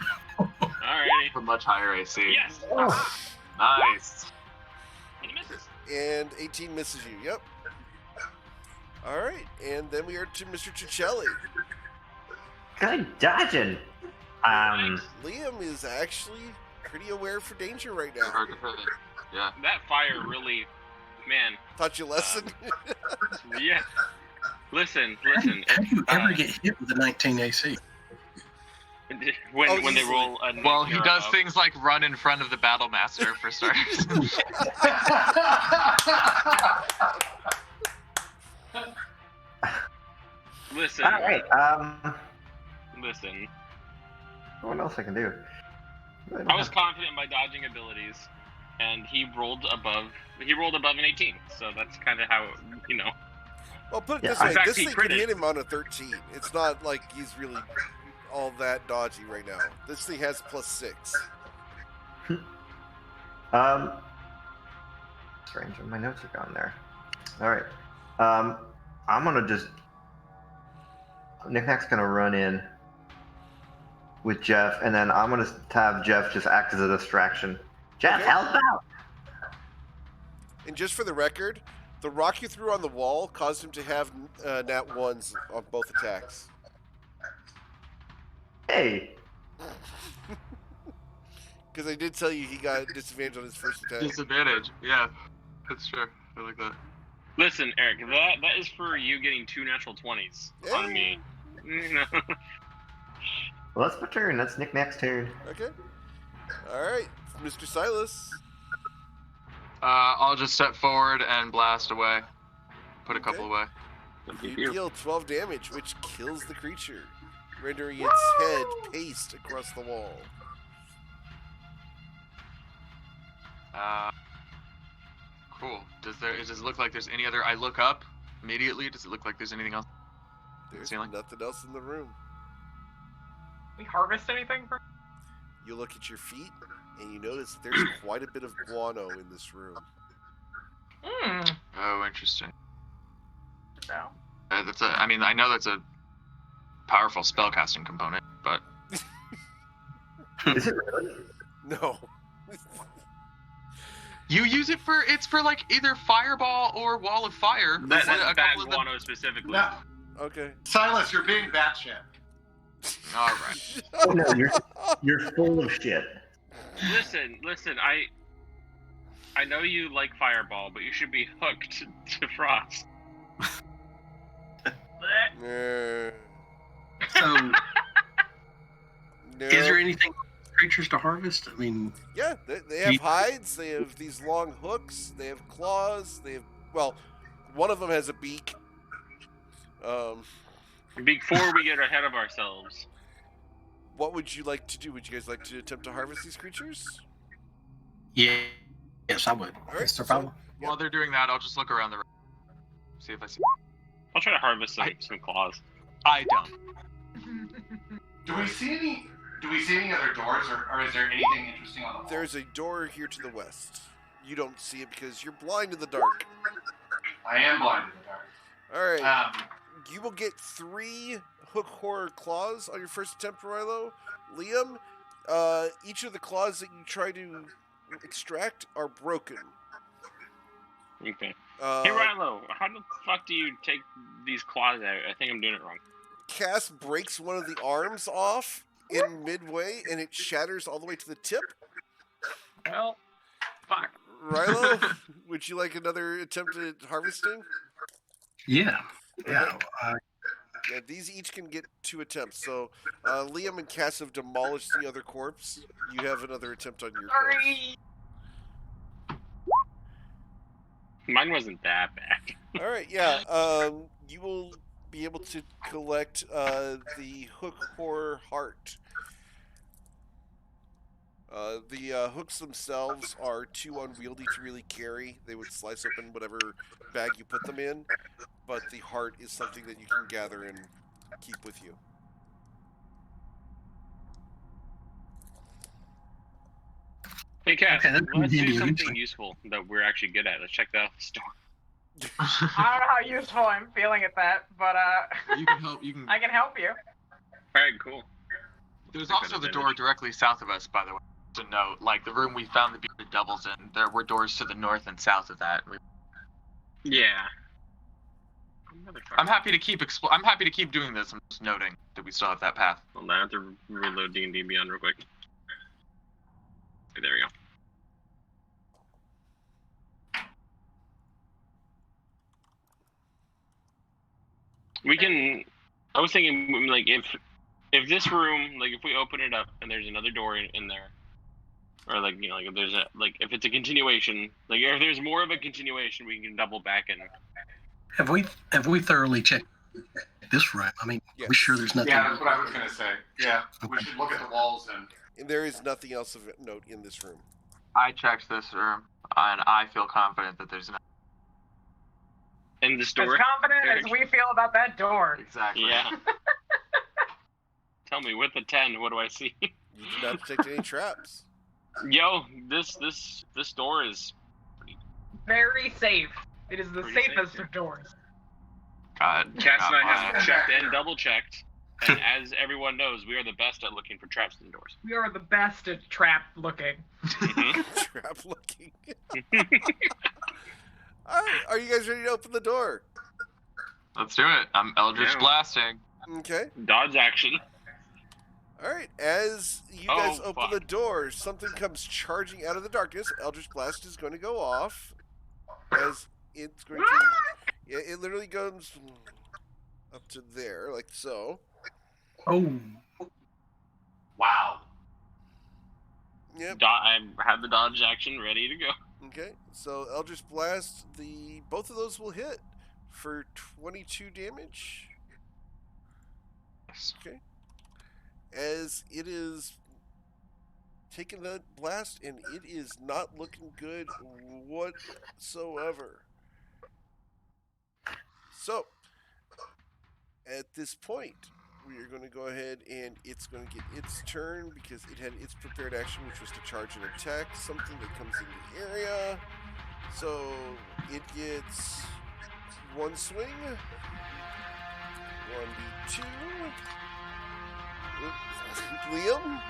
Alrighty. A much higher AC. Yes. Nice. And he misses. And 18 misses you. Yep. All right, and then we are to Mr. Cicelli. Good dodging. Liam is actually pretty aware for danger right now. Hard to hit it. Yeah. That fire really, man. Taught you a lesson. Yeah. Listen. How do you ever get hit with a 19 AC? When Oh, when they easily. roll a Well, he zero does of- things like run in front of the battle master for starters. Listen. All right. Listen. What else I can do? I was confident in my dodging abilities, and he rolled above an 18. So that's kind of how, you know. Well, put it Yeah, this way: in fact, this he thing can critted. hit him on a 13. It's not like he's really all that dodgy right now. This thing has +6. Strange. My notes are gone there. All right. I'm gonna just. Knick-Knack's gonna run in with Jeff, and then I'm gonna have Jeff just act as a distraction. Jeff, Okay. help out! And just for the record, the rock you threw on the wall caused him to have nat 1s on both attacks. Hey. Because I did tell you he got disadvantage on his first attack. Disadvantage. Yeah, that's true. I like that. Listen, Eric, that is for you getting 2 natural 20s on me. Well, that's my turn. That's Knick-Knack's turn. Okay. All right, Mr. Silas. I'll just step forward and blast away. Put a couple away. You deal 12 damage, which kills the creature, rendering its head paste across the wall. Cool. Does it look like there's any other? I look up immediately. Does it look like there's anything else? There's nothing else in the room. We harvest anything from? You look at your feet, and you notice that there's quite a bit of guano in this room. Oh, interesting. No. I know that's a powerful spellcasting component, but Is it really? No. you use it for like either fireball or wall of fire. That's a bad couple of them. guano specifically. No. Okay. Silas, you're being batshit. All right. Oh, no, you're full of shit. Listen. I know you like fireball, but you should be hooked to frost. So, No. is there anything for creatures to harvest? I mean, Yeah, they have hides, they have these long hooks, they have claws, they have, well, one of them has a beak. Before we get ahead of ourselves. What would you like to do? Would you guys like to attempt to harvest these creatures? yeah, yes, I would. All right, Survival. Yeah. While they're doing that, I'll just look around the room, see if I see. I'll try to harvest some claws. I don't. Do we see any other doors, or is there anything interesting on the wall? There's a door here to the west. You don't see it because you're blind in the dark. I am blind in the dark. All right. You will get 3 hook horror claws on your first attempt, Rilo. Liam, each of the claws that you try to extract are broken. Okay. Hey, Rilo, how the fuck do you take these claws out? I think I'm doing it wrong. Cass breaks one of the arms off in midway, and it shatters all the way to the tip. Well, fuck. Rilo, would you like another attempt at harvesting? Yeah. Yeah. Yeah, these each can get 2 attempts. So Liam and Cass have demolished the other corpse. You have another attempt on your corpse. Sorry. Mine wasn't that bad. All right, yeah. You will be able to collect the hook horror heart. The hooks themselves are too unwieldy to really carry. They would slice open whatever bag you put them in, but the heart is something that you can gather and keep with you. Hey, Cass, Okay, that's let's do Indian something insight. useful that we're actually good at. Let's check that out the store. I don't know how useful I'm feeling at that, but You can help. You can. I can help you. All right, cool. There's also the door directly south of us, by the way. To note, like the room we found the bearded doubles in, there were doors to the north and south of that. Yeah. I'm happy to keep I'm happy to keep doing this. I'm just noting that we still have that path. Hold on, I have to reload D&D Beyond real quick. Okay, there we go. We can. I was thinking, like, if this room, like, if we open it up and there's another door in there, or like, you know, like if there's if it's a continuation, like if there's more of a continuation, we can double back and. Have we thoroughly checked this room? I mean, Yes. we sure there's nothing. Yeah, that's what I was gonna say. Yeah, we should look at the walls and And there is nothing else of note in this room. I checked this room, and I feel confident that there's no. In this As door? confident as we feel about that door. Exactly. Yeah. Tell me, with the 10, what do I see? You do not detect any traps. Yo, this door is Very safe. It is the Pretty safest safe, of doors. Cass and I have my- checked and double checked. And as everyone knows, we are the best at looking for traps in doors. We are the best at trap looking. Trap looking. Alright, are you guys ready to open the door? Let's do it. I'm Eldritch blasting. Okay. Dodge action. Alright, as you guys open the door, something comes charging out of the darkness. Eldritch Blast is going to go off. As it's going to... Yeah, it literally goes up to there, like so. Oh. Wow. Yep. I had the dodge action ready to go. Okay, so Eldritch Blast, both of those will hit for 22 damage. Okay. As it is taking that blast, and it is not looking good whatsoever. So, at this point, we are going to go ahead and it's going to get its turn because it had its prepared action, which was to charge and attack something that comes in the area. So, it gets one swing, 1d2. Liam?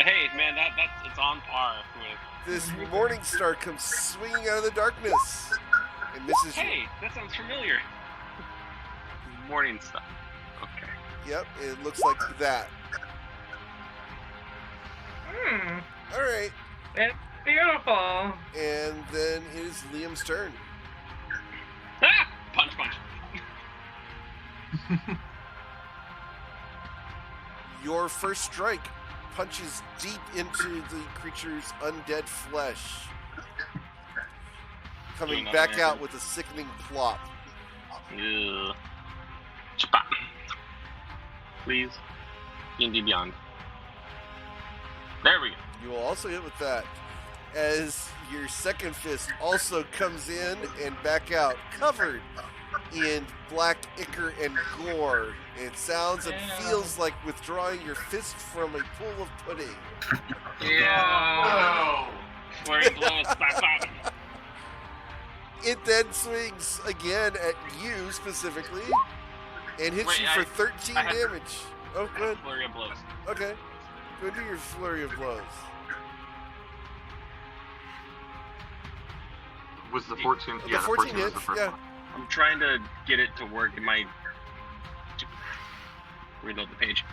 Hey, man, it's on par with... This morning star comes swinging out of the darkness and misses you. Hey, that sounds familiar. Morning stuff. Okay. Yep, it looks like that. Alright. It's beautiful. And then it is Liam's turn. Ah! Punch. Your first strike punches deep into the creature's undead flesh, coming back out with a sickening plop. Ugh. Chapa. Please. D&D Beyond. There we go. You will also hit with that, as your second fist also comes in and back out, covered in black ichor and gore. It sounds and feels like withdrawing your fist from a pool of pudding. Yeah. Flurry of blows. Bop. It then swings again at you specifically and hits you for 13 damage. Oh, good. Flurry of blows. Okay. Go do your flurry of blows. Was the 14? The Yeah, 14 was the hits, first yeah. one. I'm trying to get it to work in my... Reload the page.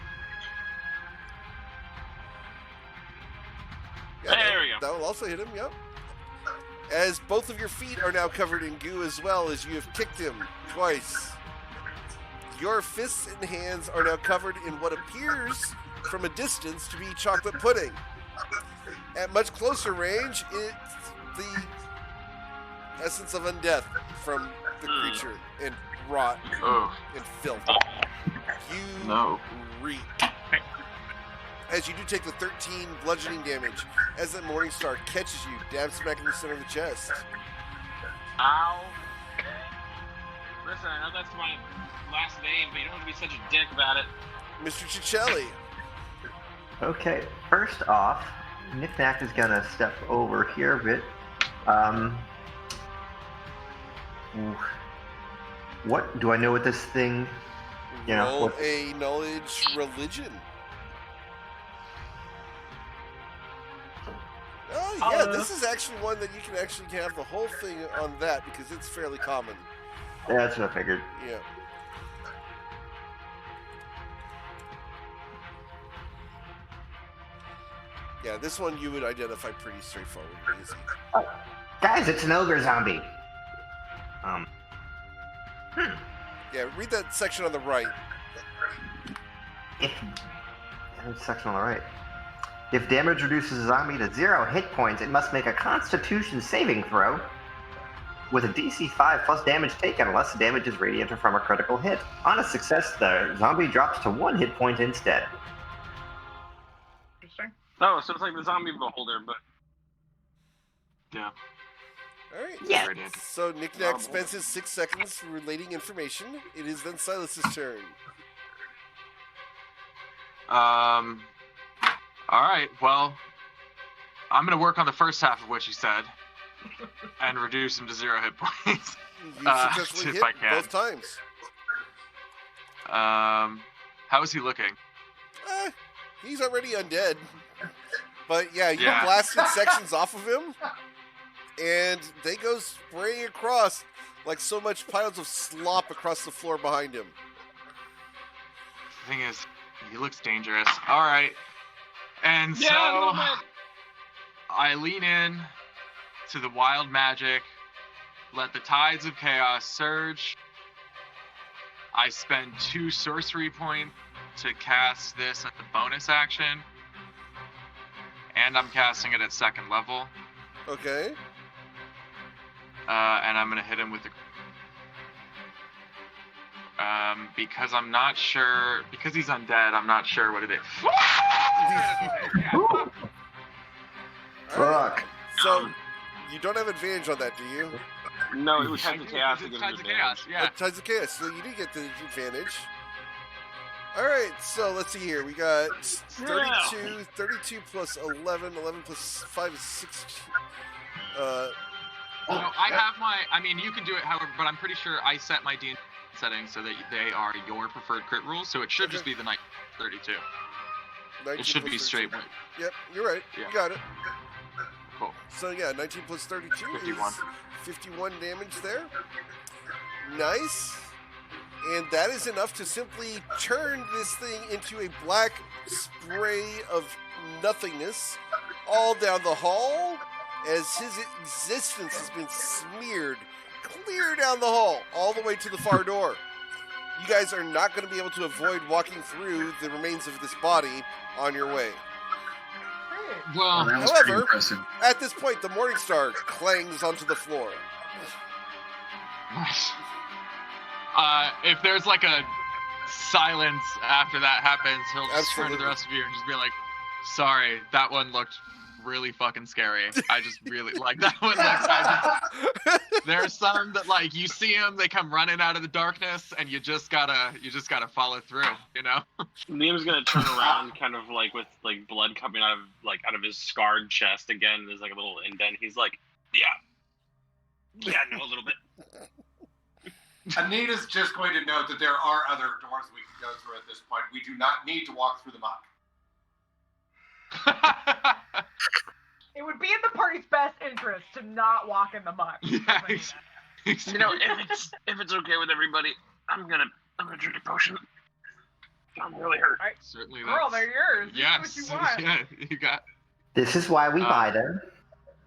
Yeah, there we go. That will also hit him, yep. As both of your feet are now covered in goo as well, as you have kicked him twice. Your fists and hands are now covered in what appears from a distance to be chocolate pudding. At much closer range, it's the essence of undeath from the creature and rot and filth. You reek. As you do take the 13 bludgeoning damage, as that morning star catches you, dab smack in the center of the chest. Ow. Listen, I know that's my last name, but you don't have to be such a dick about it. Mr. Ciccelli. Okay, first off, Knick-Knack is gonna step over here a bit. What do I know what this thing? You know, Roll a knowledge religion. Oh yeah, this is actually one that you can actually have the whole thing on that because it's fairly common. Yeah, that's what I figured. Yeah. Yeah, this one you would identify pretty straightforward, easy. Guys, it's an ogre zombie. Yeah, read that section on the right. Section on the right. If damage reduces a zombie to 0 hit points, it must make a Constitution saving throw with a DC 5 plus damage taken, unless the damage is radiant or from a critical hit. On a success, the zombie drops to 1 hit point instead. Oh, so it's like the zombie beholder, but Yeah. All right. Yeah. Very dandy. So Knick-Knack spends his 6 seconds relating information. It is then Silas's turn. All right. Well, I'm gonna work on the first half of what you said, and reduce him to 0 hit points. You successfully if hit I can. both times. How is he looking? He's already undead. But yeah, you Yeah. blasted sections off of him, and they go spraying across like so much piles of slop across the floor behind him. The thing is, he looks dangerous. All right. And Yeah, a little so bit. I lean in to the wild magic, let the tides of chaos surge. I spend 2 sorcery points to cast this at the bonus action, and I'm casting it at 2nd level. Okay. And I'm gonna hit him with the. Because I'm not sure, because he's undead, I'm not sure what it is. Fuck. So you don't have advantage on that, do you? no, it was Tides of Chaos. It's Tides of Chaos, yeah. Tides of Chaos. So you do get the advantage. All right. So let's see here. We got 32, 32 plus 11, 11 plus 5 is 16. No, I have my. I mean, you can do it however, but I'm pretty sure I set my D&D settings so that they are your preferred crit rules. So it should just be the 32. 19 It should plus be 32. straight. Yep, you're right. Yeah. You got it. Cool. So yeah, 19 plus 32 51. is 51 damage there. Nice. And that is enough to simply turn this thing into a black spray of nothingness all down the hall as his existence has been smeared clear down the hall all the way to the far door. You guys are not going to be able to avoid walking through the remains of this body on your way. Well, that was pretty However, impressive. at this point, the Morning Star clangs onto the floor. if there's like a silence after that happens, he'll just turn to the Absolutely. rest of you and just be like, "Sorry, that one looked really fucking scary. I just really like that one. There are some that like you see them, they come running out of the darkness, and you just gotta follow through. You know? Liam's gonna turn around, kind of like with like blood coming out of his scarred chest again. There's like a little indent. He's like, yeah, no, a little bit. Anita's just going to note that there are other doors we can go through at this point. We do not need to walk through the muck. It would be in the party's best interest to not walk in the mud. Yeah, You know, if it's okay with everybody, I'm gonna drink a potion. I'm really hurt. Certainly. Girl, they're yours. Yes. Do what you want. Yeah, you got. This is why we buy them.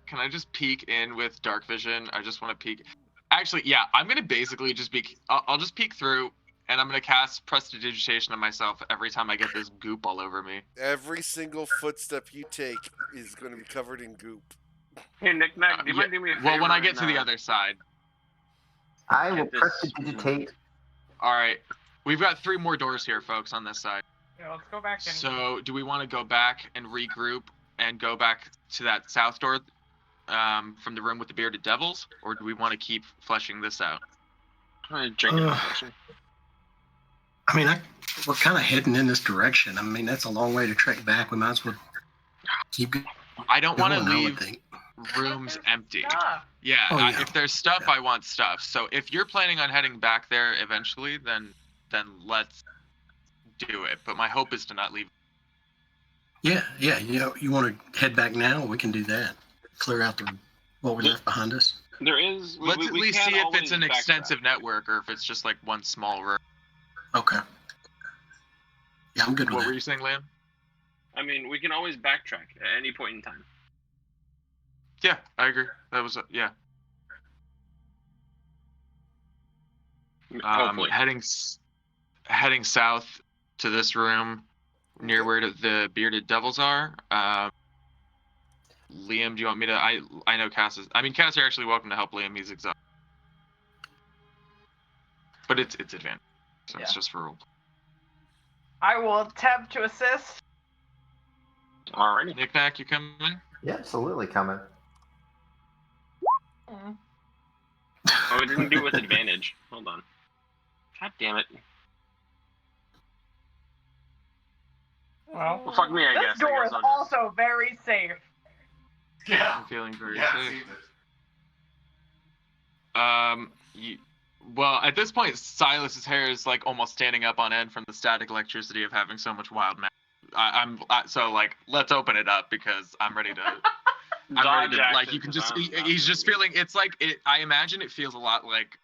Can I just peek in with dark vision? I just want to peek. Actually, yeah, I'm gonna basically just peek. I'll just peek through, and I'm gonna cast prestidigitation on myself every time I get this goop all over me. Every single footstep you take is going to be covered in goop. Hey, Knick-Knack, do you mind doing me a favor? Well, when I get to and, the other side. I will Get this- prestidigitate. All right, we've got 3 more doors here, folks, on this side. Yeah, let's go back in. So, do we want to go back and regroup and go back to that south door from the room with the bearded devils, or do we want to keep fleshing this out? I'm gonna drink a potion. I mean, we're kind of heading in this direction. I mean, that's a long way to trek back. We might as well keep going. I don't want to I would leave think. rooms empty. Ah, Yeah, Oh, yeah. if there's stuff, I want stuff. So if you're planning on heading back there eventually, then let's do it. But my hope is to not leave. Yeah. You know, you want to head back now? We can do that. Clear out what we left behind us. There is. Let's at least can see if always it's an backtrack. extensive network or if it's just like one small room. Okay. Yeah, I'm good with What that. were you saying, Liam? I mean, we can always backtrack at any point in time. Yeah, I agree. That was yeah. Hopefully. Heading south to this room near where the bearded devils are. Liam, do you want me to? I know Cass is. I mean, Cass, you're actually welcome to help Liam. He's exhausted, but it's advanced, so it's Yeah. just for role. I will attempt to assist. Alrighty. Knick-knack, you coming? Yeah, absolutely coming. Oh, we didn't do it with advantage. Hold on. God damn it. Well, fuck me, I this guess. door I is guess I'll just... also very safe. Yeah. I'm feeling very Yeah, safe. seems it. Well, at this point, Silas's hair is like almost standing up on end from the static electricity of having so much wild magic. So like, let's open it up because I'm ready to. I'm ready to, like, you can just. He's just feeling. It's like it. I imagine it feels a lot like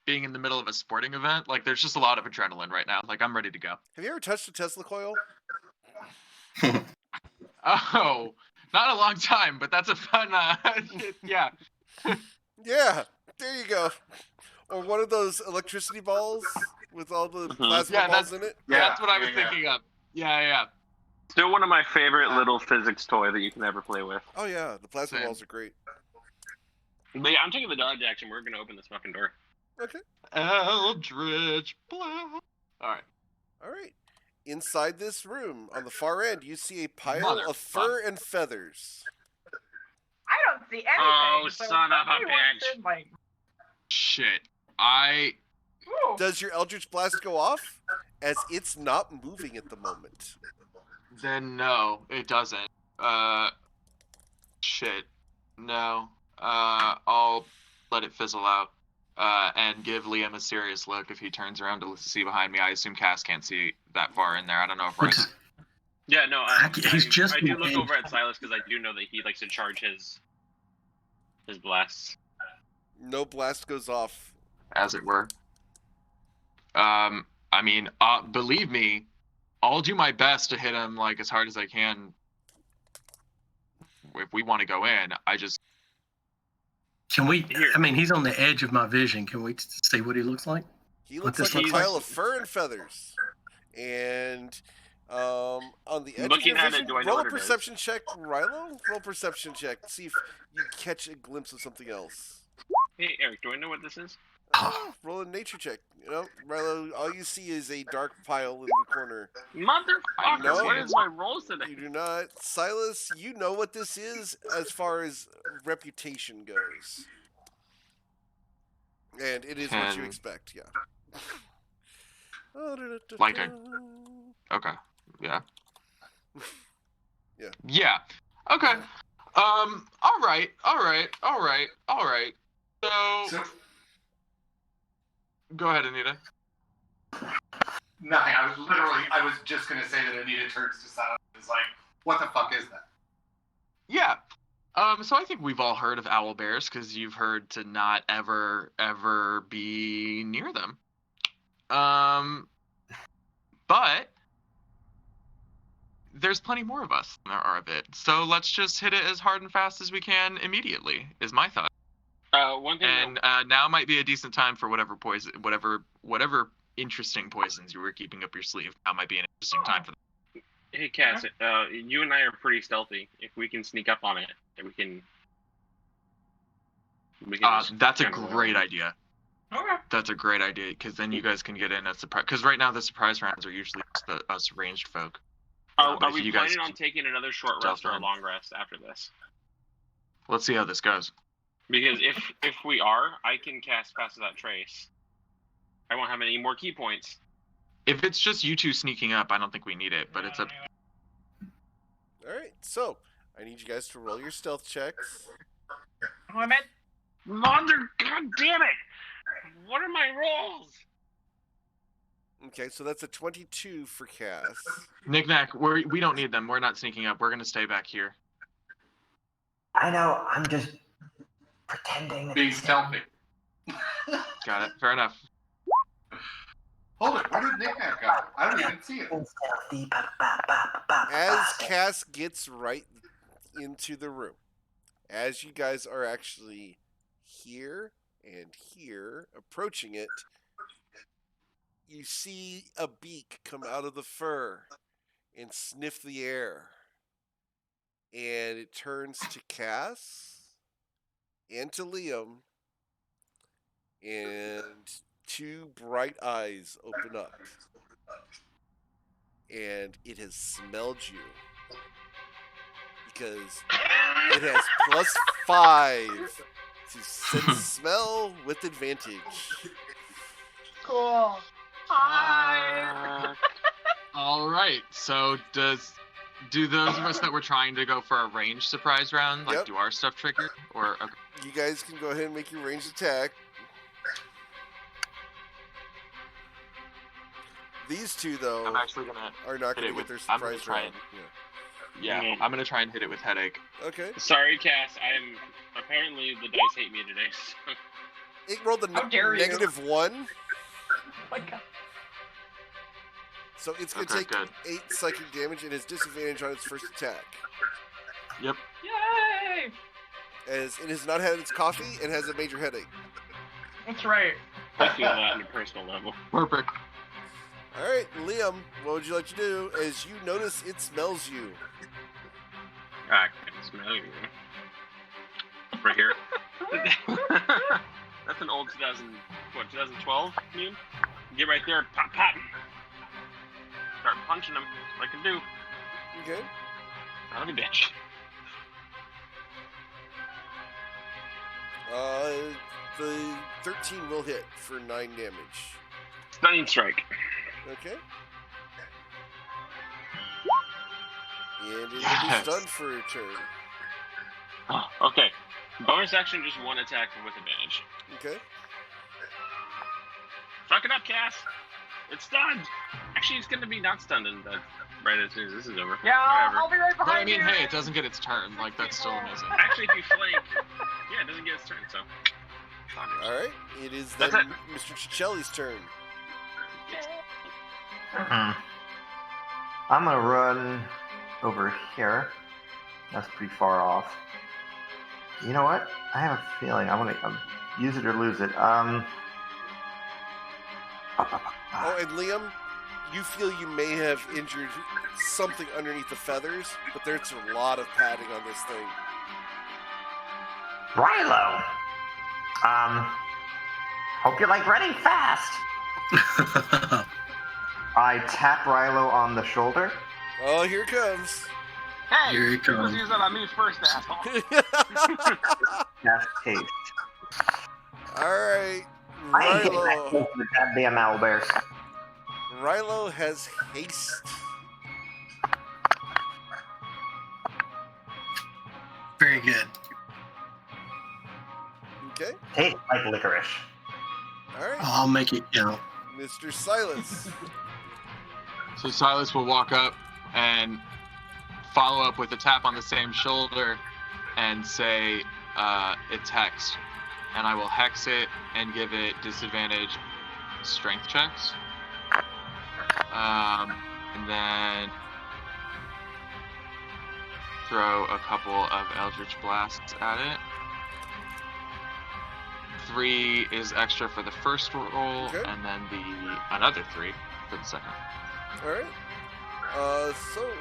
being in the middle of a sporting event. Like there's just a lot of adrenaline right now. Like I'm ready to go. Have you ever touched a Tesla coil? Oh, not a long time, but that's a fun. Yeah. Yeah, there you go. Or one of those electricity balls with all the plasma balls in it. That's what I was thinking of. Yeah. Still one of my favorite little physics toy that you can ever play with. Oh yeah, the plasma balls are great. But yeah, I'm taking the dodge action. We're gonna open this fucking door. Okay. Eldritch Blast. All right. Inside this room, on the far end, you see a pile of fur and feathers. I don't see anything. Oh, so son of a somebody wants bitch. to, like, Shit. ooh. Does your Eldritch Blast go off? As it's not moving at the moment. Then no, it doesn't. Shit. No. I'll let it fizzle out. And give Liam a serious look if he turns around to see behind me. I assume Cass can't see that far in there. I don't know if Rice. Yeah, no, He's just I do look over at Silas because I do know that he likes to charge his blasts. No blast goes off. As it were. I mean, believe me, I'll do my best to hit him like as hard as I can. If we want to go in, Can we? I mean, he's on the edge of my vision. Can we see what he looks like? He looks like a pile of fur and feathers. And on the edge Looking of your at it, vision, do I know roll a what it is? perception check, Rilo. Roll a perception check. See if you catch a glimpse of something else. Hey, Eric, do I know what this is? Roll a nature check. You know, Rilo, all you see is a dark pile in the corner. Motherfucker, No. what is my rolls today? You do not. Silas, you know what this is as far as reputation goes. And it is what you expect, yeah. Like okay. Yeah. Yeah. Yeah. Okay. All right. So go ahead, Anita. Nothing. I was just going to say that Anita turns to Silence and is like, what the fuck is that? Yeah. So I think we've all heard of owl bears because you've heard to not ever be near them. But there's plenty more of us than there are of it. So let's just hit it as hard and fast as we can immediately, is my thought. One thing. And now might be a decent time for whatever poison, whatever interesting poisons you were keeping up your sleeve. Now might be an interesting time for them. Hey, Cass, you and I are pretty stealthy. If we can sneak up on it, we can. That's a great idea. Okay. That's a great idea because then you guys can get in a surprise. Because right now the surprise rounds are usually just us ranged folk. Are we planning on taking another short rest or a long rest after this? Let's see how this goes. Because if we are, I can cast Pass Without Trace. I won't have any more key points. If it's just you two sneaking up, I don't think we need it. But it's a. All right, so I need you guys to roll your stealth checks. I'm at Mother, god damn it! What are my rolls? Okay, so that's a 22 for Cass. Knick-knack, we don't need them. We're not sneaking up. We're gonna stay back here. I know. I'm just pretending. Being stealthy. Got it. Fair enough. Hold it. Where did Knick-knack go? I don't even see it. As Cass gets right into the room, as you guys are actually here and here, approaching it, you see a beak come out of the fur and sniff the air. And it turns to Cass and to Liam, and two bright eyes open up. And it has smelled you Because it has +5 to sense smell with advantage. Cool. Hi. All right. So do those of us that were trying to go for a ranged surprise round, like, Yep. do our stuff trigger? Or okay. You guys can go ahead and make your ranged attack. These two, though, I'm actually gonna are not hit going it to with. get their I'm gonna surprise try round. and. Yeah, I'm gonna try and hit it with headache. Okay. Sorry, Cass. I am apparently the dice hate me today. So. It rolled a How dare you. -1. Oh my god. So it's going to Okay, take good. 8 psychic damage and has disadvantage on its first attack. Yep. Yay! As it has not had its coffee and has a major headache. That's right. I feel that on a personal level. Perfect. Alright, Liam, what would you like to do as you notice it smells you? I can smell you. Right here. That's an old 2012 meme? Get right there, pop, pop. Start punching them. That's what I can do. Okay. Son of a bitch. The 13 will hit for 9 damage. Stunning strike. Okay. And it will be Yes. stunned for a turn. Oh, okay. Bonus action, just one attack with advantage. Okay. Fuck it up, Cass. It's stunned. Actually, it's gonna be not stunned and right as soon as this is over. Yeah, Whatever. I'll be right But behind I mean, you. hey, it doesn't get its turn. Like, that's still amazing. Actually, if you flank, yeah, it doesn't get its turn. So. Alright, it is That's then Mr. Ciccelli's turn. I'm gonna run over here. That's pretty far off. You know what? I have a feeling I'm gonna use it or lose it. Oh, and Liam, you feel you may have injured something underneath the feathers, but there's a lot of padding on this thing. Rilo! Hope you like running fast! I tap Rilo on the shoulder. Oh, here it comes. Hey, Here he let's comes. use that on me first, asshole. Cast haste. Alright, I ain't getting that Rilo. close to the goddamn owlbears. Rilo has haste. Very good. Okay, Tastes like licorice. alright. I'll make it count. Mr. Silas. So Silas will walk up and follow up with a tap on the same shoulder and say, it's hexed. And I will hex it and give it disadvantage strength checks. And then throw a couple of Eldritch Blasts at it. 3 is extra for the first roll, Okay. and then another 3 for the second. Alright. So,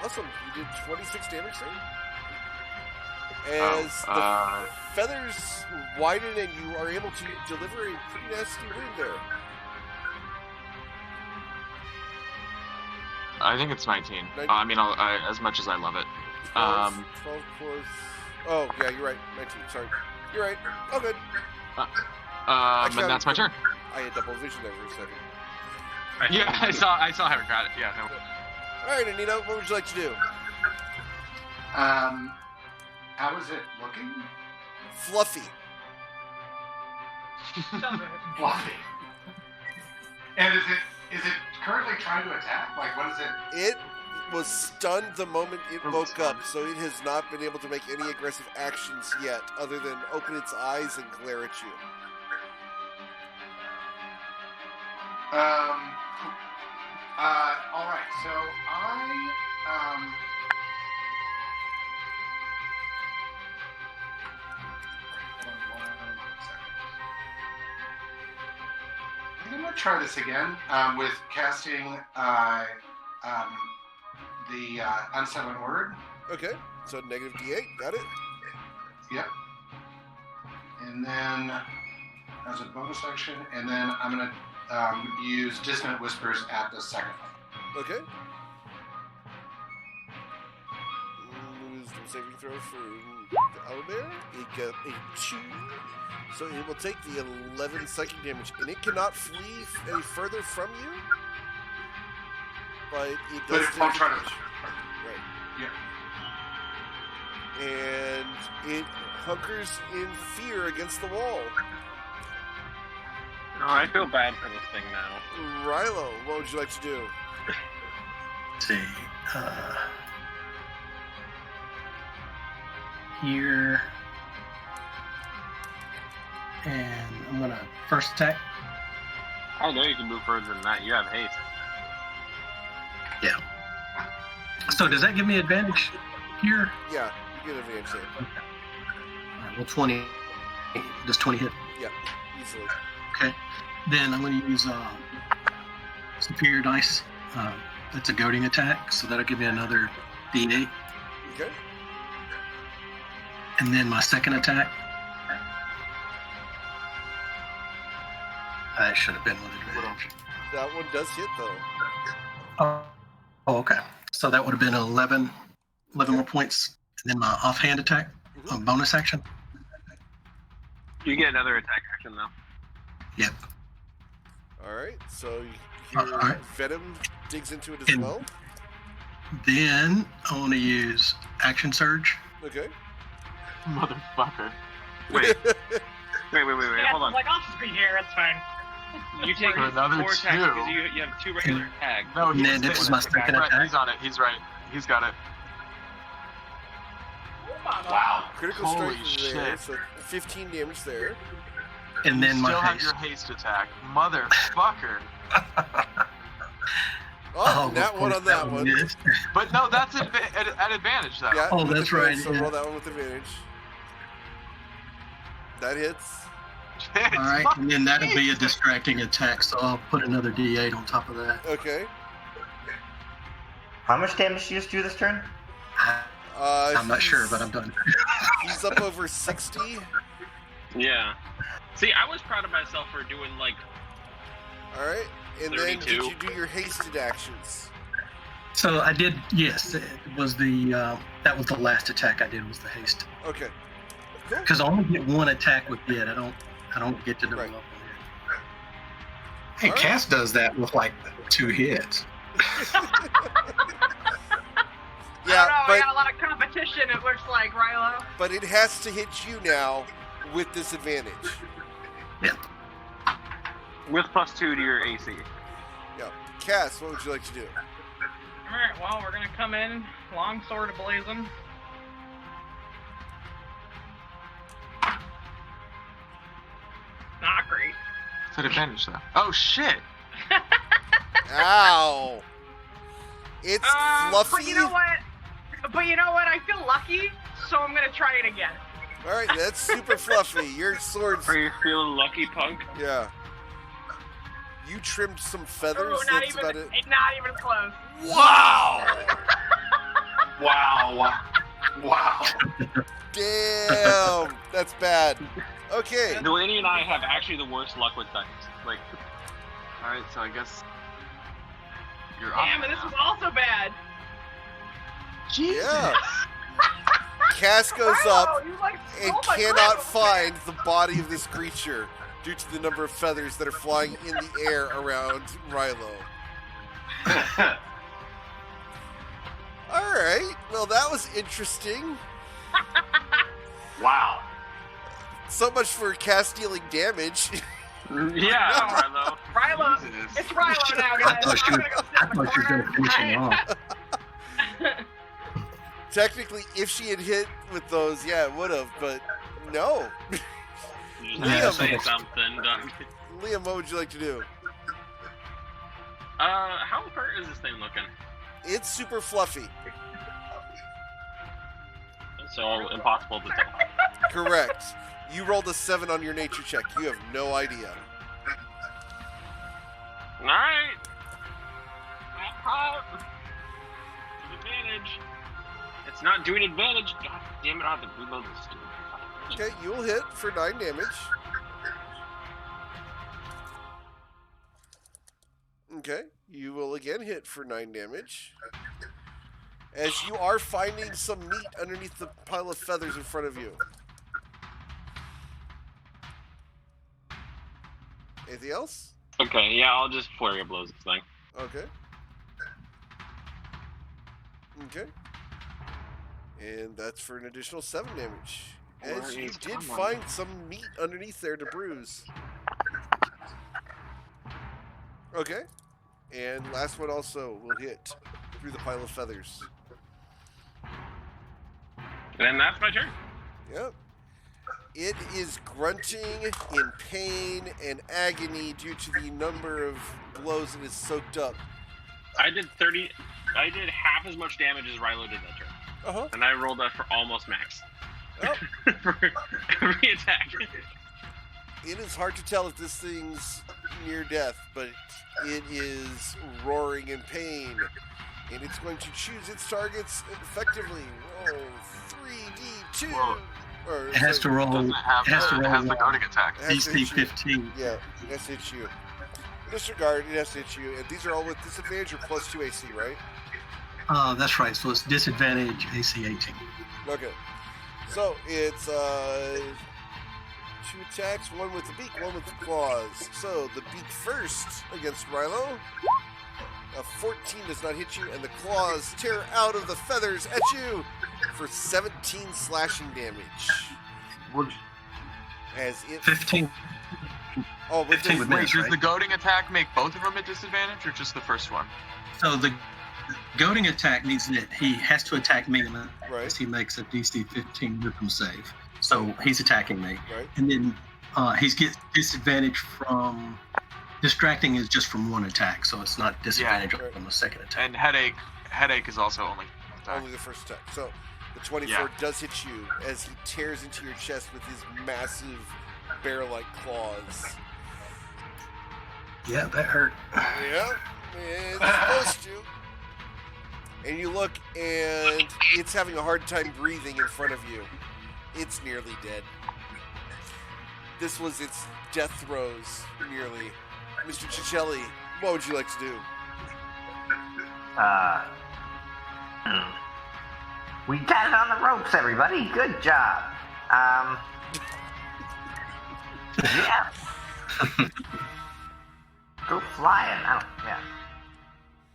awesome. You did 26 damage there. As the feathers widen and you are able to deliver a pretty nasty wound there. I think it's 19. 19. I mean, as much as I love it. 12 plus... Oh, yeah, you're right. 19, sorry. You're right. Oh, good. Actually, and that's my turn. I had double vision there for a second. Yeah, I saw having got it. Yeah, no. Alright, Anita, what would you like to do? How is it looking? Fluffy. Fluffy. And is it currently trying to attack? Like, what is it? It was stunned the moment it woke up, so it has not been able to make any aggressive actions yet, other than open its eyes and glare at you. All right. So hold on 1 second. I'm gonna try this again with casting the unsettling word. Okay, so negative D8, got it? Yep. And then as a bonus action, and then I'm gonna use dissonant whispers at the second one. Okay. saving throw for the owlbear. It got a 2. So it will take the 11 psychic damage. And it cannot flee any further from you. But it does take damage. Right. Yeah. And it hunkers in fear against the wall. Oh, I feel bad for this thing now. Rilo, what would you like to do? Let's see. Here. And I'm going to first attack. I know you can move further than that. You have haste. Yeah. So does that give me advantage here? Yeah, you get advantage there. Okay. All right, well, 20. Does 20 hit? Yeah, easily. Okay. Then I'm going to use Superior Dice. That's a goading attack, so that'll give me another D8. Okay. And then my second attack. That should have been with advantage. That one does hit, though. Oh, okay. So that would have been 11 more points. And then my offhand attack, a bonus action. You get another attack action, though. Yep. All right, so you hear All right. Venom digs into it as And- well. Then I want to use Action Surge. Okay. Motherfucker. Wait, wait, Yeah, hold on. like, I'll just be here, it's fine. You take For another 4 attacks two. because you have 2 regular tags. No, And then he's this is my second right. attack. He's on it. He's right. He's got it. Wow. Critical Holy strike there, shit. so 15 damage there. And You then my still have haste. your haste attack. Motherfucker. Oh, of that one course, on that one. is. But no, that's at advantage, though. Yeah, Oh, with that's advantage, right, So yeah. roll that one with advantage. That hits. It's All right, and then that'll be a distracting attack, so I'll put another D8 on top of that. Okay. How much damage did you just do this turn? I'm not sure, but I'm done. He's up over 60. Yeah. See, I was proud of myself for doing, like, All right. And then did 32. you do your hasted actions? So I did, yes, it was the, that was the last attack I did was the haste. Okay. Cool. Because I only get one attack with it. I don't get to double Right. up on it. Hey, All right. Cass does that with like 2 hits. Yeah, I don't know, we but got a lot of competition, it looks like, Rilo. but it has to hit you now with disadvantage. Yeah. with +2 to your AC. Yeah. Cass, what would you like to do? Alright, well, we're gonna come in, long sword ablazing. Not great. It's at advantage, though. Oh, shit. Ow! It's fluffy. But you know what? I feel lucky, so I'm gonna try it again. All right, that's super fluffy. Your sword's Are you feeling lucky, punk? yeah. You trimmed some feathers. Ooh, not That's even, about it. not even close. Wow! Wow. Wow. Damn, that's bad. Okay. Delaney and I have actually the worst luck with dice. Like, Alright, so I guess you're up. Damn, and this was also bad. Jesus. Yeah. Cass goes Rilo, up you, like, and stole my cannot grip. find the body of this creature due to the number of feathers that are flying in the air around Rilo. All right. Well, that was interesting. Wow. So much for Cass dealing damage. yeah, Rilo. Rilo, Jesus. it's Rilo now, I guys. thought she I'm was, gonna go I sit in the thought she was going to corner. finish him off. Technically, if she had hit with those, yeah, it would have. But no. You Yeah, just so say much- something, Doug. Liam, what would you like to do? How hurt is this thing looking? It's super fluffy. So impossible to tell. Correct. You rolled a 7 on your nature check. You have no idea. Alright. Advantage. It's not doing advantage. God damn it, I have to reload this stupid. Okay, you will hit for 9 damage. Okay, you will again hit for 9 damage. as you are finding some meat underneath the pile of feathers in front of you. Anything else? Okay, yeah, I'll just flurry of blows this thing. Okay. Okay. And that's for an additional 7 damage. As you did find some meat underneath there to bruise. Okay. And last one also will hit through the pile of feathers. And that's my turn. Yep. It is grunting in pain and agony due to the number of blows it is soaked up. I did half as much damage as Rilo did that turn. Uh-huh. And I rolled that for almost max. Oh. For every attack. It is hard to tell if this thing's near death, but it is roaring in pain. And it's going to choose its targets effectively. Roll 3d2. Well, Or, It has to roll. Doesn't it have It has to it roll has the goading attack. It has to hit DC you. 15. Yeah, it has to hit you. Disregard, it has to hit you. And these are all with disadvantage or plus 2 AC, right? That's right. So it's disadvantage AC 18. Okay. So it's 2 attacks, one with the beak, one with the claws. So the beak first against Rilo. A 14 does not hit you, and the claws tear out of the feathers at you for 17 slashing damage. As it 15. Oh, with 15 the, with Wait, miss, does right? the goading attack make both of them at disadvantage, or just the first one? So the goading attack means that he has to attack me unless right, he makes a DC 15 rhythm save. So he's attacking me. right. And then he's get disadvantage from distracting is just from one attack, so it's not disadvantage right. on the second attack. And headache is also only attack. Only the first attack. So the 24 Yeah. does hit you as he tears into your chest with his massive bear-like claws. Yeah, that hurt. Yeah, it's supposed to. And you look, and it's having a hard time breathing in front of you. It's nearly dead. This was its death throes, nearly. Mr. Cicelli, what would you like to do? We got it on the ropes, everybody. Good job. Yeah. Go flying. Yeah.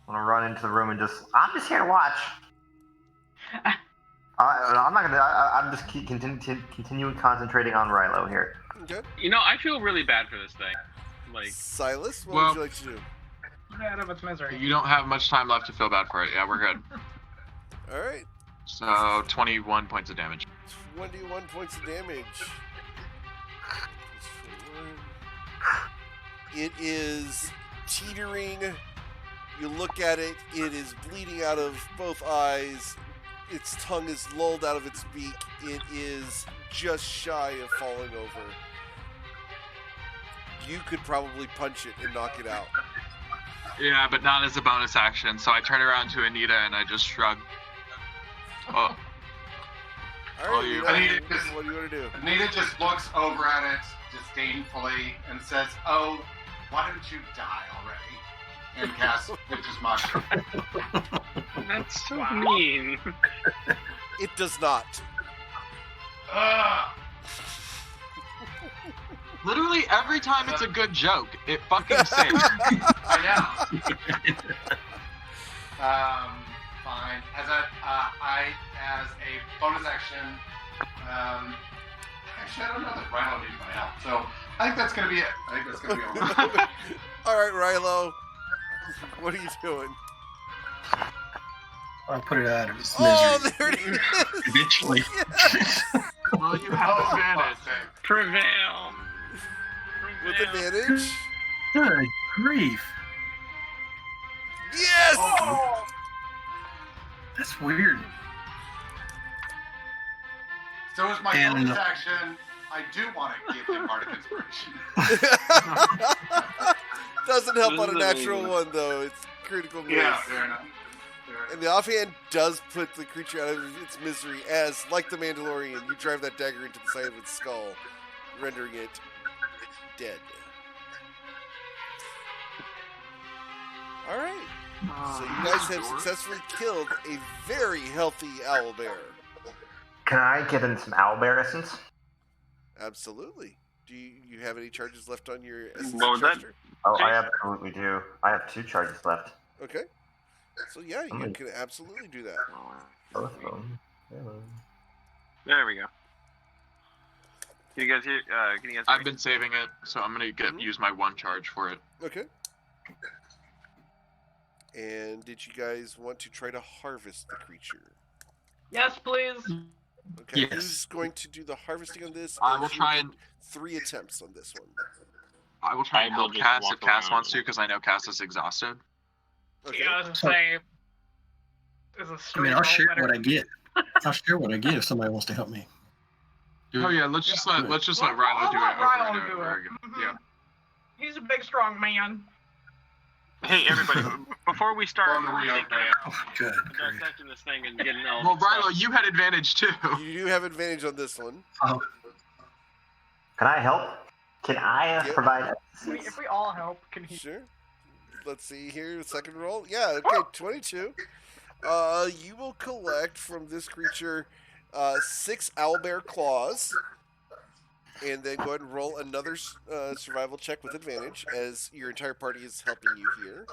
I'm gonna run into the room and I'm just here to watch. I'm not gonna. I'm just continuing concentrating on Rilo here. Okay. You know, I feel really bad for this thing. Like, Silas, what Well- would you like to do? Get out of its misery. You don't have much time left to feel bad for it. Yeah, we're good. All right. So 21 points of damage. 21 points of damage. It is teetering. You look at it, it is bleeding out of both eyes. Its tongue is lulled out of its beak. It is just shy of falling over. You could probably punch it and knock it out. Yeah, but not as a bonus action. So I turn around to Anita and I just shrug. Oh, All right, you- Anita, Anita just- what do you want to do? Anita just looks over at it disdainfully and says, "Oh, why don't you die already?" And casts Witch's Mushroom. that's so mean. It does not. Ugh. literally every time it's a good joke, it fucking saves. I know. Fine. As a bonus action, actually I don't know that Rhino needs my help, so I think that's gonna be it. I think that's gonna be all. All right, Rilo. What are you doing? I'll put it out of its misery. Oh, there it is. Eventually. Yes. Well, you have advantage. Prevail. With advantage. Good grief. Yes. Oh. That's weird. So as my And- bonus action, I do want to give him Bardic Inspiration. Doesn't help This on a is natural amazing. one though. It's critical miss. Yeah, fair enough. Fair And the offhand does put the creature out of its misery as, like the Mandalorian, you drive that dagger into the side of its skull, rendering it dead. Alright. So you guys have successfully killed a very healthy owlbear. Can I give him some owlbear essence? Absolutely. Do you have any charges left on your essence What was that? extractor? Oh, I absolutely do. I have 2 charges left. Okay. So yeah, you can absolutely do that. Both of them. There we go. Can you guys hear? Can you guys? I've been saving it, so I'm gonna use my 1 charge for it. Okay. And did you guys want to try to harvest the creature? Yes, please. Okay. Yes. Who's going to do the harvesting on this? I And will who try did and 3 attempts on this one. I will try and I will help just Cass walk if Cass around. wants to, because I know Cass is exhausted. Okay. Yeah, I was gonna say. Is a I mean, I'll share better? what I get. I'll share what I get if somebody wants to help me. Oh yeah, let's just let Rilo I'll do let it over Rilo and do over it. again. Mhm. Yeah. He's a big, strong man. Hey, everybody! Before we start Oh, good. Great. dissecting this thing and getting all Well, the stuff, Rilo, you had advantage too. You do have advantage on this one. Oh, Can I help? Can I Yeah. provide If we all help, can he? Sure. Let's see here. Second roll. Yeah. Okay. 22. You will collect from this creature 6 owlbear claws, and then go ahead and roll another survival check with advantage, as your entire party is helping you here.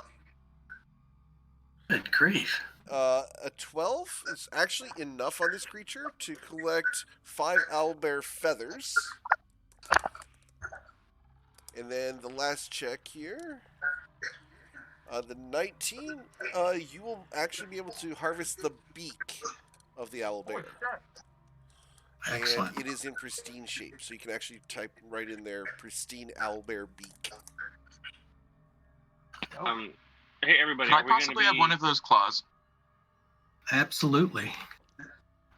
good grief. A 12 is actually enough on this creature to collect 5 owlbear feathers. And then the last check here. The 19, you will actually be able to harvest the beak of the owlbear. Excellent. And it is in pristine shape, so you can actually type right in there, pristine owlbear beak. hey, everybody! Can I are we gonna possibly be, have one of those claws? Absolutely.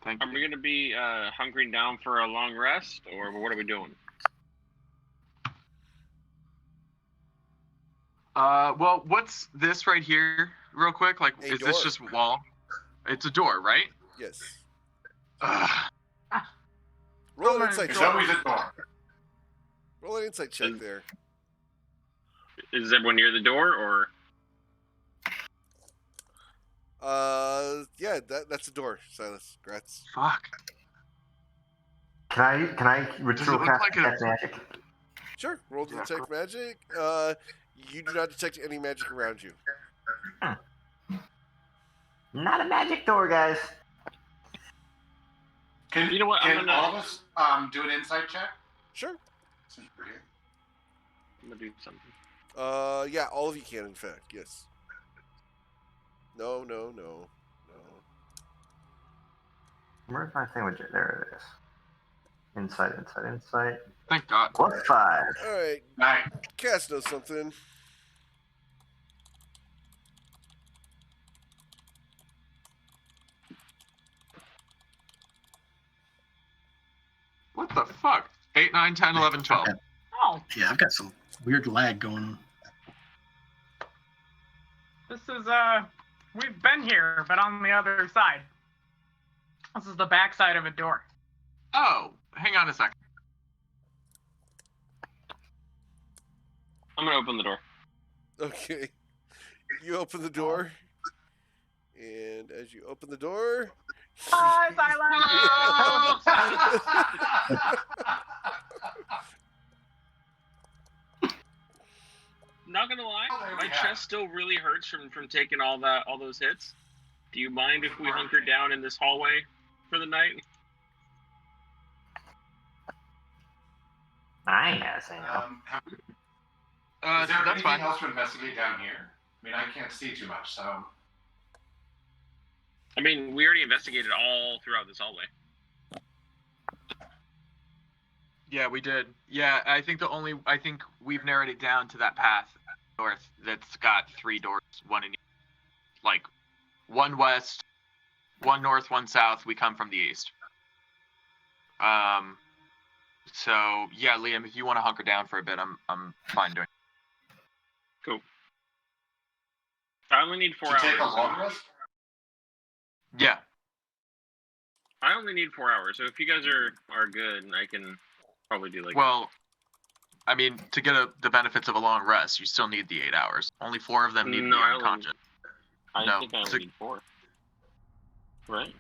Thank Are you. we gonna be hunkering down for a long rest, or what are we doing? Well, what's this right here, real quick? Like, A is this door. just wall? It's a door, right? Yes. Ugh. Roll an my insight It's check. always a door. Roll an insight check there. Is everyone near the door, or? Yeah, that's a door, Silas. Congrats. Fuck. Can I ritual look cast like a- detect magic? Sure. Roll to Yeah, detect magic. You do not detect any magic around you. Not a magic door, guys. Can You know what, I'm Can gonna- all of us do an insight check? Sure. Since we're here. I'm gonna do something. Yeah, all of you can, in fact. Yes. No. Where's my thing with it? There it is. Insight. Thank God. +5. All right. Night. Cass knows something. What the fuck? 8, 9, 10, 11, 12. Oh, Yeah, I've got some weird lag going on. this is we've been here, but on the other side. This is the back side of a door. Oh, hang on a second. I'm gonna open the door. Okay. You open the door, and as you open the door, Hi, Not gonna lie, Oh, there my we have chest still really hurts from taking all those hits. Do you mind if we hunker down in this hallway for the night? I ain't gonna say no. Is there That's anything fine. else to investigate down here? I mean, I can't see too much, so. I mean, we already investigated all throughout this hallway. Yeah, we did. Yeah, I think we've narrowed it down to that path north that's got 3 doors, one in each, like one west, one north, one south. We come from the east. So yeah, Liam, if you want to hunker down for a bit, I'm fine doing it. Cool. I only need 4 To hours. take a so- long rest? Yeah. I only need 4 hours, so if you guys are good, I can probably do like. Well, I mean, to get the benefits of a long rest, you still need the 8 hours. Only 4 of them need to No, be I only- unconscious. I think I only need 4. Right?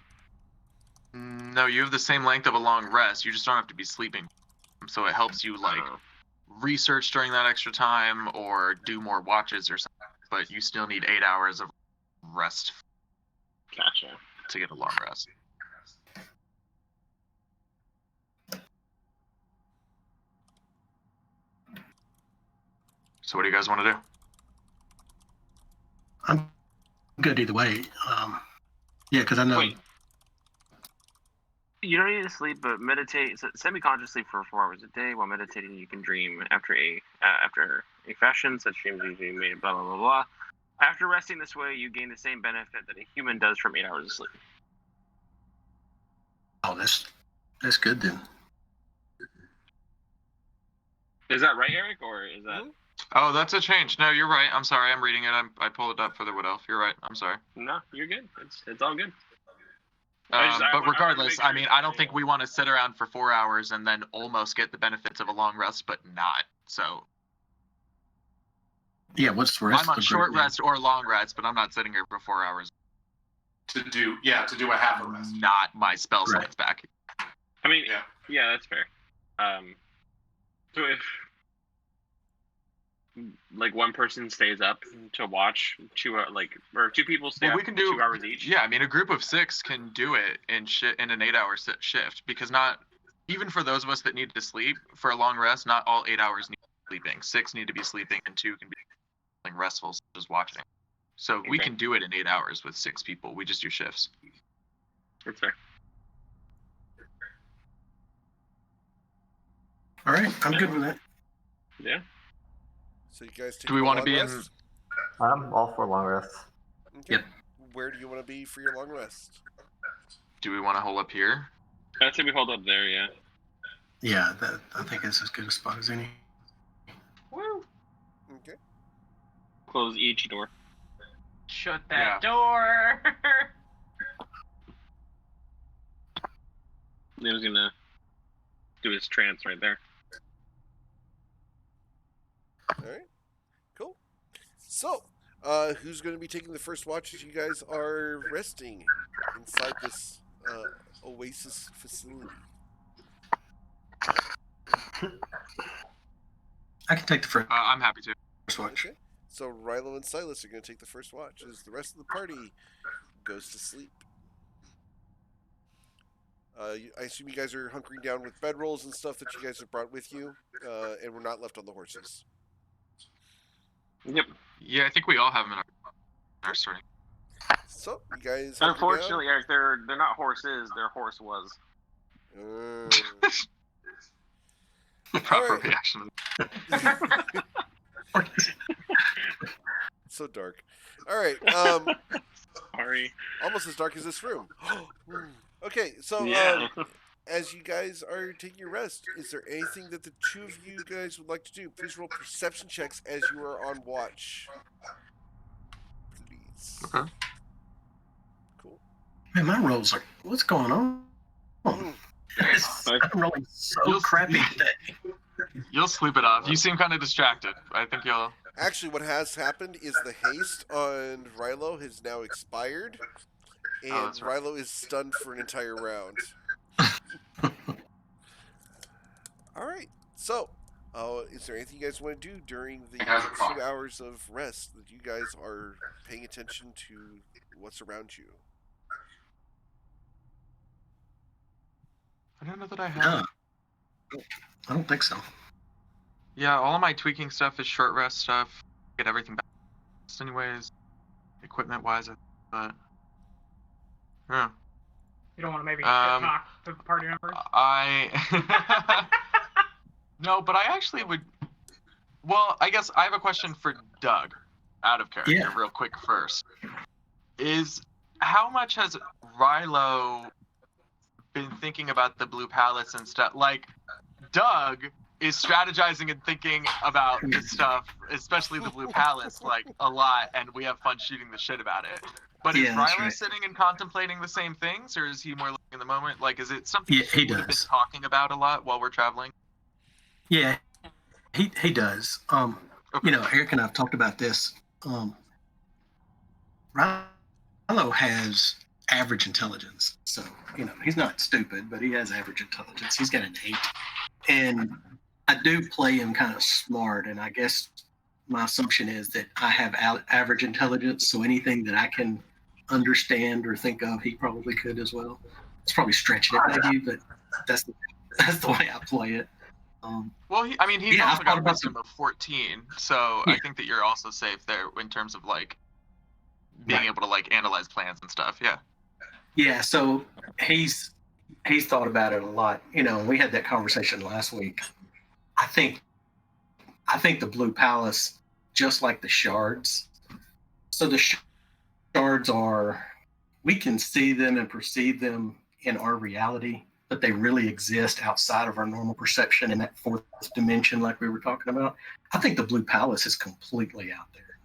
No, you have the same length of a long rest. You just don't have to be sleeping. So it helps you, like, research during that extra time or do more watches or something. But you still need 8 hours of rest. Gotcha. To get a long rest. So what do you guys want to do? I'm good either way. Yeah, because I know. Wait. You don't need to sleep, but meditate semi-consciously for 4 hours a day. While meditating, you can dream after a fashion. Such dreams usually made blah blah blah blah. After resting this way, you gain the same benefit that a human does from 8 hours of sleep. Oh, that's good then. Is that right, Eric, or is that? Oh, that's a change. No, you're right. I'm sorry. I'm reading it. I pulled it up for the Wood Elf. You're right. I'm sorry. No, you're good. It's all good. But regardless, I mean, I don't think we want to sit around for 4 hours and then almost get the benefits of a long rest, but not. So. Yeah, what's the rest? I'm on short rest or long rest, but I'm not sitting here for 4 hours. To do a half a rest. Not my spell slots back. I mean, yeah, that's fair. So if like one person stays up to watch 2 or 2 people stay up we can do 2 hours each. Yeah, I mean, a group of 6 can do it in an 8-hour shift, because not even for those of us that need to sleep for a long rest, not all 8 hours need sleeping. 6 need to be sleeping, and 2 can be restful, such as watching. So we can do it in 8 hours with 6 people. We just do shifts. That's fair. All right, I'm good with that. Yeah. So you guys take Do we want to be rest? I'm all for long rests. Okay. Yep. Where do you want to be for your long rest? Do we want to hold up here? I'd say we hold up there, yeah. Yeah, I think it's as good a spot as any. Woo! Okay. Close each door. Shut that door. Liam's gonna do his trance right there. Alright. Cool. So, who's going to be taking the first watch as you guys are resting inside this oasis facility? I can take the first. I'm happy to. First watch. Okay. So Rilo and Silas are going to take the first watch as the rest of the party goes to sleep. I assume you guys are hunkering down with bedrolls and stuff that you guys have brought with you, and were not left on the horses. Yep. Yeah, I think we all have them in our sorting. So, you guys. Unfortunately, Eric, they're not horses. They're horse was. Proper reaction. So dark. All right. Sorry. Almost as dark as this room. Okay, so as you guys are taking your rest, is there anything that the two of you guys would like to do? Please roll perception checks as you are on watch. Please. Okay. Cool. Man, my rolls are. What's going on? I'm rolling so crappy today. You'll sleep it off. You seem kind of distracted. I think you'll. Actually, what has happened is the haste on Rilo has now expired, and right. Rilo is stunned for an entire round. All right. So, is there anything you guys want to do during the 2 hours of rest that you guys are paying attention to what's around you? I don't know that I have. No. I don't think so. Yeah, all of my tweaking stuff is short rest stuff. Get everything back. Anyways, equipment-wise, but yeah. You don't want to maybe talk to the party members? No, but I actually would. Well, I guess I have a question for Doug, out of character, real quick first. Is how much has Rilo been thinking about the Blue Palace and stuff? Like, Doug is strategizing and thinking about this stuff, especially the Blue Palace, like, a lot, and we have fun shooting the shit about it. But is Rilo sitting and contemplating the same things, or is he more living in the moment? Like, is it something he would have been talking about a lot while we're traveling? Yeah, he does. Okay. You know, Eric and I have talked about this. Rilo has average intelligence. So, he's not stupid, but he has average intelligence. He's got an 8. And I do play him kind of smart, and I guess my assumption is that I have average intelligence, so anything that I can understand or think of, he probably could as well. It's probably stretching it maybe, but that's the way I play it. Well, he's also got wisdom of 14, so I think that you're also safe there in terms of like being able to like analyze plans and stuff. Yeah. Yeah. So he's thought about it a lot. We had that conversation last week. I think the Blue Palace, just like the shards. So the shards we can see them and perceive them in our reality, but they really exist outside of our normal perception in that 4th dimension, like we were talking about. I think the Blue Palace is completely out there.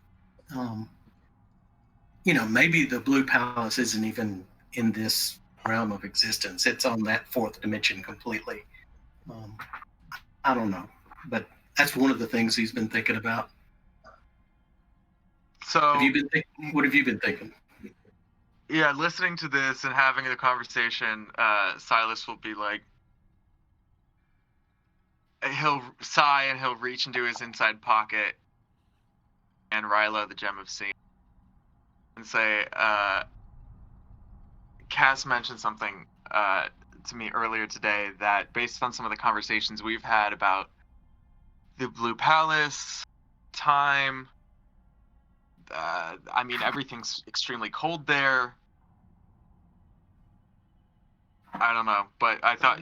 Maybe the Blue Palace isn't even in this realm of existence. It's on that 4th dimension completely. I don't know, but that's one of the things he's been thinking about. So, what have you been thinking? Yeah, listening to this and having the conversation, Silas will be like, he'll sigh and he'll reach into his inside pocket and Rilo, the Gem of Seeing, and say, Cass mentioned something to me earlier today that based on some of the conversations we've had about the Blue Palace, time, everything's extremely cold there. I don't know, but I thought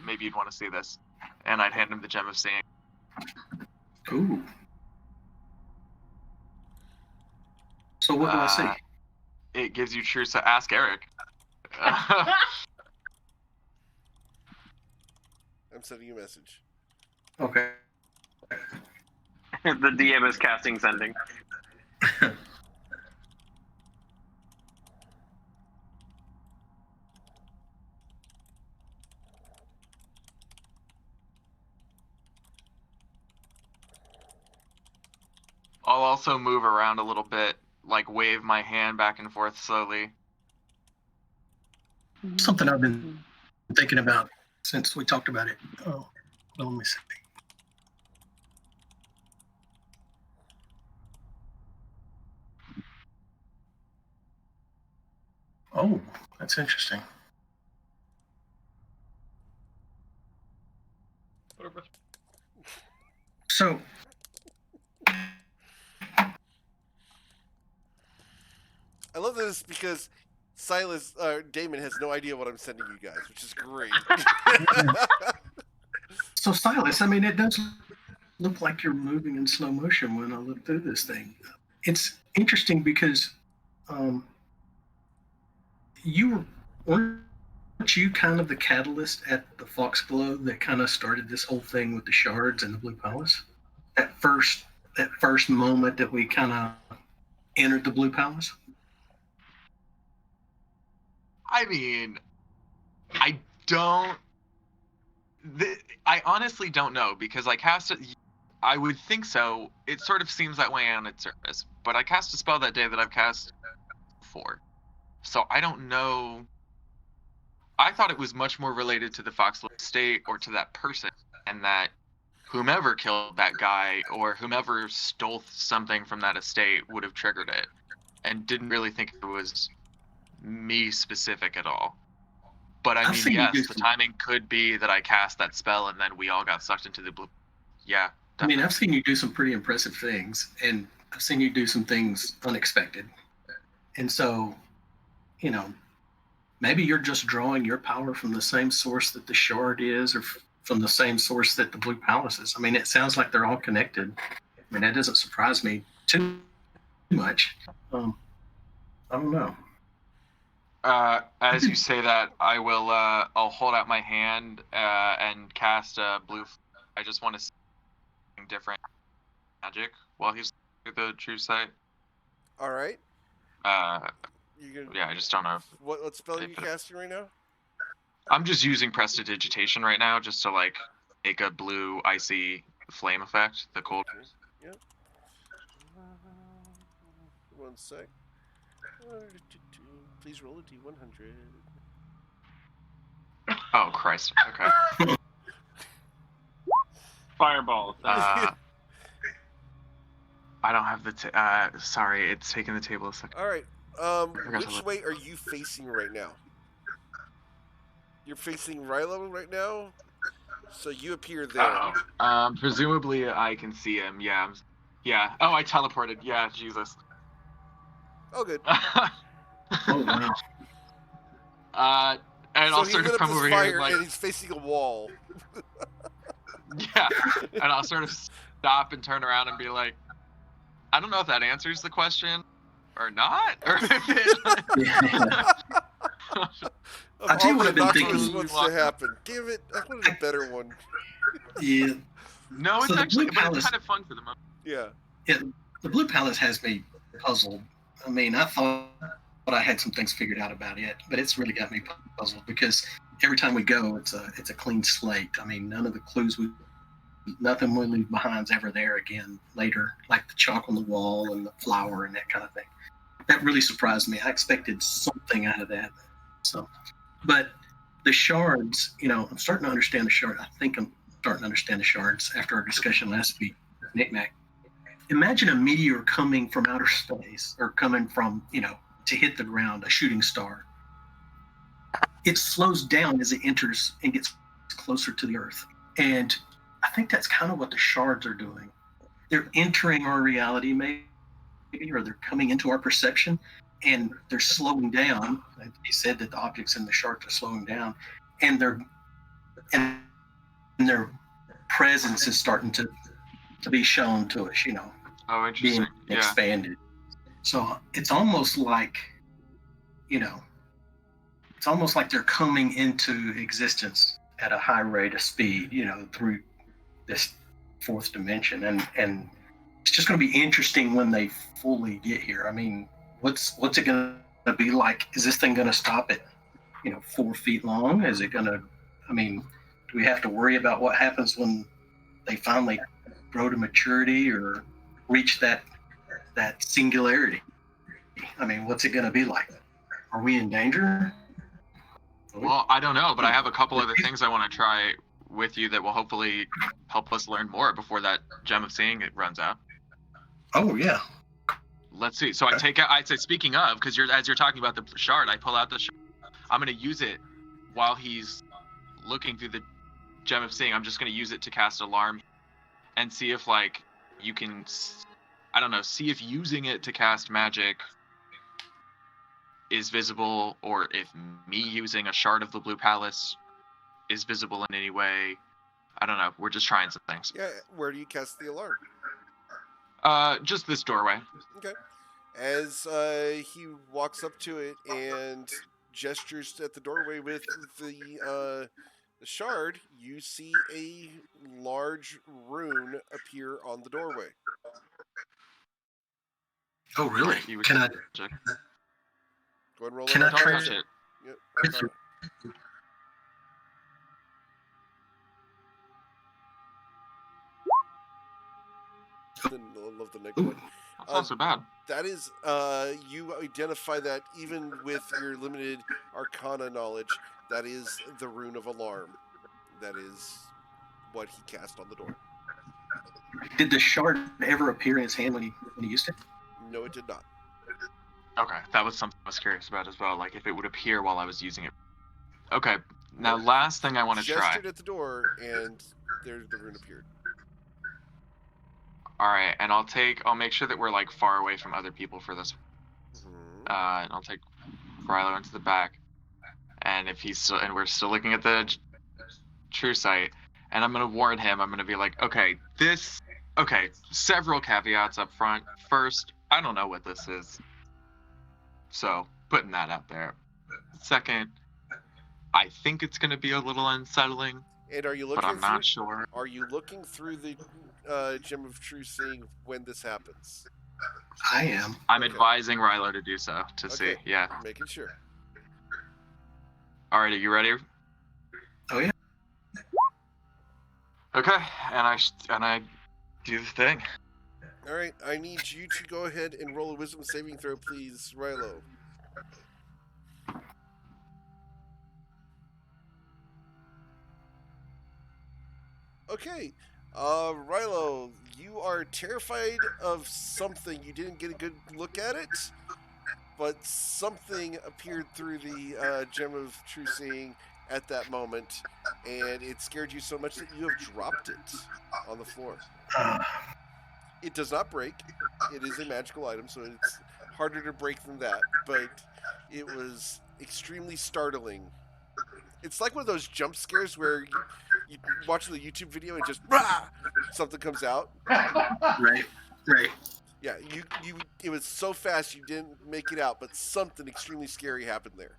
maybe you'd want to see this, and I'd hand him the Gem of Seeing. Ooh. So what do I see? It gives you true. So ask Eric. I'm sending you a message. Okay. The DM is casting sending. I'll also move around a little bit, like wave my hand back and forth slowly. Something I've been thinking about since we talked about it. Oh, let me see. Oh, that's interesting. So, I love this because Silas, Damon has no idea what I'm sending you guys, which is great. So Silas, it does look like you're moving in slow motion when I look through this thing. It's interesting because weren't you kind of the catalyst at the Foxglove that kind of started this whole thing with the shards and the Blue Palace? That first moment that we kind of entered the Blue Palace? I honestly don't know because I cast it. I would think so. It sort of seems that way on its surface, but I cast a spell that day that I've cast before, so I don't know. I thought it was much more related to the Foxglove estate or to that person, and that whomever killed that guy or whomever stole something from that estate would have triggered it, and didn't really think it was me specific at all. But yes, the timing could be that I cast that spell and then we all got sucked into the blue. Yeah. Definitely. I've seen you do some pretty impressive things, and I've seen you do some things unexpected. And so, maybe you're just drawing your power from the same source that the shard is, or from the same source that the Blue Palace is. It sounds like they're all connected. That doesn't surprise me too much. I don't know. As you say that, I will. I'll hold out my hand and cast a blue. I just want to see different magic while he's at the true sight. All right. Yeah, I just don't know. What spell are you casting right now? I'm just using prestidigitation right now, just to make a blue icy flame effect. The cold. Yep. 1 sec. Please roll a d100. Oh Christ. Okay. Fireball. I don't have the. Sorry, it's taking the table a second. All right. forgot to Which look. way are you facing right now? You're facing Rilo right now, so you appear there. Presumably I can see him. Yeah. Yeah. Oh, I teleported. Yeah. Jesus. Oh, good. Oh wow. And So I'll he sort lit of up come this over here, fire, and, like, and he's facing a wall. yeah, and I'll sort of stop and turn around and be like, I don't know if that answers the question or not, or if it, I'll tell you what I've been Innocuous thinking. wants to happen. Give it. I wanted a better one. Yeah. No, it's So the actually, Blue but Palace- it's kind of fun for the moment. Yeah. Yeah, the Blue Palace has me puzzled. I mean, I thought I had some things figured out about it, but it's really got me puzzled because every time we go, it's a clean slate. I mean, none of the clues nothing we leave behind's ever there again later, like the chalk on the wall and the flower and that kind of thing. That really surprised me. I expected something out of that. So, but the shards, I'm starting to understand the shard. I think I'm starting to understand the shards after our discussion last week with Knick-Knack. Imagine a meteor coming from outer space, or coming from, to hit the ground, a shooting star. It slows down as it enters and gets closer to the Earth. And I think that's kind of what the shards are doing. They're entering our reality, maybe, or they're coming into our perception, and they're slowing down. He said that the objects in the shards are slowing down, and their presence is starting to be shown to us, Oh, interesting. being expanded. So it's almost like, it's almost like they're coming into existence at a high rate of speed, through this fourth dimension. And it's just going to be interesting when they fully get here. I mean, what's it going to be like? Is this thing going to stop at, 4 feet long? Is it going to, do we have to worry about what happens when they finally grow to maturity or reach that singularity? I mean, what's it going to be like? Are we in danger? Well, I don't know, but I have a couple other things I want to try with you that will hopefully help us learn more before that gem of seeing it runs out. Oh yeah. Let's see. So I take out. I'd say, speaking of, because as you're talking about the shard, I pull out the shard. I'm going to use it while he's looking through the gem of seeing. I'm just going to use it to cast alarm and see if, like, you can, I don't know, see if using it to cast magic is visible, or if me using a shard of the Blue Palace is visible in any way. I don't know. We're just trying some things. Yeah. Where do you cast the alarm? Just this doorway. Okay. As he walks up to it and gestures at the doorway with the shard, you see a large rune appear on the doorway. Oh really? Can I? Go ahead and roll. Can I touch it? Yep. I love the next one. That's not so bad. That is, you identify that even with your limited Arcana knowledge, that is the rune of alarm. That is what he cast on the door. Did the shard ever appear in his hand when he used it? No, it did not. Okay, that was something I was curious about as well, like if it would appear while I was using it. Okay, now last thing I want to try. Gestured at the door, and there the rune appeared. Alright, and I'll make sure that we're, like, far away from other people for this. And I'll take Rilo into the back. And if he's still, and we're still looking at the true sight, and I'm gonna warn him, I'm gonna be like, okay, several caveats up front. First, I don't know what this is. So, putting that out there. Second, I think it's gonna be a little unsettling. And are you looking? But I'm not sure. Are you looking through the Gem of True Seeing when this happens? I am. I'm advising Rilo to do so, to see. Yeah. Making sure. All right, are you ready? Oh yeah. Okay, and I do the thing. All right, I need you to go ahead and roll a Wisdom saving throw, please, Rilo. Okay. Rilo, you are terrified of something. You didn't get a good look at it, but something appeared through the Gem of True Seeing at that moment, and it scared you so much that you have dropped it on the floor. It does not break. It is a magical item, so it's harder to break than that, but it was extremely startling. It's like one of those jump scares where you watch the YouTube video and just rah, something comes out. Right. Yeah, you it was so fast you didn't make it out, but something extremely scary happened there.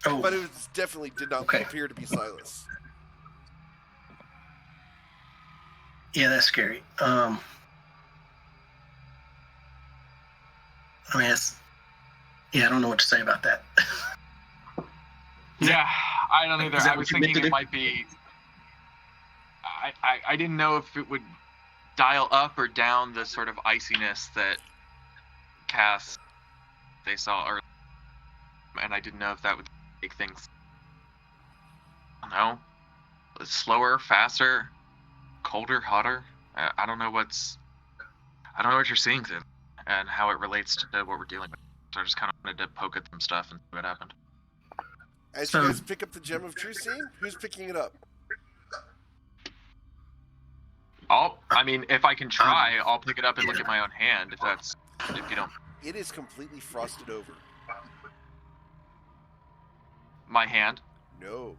Oh, But it was definitely did not Okay. appear to be Silas. yeah, that's scary. I mean, I don't know what to say about that. Yeah, I don't either. Is that I was what you meant thinking to it do? might be. I didn't know if it would dial up or down the sort of iciness that Cass they saw earlier, and I didn't know if that would make things. I don't know, slower, faster, colder, hotter. I don't know what you're seeing, Sid, and how it relates to what we're dealing with. So I just kind of wanted to poke at some stuff and see what happened. As So- you guys pick up the Gem of True Seeing, who's picking it up? I mean, if I can try, I'll pick it up and look at my own hand. If you don't, It is completely frosted over. my hand, No,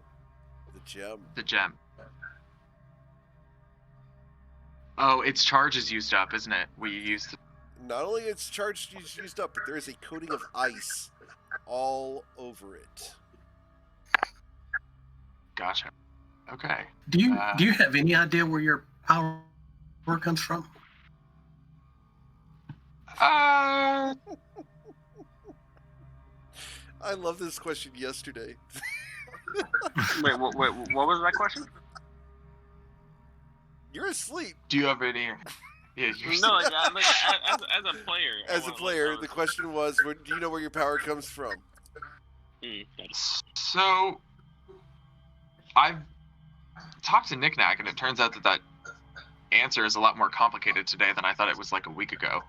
the gem. the gem. Oh, its charge is used up, isn't it? We used. Not only its charged used up, but there is a coating of ice all over it. Gotcha. Okay. Do you have any idea where your power comes from? I love this question yesterday. Wait, what was that question? You're asleep. Do you have any? Yeah, you're No, like as a player. As a player, the question was, do you know where your power comes from? So, I've talked to Knick-Knack, and it turns out that answer is a lot more complicated today than I thought it was like a week ago,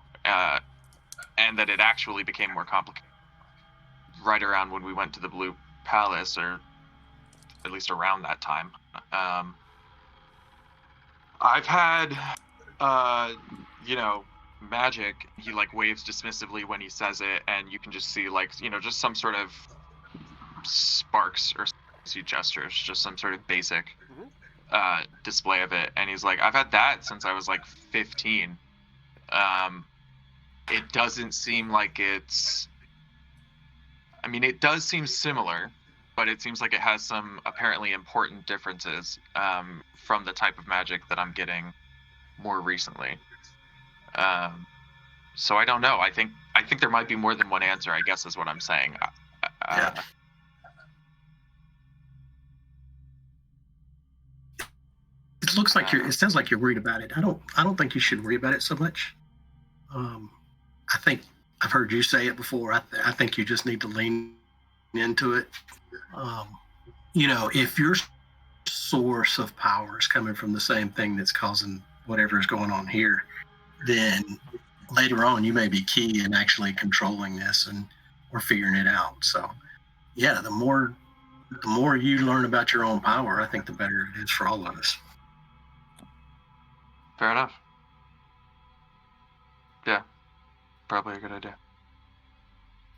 and that it actually became more complicated right around when we went to the Blue Palace, or at least around that time. I've had, magic. He like waves dismissively when he says it, and you can just see just some sort of sparks or gestures, just some sort of basic display of it. And he's like, I've had that since I was like 15. It doesn't seem like it's. I mean, it does seem similar, but it seems like it has some apparently important differences from the type of magic that I'm getting more recently. So I don't know. I think there might be more than one answer, I guess is what I'm saying. Yeah. It looks like it sounds like you're worried about it. I don't think you should worry about it so much. I think I've heard you say it before. I think you just need to lean into it. If your source of power is coming from the same thing that's causing whatever is going on here, then later on you may be key in actually controlling this or figuring it out. So, yeah, the more you learn about your own power, I think the better it is for all of us. Fair enough. Yeah, probably a good idea.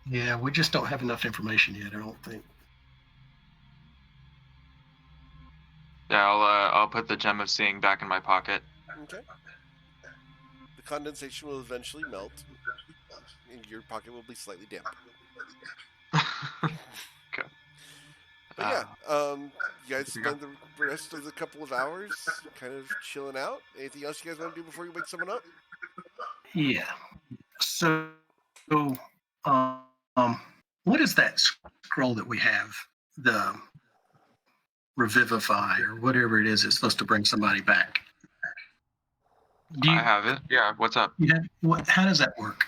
Yeah, we just don't have enough information yet, I don't think. Yeah, I'll put the Gem of Seeing back in my pocket. Okay. The condensation will eventually melt, and your pocket will be slightly damp. Okay. But yeah, you guys spend the rest of the couple of hours kind of chilling out. Anything else you guys want to do before you wake someone up? Yeah. So, what is that scroll that we have? The Revivify or whatever it is. It's supposed to bring somebody back. I have it. Yeah. What's up? Yeah. How does that work?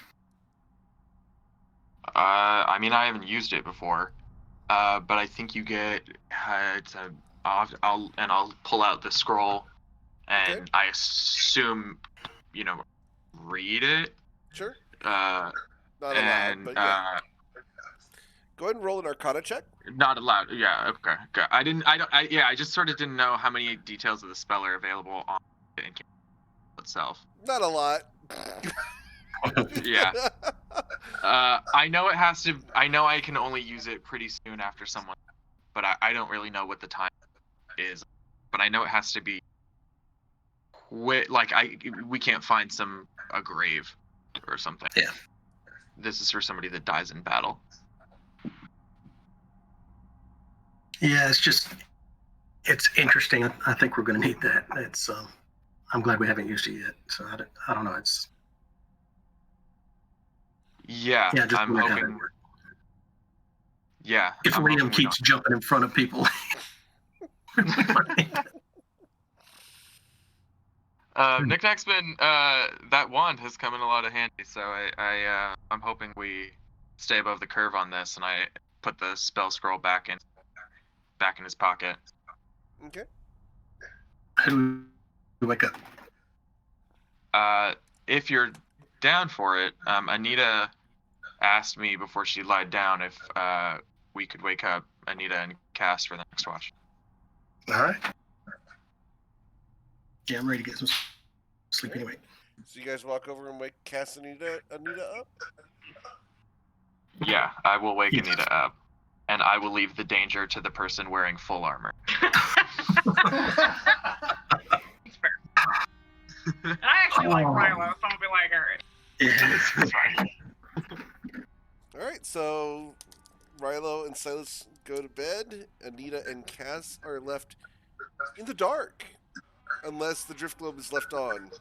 I mean, I haven't used it before, but I think you get I'll pull out the scroll, and Okay. I assume, read it. Sure. Not allowed, but yeah. Go ahead and roll an Arcana check. Not allowed. Yeah. Okay. I just sort of didn't know how many details of the spell are available on the incantation itself. Not a lot. Yeah. I know it has to. I know I can only use it pretty soon after someone, but I don't really know what the time is. But I know it has to be. We can't find a grave or something. Yeah. This is for somebody that dies in battle. Yeah, it's interesting. I think we're going to need that. It's I'm glad we haven't used it yet. So I don't know. It's yeah. Just I'm hoping. Yeah. If Liam keeps jumping in front of people. Knick-Knack's been that wand has come in a lot of handy, so I'm hoping we stay above the curve on this, and I put the spell scroll back in his pocket. Okay. Who wake up? If you're down for it, Anita asked me before she lied down if we could wake up Anita and cast for the next watch. All right. Yeah, I'm ready to get some sleep anyway. So you guys walk over and wake cast Anita up? Yeah, I will wake Anita up, and I will leave the danger to the person wearing full armor. It's fair. And I actually like Rilo, so I'll be like, alright. It's fine. Alright, so Rilo and Silas go to bed. Anita and Cass are left in the dark. Unless the drift globe is left on.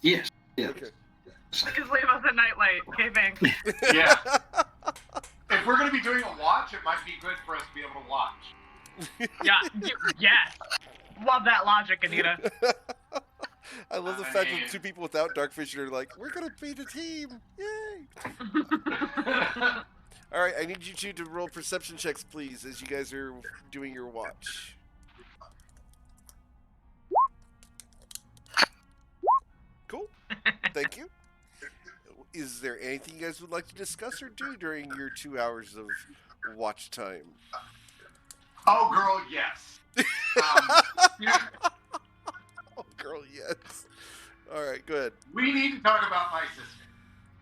Yes. Yeah. Okay. Just leave us a nightlight. Okay, thanks. Yeah. If we're going to be doing a watch, it might be good for us to be able to watch. Yes. Love that logic, Anita. I love the fact that two people without dark vision are like, we're going to be the team. Yay. Alright, I need you two to roll perception checks, please, as you guys are doing your watch. Cool. Thank you. Is there anything you guys would like to discuss or do during your 2 hours of watch time? Oh, girl, yes. Oh, girl, yes. All right, good. We need to talk about my sister.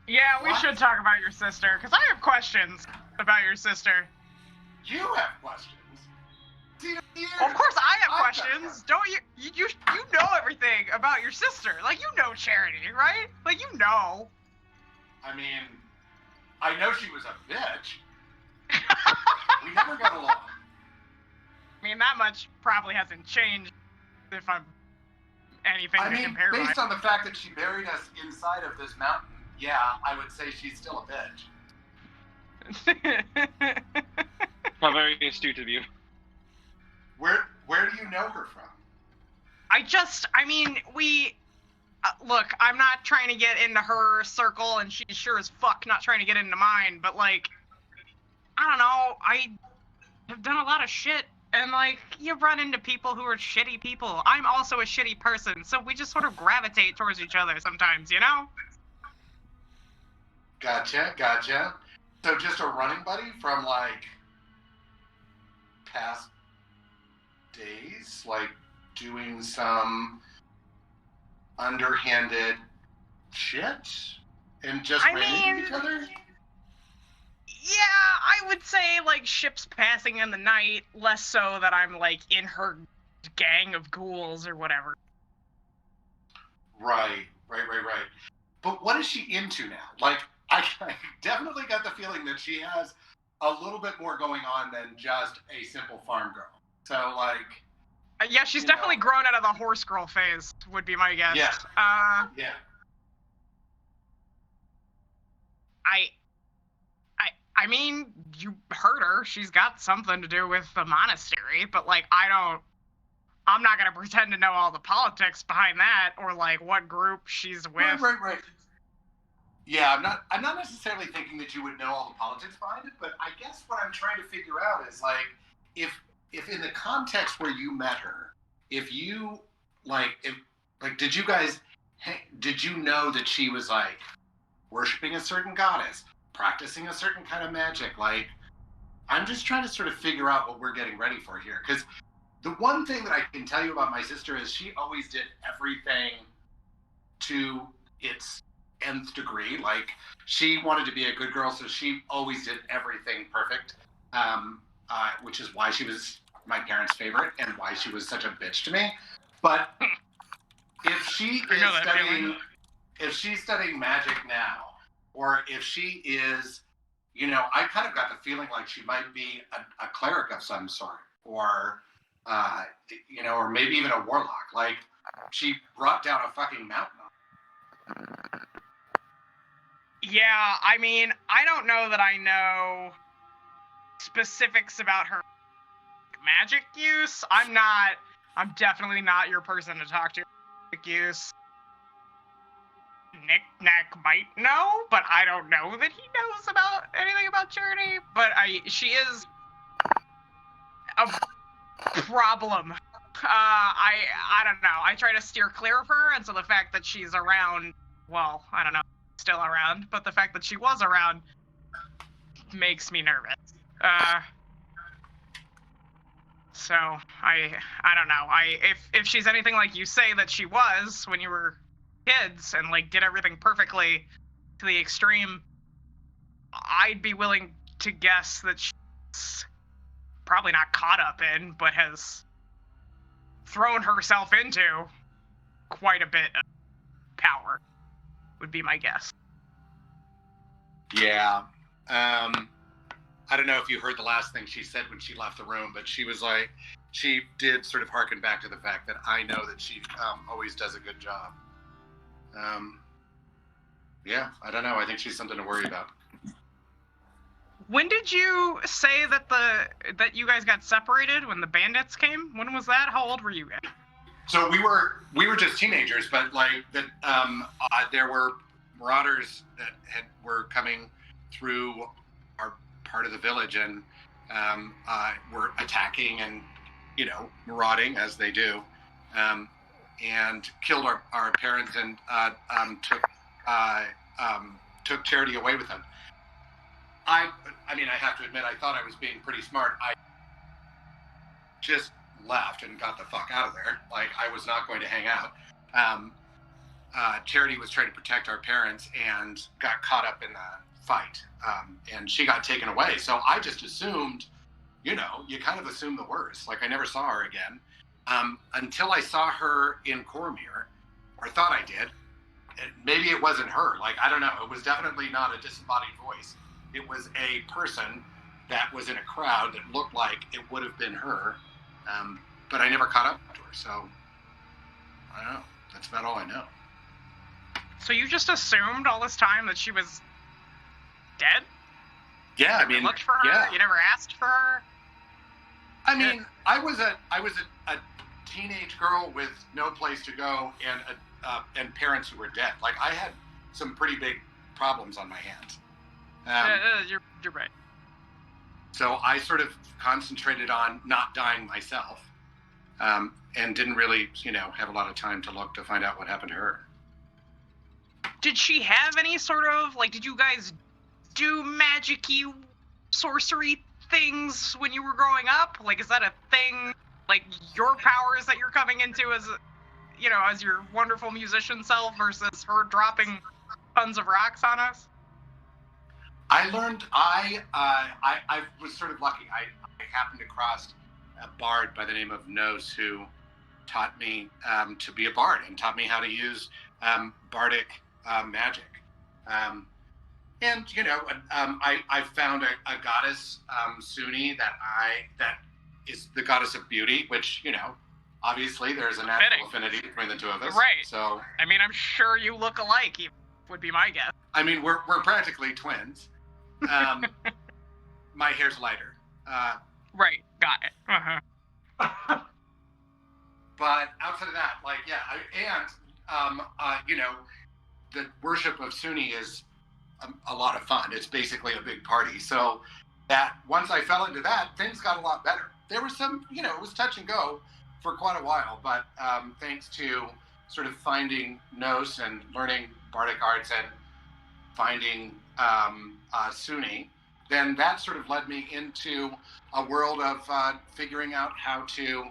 Yeah, we should talk about your sister, because I have questions about your sister. You have questions? Well, of course I have questions. Don't you? You know everything about your sister. Like, you know Charity, right? Like, you know. I mean, I know she was a bitch. We never got along. I mean, that much probably hasn't changed if I'm anything to compare with. Based on the fact that she buried us inside of this mountain, yeah, I would say she's still a bitch. How very astute of you. Where do you know her from? Look, I'm not trying to get into her circle, and she's sure as fuck not trying to get into mine, but, like, I don't know, I have done a lot of shit, and, like, you run into people who are shitty people. I'm also a shitty person, so we just sort of gravitate towards each other sometimes, you know? Gotcha. So just a running buddy from, like, past days? Like, doing some underhanded shit? And just ran into each other? Yeah, I would say, like, ships passing in the night, less so that I'm, like, in her gang of ghouls or whatever. Right. But what is she into now? Like, I definitely got the feeling that she has a little bit more going on than just a simple farm girl. So, like... yeah, she's definitely grown out of the horse girl phase, would be my guess. Yeah. Yeah. I mean, you heard her. She's got something to do with the monastery, but, like, I'm not going to pretend to know all the politics behind that, or, like, what group she's with. Right. Yeah, I'm not necessarily thinking that you would know all the politics behind it, but I guess what I'm trying to figure out is like if in the context where you met her, if you did you know that she was like worshiping a certain goddess, practicing a certain kind of magic? Like, I'm just trying to sort of figure out what we're getting ready for here, because the one thing that I can tell you about my sister is she always did everything to its nth degree. Like, she wanted to be a good girl, so she always did everything perfect, which is why she was my parents' favorite and why she was such a bitch to me. But if she's studying magic now, or if she is, I kind of got the feeling like she might be a cleric of some sort, or or maybe even a warlock. Like, she brought down a fucking mountain. Yeah, I mean, I don't know that I know specifics about her magic use. I'm definitely not your person to talk to. Magic use. Knick-Knack might know, but I don't know that he knows about anything about Charity. But she is a problem. I don't know. I try to steer clear of her, and so the fact that she's around, well, I don't know, still around, but the fact that she was around makes me nervous. So I don't know. If she's anything like you say that she was when you were kids and like did everything perfectly to the extreme, I'd be willing to guess that she's probably not caught up in, but has thrown herself into quite a bit of power, would be my guess. Yeah. I don't know if you heard the last thing she said when she left the room, but she was like, she did sort of harken back to the fact that I know that she always does a good job. Yeah, I don't know. I think she's something to worry about. When did you say that you guys got separated when the bandits came? When was that? How old were you guys? So we were just teenagers, but like that there were marauders that were coming through our part of the village and were attacking and marauding as they do, and killed our parents and took Charity away with them. I mean, I have to admit, I thought I was being pretty smart. I just left and got the fuck out of there. Like, I was not going to hang out. Charity was trying to protect our parents and got caught up in the fight. And she got taken away. So I just assumed, you kind of assume the worst. Like, I never saw her again. Until I saw her in Cormier, or thought I did. Maybe it wasn't her. Like, I don't know. It was definitely not a disembodied voice. It was a person that was in a crowd that looked like it would have been her. But I never caught up to her, so I don't know. That's about all I know. So you just assumed all this time that she was dead? Yeah, I mean, you looked for her? Yeah. You never asked for her? I mean, I was a teenage girl with no place to go and parents who were dead. Like, I had some pretty big problems on my hands. You're right. So I sort of concentrated on not dying myself, and didn't really, have a lot of time to look to find out what happened to her. Did she have any sort of, like, did you guys do magic-y sorcery things when you were growing up? Like, is that a thing? Like, your powers that you're coming into as, as your wonderful musician self versus her dropping tons of rocks on us? I learned, I was sort of lucky. I happened to cross a bard by the name of Nos who taught me to be a bard and taught me how to use bardic magic. And, I found a goddess, Suni, that is the goddess of beauty, which, obviously there's a natural affinity between the two of us. Right. So, I mean, I'm sure you look alike, would be my guess. I mean, we're practically twins. My hair's lighter. Right, got it. Uh-huh. But outside of that, like, yeah, the worship of Suni is a lot of fun. It's basically a big party. So that once I fell into that, things got a lot better. There was some, it was touch and go for quite a while, but thanks to sort of finding Nos and learning Bardic arts and finding Sunni, then that sort of led me into a world of figuring out how to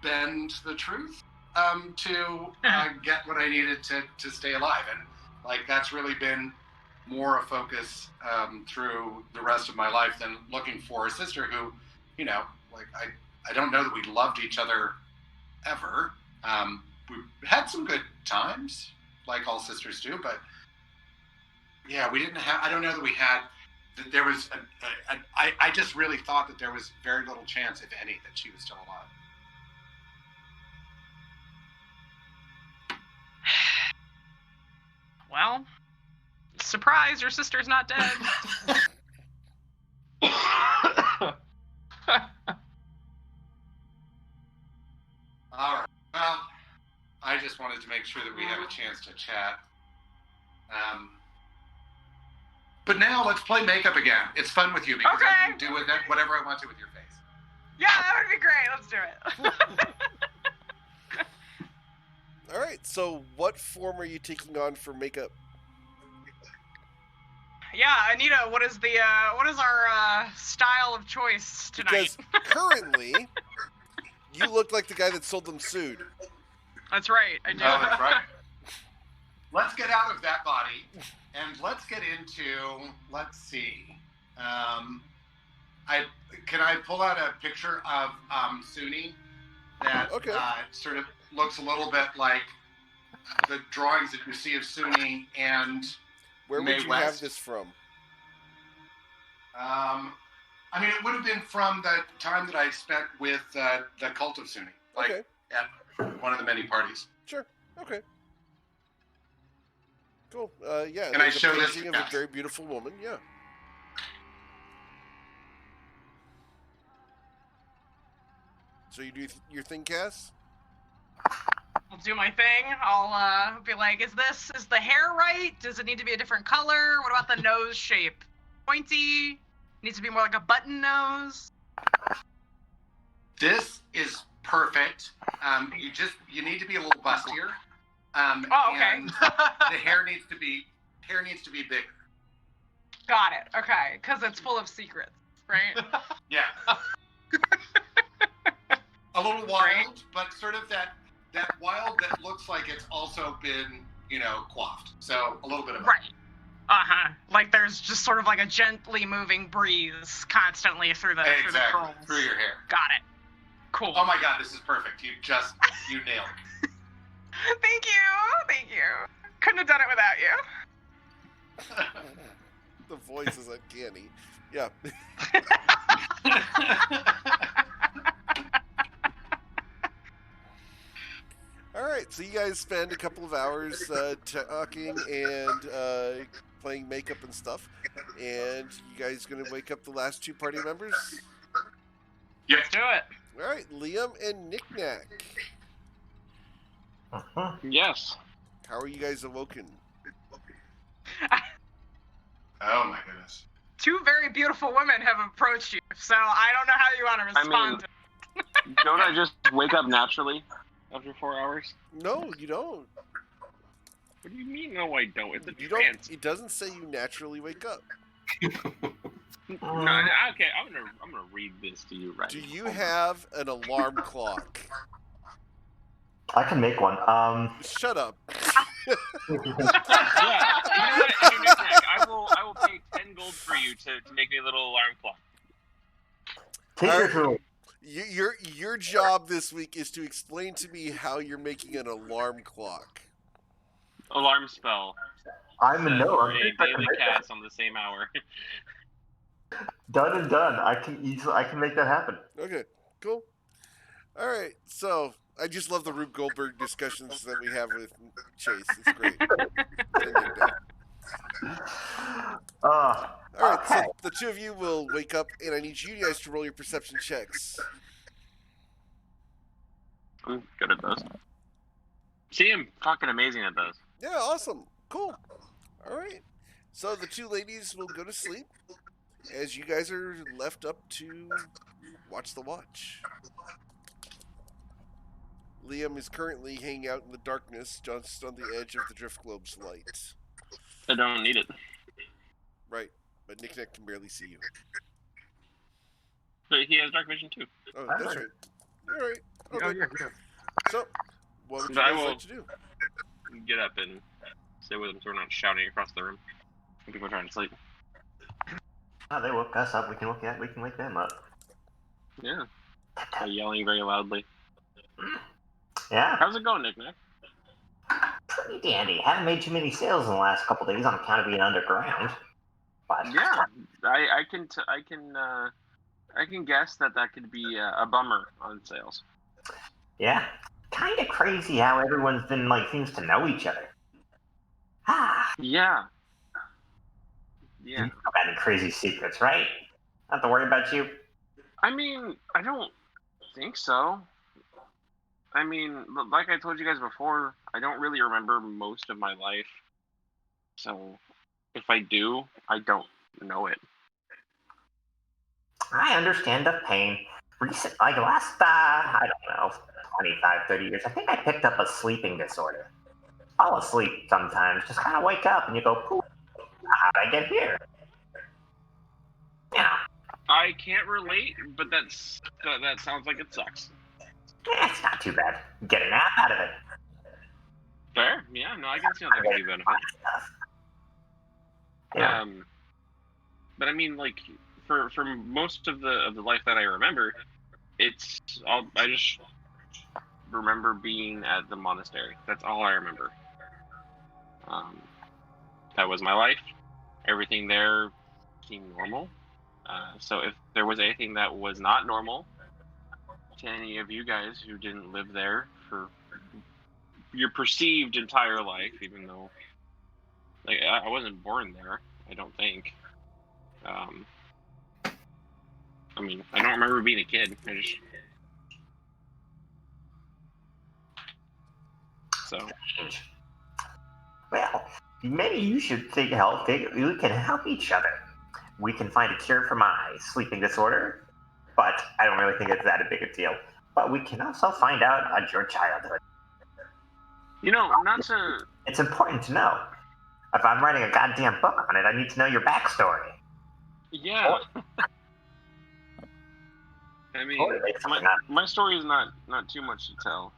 bend the truth to get what I needed to stay alive. And like that's really been more a focus through the rest of my life than looking for a sister who, I don't know that we loved each other ever. We had some good times, like all sisters do, but yeah, we didn't have, I don't know that we had, that there was, I just really thought that there was very little chance, if any, that she was still alive. Well, surprise, your sister's not dead. All right. Well, I just wanted to make sure that we had a chance to chat. But now let's play makeup again. It's fun with you because I can do with it whatever I want to with your face. Yeah, that would be great. Let's do it. All right. So, what form are you taking on for makeup? Yeah, Anita, what is our style of choice tonight? Because currently, you look like the guy that sold them sued. That's right. I do. Oh, that's right. Let's get out of that body and let's get into. Let's see. Can I pull out a picture of Sunni that sort of looks a little bit like the drawings that you see of Sunni and Where Mae would you West. have this from? It would have been from the time that I spent with the cult of Sunni, at one of the many parties. Sure. Okay. Cool. Yeah. Can I there's show a this? painting of a very beautiful woman. Yeah. So you do your thing, Cass? I'll do my thing. I'll be like, is the hair right? Does it need to be a different color? What about the nose shape? Pointy? Needs to be more like a button nose? This is perfect. You need to be a little bustier. Okay. And the hair needs to be bigger. Got it. Okay, because it's full of secrets, right? Yeah. A little wild, but sort of that wild that looks like it's also been, coiffed. So a little bit of right. Like there's just sort of like a gently moving breeze constantly through the curls. Through your hair. Got it. Cool. Oh my God, this is perfect. You nailed it. Thank you. Couldn't have done it without you. The voice is uncanny. Yeah. All right, so you guys spend a couple of hours talking and playing makeup and stuff, and you guys gonna wake up the last two party members? Yeah. Let's do it. All right, Liam and Knick-Knack. Yes. How are you guys awoken? Oh my goodness. Two very beautiful women have approached you, so I don't know how you want to respond to don't I just wake up naturally after 4 hours? No, you don't. What do you mean? No, I don't. It's a You trance. don't. It doesn't say you naturally wake up. No, okay, I'm gonna read this to you right. Do you have an alarm clock? I can make one. Shut up. Yeah, you know what? I will pay 10 gold for you to make me a little alarm clock. Take your tool. Your job this week is to explain to me how you're making an alarm clock. Alarm spell. I'm a no. For a daily cast on the same hour. Done and done. I can make that happen. Okay, cool. All right, so I just love the Rube Goldberg discussions that we have with Chase. It's great. All right, so the two of you will wake up, and I need you guys to roll your perception checks. I'm good at those. See, I'm fucking amazing at those. Yeah, awesome. Cool. All right. So the two ladies will go to sleep as you guys are left up to watch the watch. Liam is currently hanging out in the darkness just on the edge of the Drift Globe's light. I don't need it. Right, but Nick can barely see you. But he has dark vision too. Oh, that's right. All right. Okay. Oh, yeah. So, what would you But I guys will- like to do? Get up and stay with him so we're not shouting across the room. People are trying to sleep. Oh, they woke us up. We can wake them up. Yeah. By yelling very loudly. Yeah, How's it going, Nick? pretty dandy. Haven't made too many sales in the last couple days on account of being underground. But Yeah, I can guess that could be a bummer on sales. yeah, kind of crazy how everyone's been seems to know each other. Ah, Yeah. you Yeah. don't have any crazy secrets, right? Not to worry about you. I mean, I don't think so. I mean, like I told you guys before, I don't really remember most of my life. So, if I do, I don't know it. I understand the pain. Recent, last, I don't know, 25, 30 years, I think I picked up a sleeping disorder. Fall asleep sometimes, just kind of wake up and you go, poof, how'd I get here? Yeah, I can't relate, but that sounds like it sucks. it's not too bad. Get a nap out of it. Fair? Yeah, no, I can see how that could be a benefit. Yeah. But I mean, like, for most of the life that I remember, it's all I just remember being at the monastery. That's all I remember. That was my life. Everything there seemed normal. So if there was anything that was not normal to any of you guys who didn't live there for your perceived entire life, even though I wasn't born there, I don't think. I mean, I don't remember being a kid. So. Well, maybe you should we can help each other. We can find a cure for my sleeping disorder, but I don't really think it's that big a deal. But we can also find out about your childhood. You know, not to... It's important to know. If I'm writing a goddamn book on it, I need to know your backstory. Yeah. I mean, my story is not too much to tell.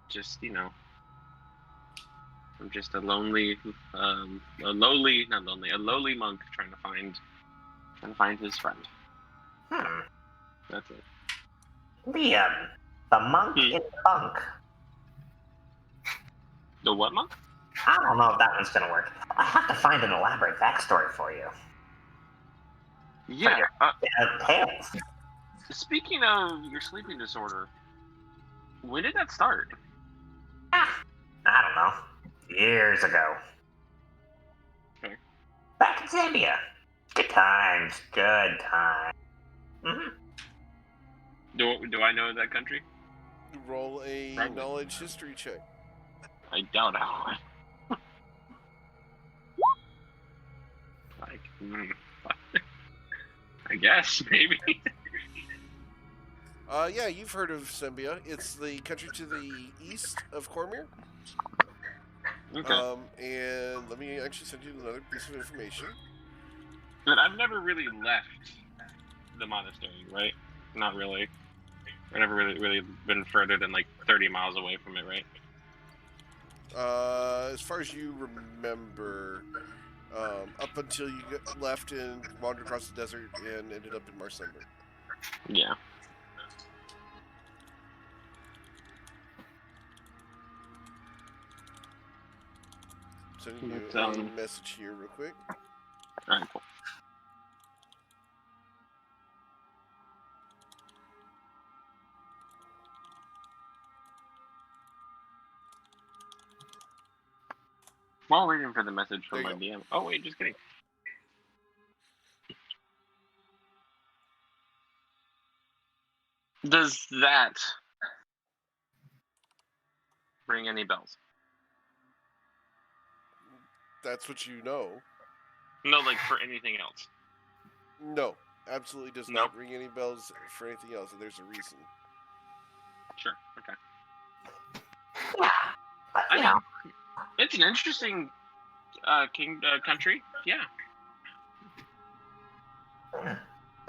Just, I'm just a lowly monk trying to find his friend. That's it. Liam, the monk in the bunk. The what monk? I don't know if that one's gonna work. I have to find an elaborate backstory for you. Yeah. Tales. Speaking of your sleeping disorder, when did that start? I don't know. Years ago. Okay. Back in Zambia. Good times. Mm-hmm. Do I know that country? Roll a Probably. knowledge history check. I doubt how. I guess, maybe. Yeah, you've heard of Zambia. It's the country to the east of Cormier. Okay. And let me actually send you another piece of information. But I've never really left the monastery, right? Not really. I've never really been further than 30 miles away from it, right? As far as you remember, up until you left and wandered across the desert and ended up in Marsember. Yeah. Sending you a message here real quick. Alright, cool. While waiting for the message from my DM. Oh, wait, just kidding. Does that ring any bells? That's what you know. No, like for anything else. No, absolutely does not ring any bells for anything else, and there's a reason. Sure. Okay. Yeah. But, I mean, it's an interesting country. Yeah.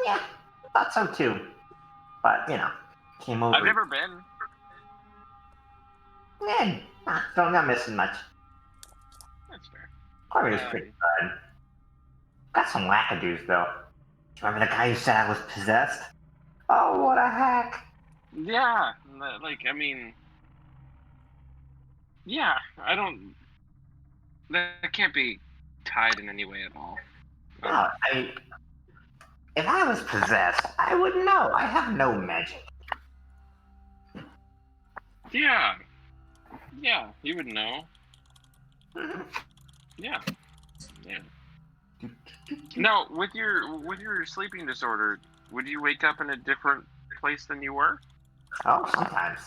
Yeah, thought so too. But, came over. I've never been. Yeah, so I'm not missing much. That's fair. Corey was pretty fun. Got some wackadoos, though. Remember the guy who said I was possessed? Oh, what a hack. Yeah, like, I mean... Yeah, I don't... That can't be tied in any way at all. No, if I was possessed, I wouldn't know. I have no magic. Yeah. Yeah, you would know. Yeah. Yeah. Now, with your sleeping disorder, would you wake up in a different place than you were? Oh, sometimes.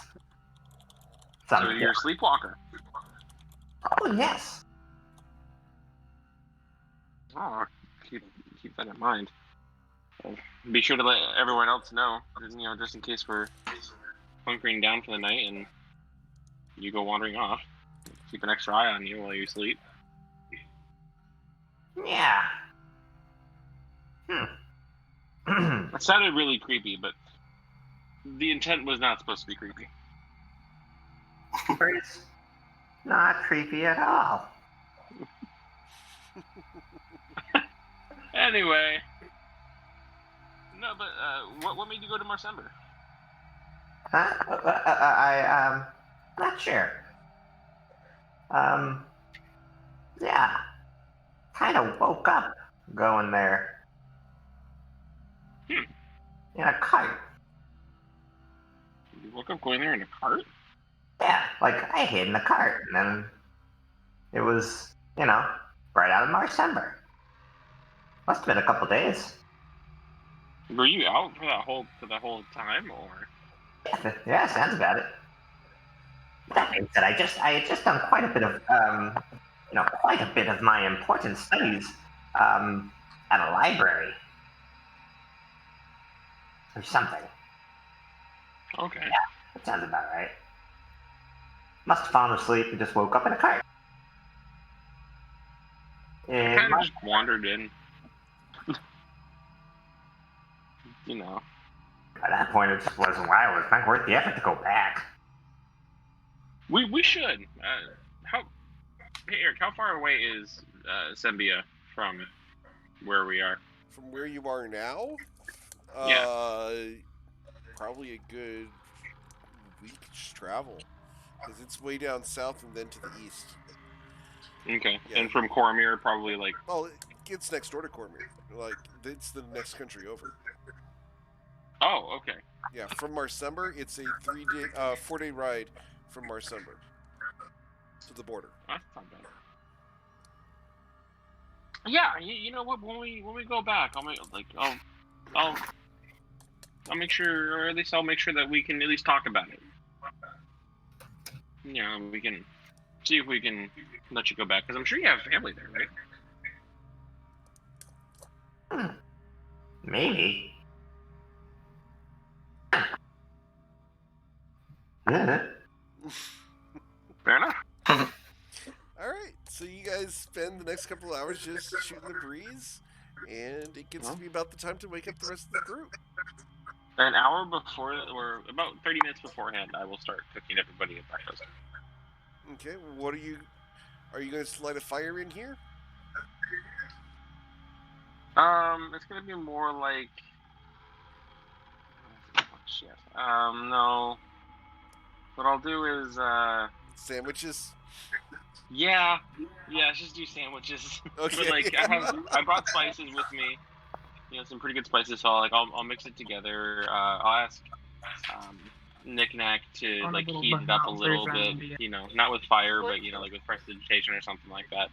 So you're a sleepwalker. Oh, yes. Oh, keep that in mind. Be sure to let everyone else know, just in case we're hunkering down for the night and you go wandering off. Keep an extra eye on you while you sleep. Yeah. That sounded really creepy, but the intent was not supposed to be creepy. It's not creepy at all. Anyway. No, but what made you go to Marsember? Huh? Not sure. Yeah. Kind of woke up going there. In a cart. You woke up going there in a cart? Yeah, like I hid in the cart, and then it was, right out of Marsember. Must have been a couple days. Were you out for that whole time, or? Yeah, sounds about it. That being said, I had just done quite a bit of my important studies, at a library. Or something. Okay. Yeah, that sounds about right. Must have fallen asleep and just woke up in a cart. And kind of just wandered in. At that point, it just wasn't why it was not worth the effort to go back. We should. Hey Eric, how far away is Sembia from where we are? From where you are now? Yeah. Probably a good week's travel. Because it's way down south and then to the east. Okay. Yeah. And from Coromir, probably like... Oh, it's next door to Coromir. Like, it's the next country over. Oh, okay. Yeah, from Marsember, it's a 4-day ride from Marsember to the border. That's not bad. Yeah, you know what? When we go back, I'll make sure, or at least I'll make sure that we can at least talk about it. Yeah, we can see if we can let you go back, because I'm sure you have family there, right? Maybe. Fair enough. Alright, so you guys spend the next couple of hours just shooting the breeze, and it gets to be about the time to wake up the rest of the group. An hour before, or about 30 minutes beforehand, I will start cooking everybody a breakfast. Okay, what are you going to light a fire in here? It's going to be more like... Oh, shit. No. What I'll do is, Sandwiches? Yeah, let's just do sandwiches. Okay. But, I brought spices with me. Some pretty good spices, so I'll mix it together. I'll ask Knick-Knack to heat it up a little bit. Not with fire, but with prestidigitation or something like that.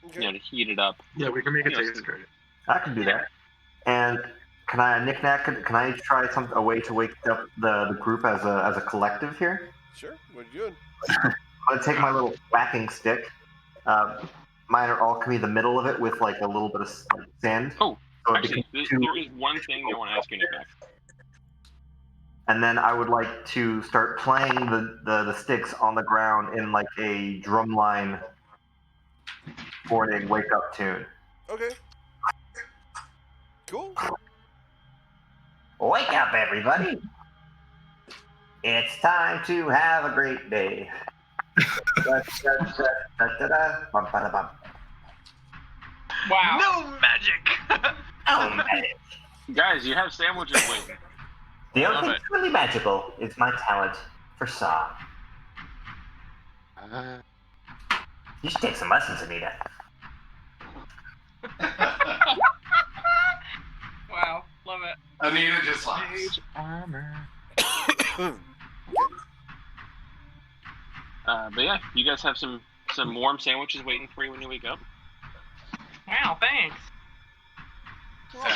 Okay. To heat it up. Yeah, we can make it taste great. I can do that. And can I try a way to wake up the group as a collective here? Sure. What are you doing? I'm gonna take my little whacking stick, minor alchemy the middle of it with like a little bit of sand. Oh, So it actually, becomes there is one thing I want to ask you, Nick. And then I would like to start playing the sticks on the ground in like a drum line for a wake up tune. Okay. Cool. Wake up, everybody! It's time to have a great day. Wow. No magic. Oh, man. Guys, you have sandwiches waiting. The I only love thing it. truly magical is my talent for song. You should take some lessons, Anita. Wow, love it. Anita just laughs. Mage armor. But yeah, you guys have some warm sandwiches waiting for you when you wake up. Wow, thanks.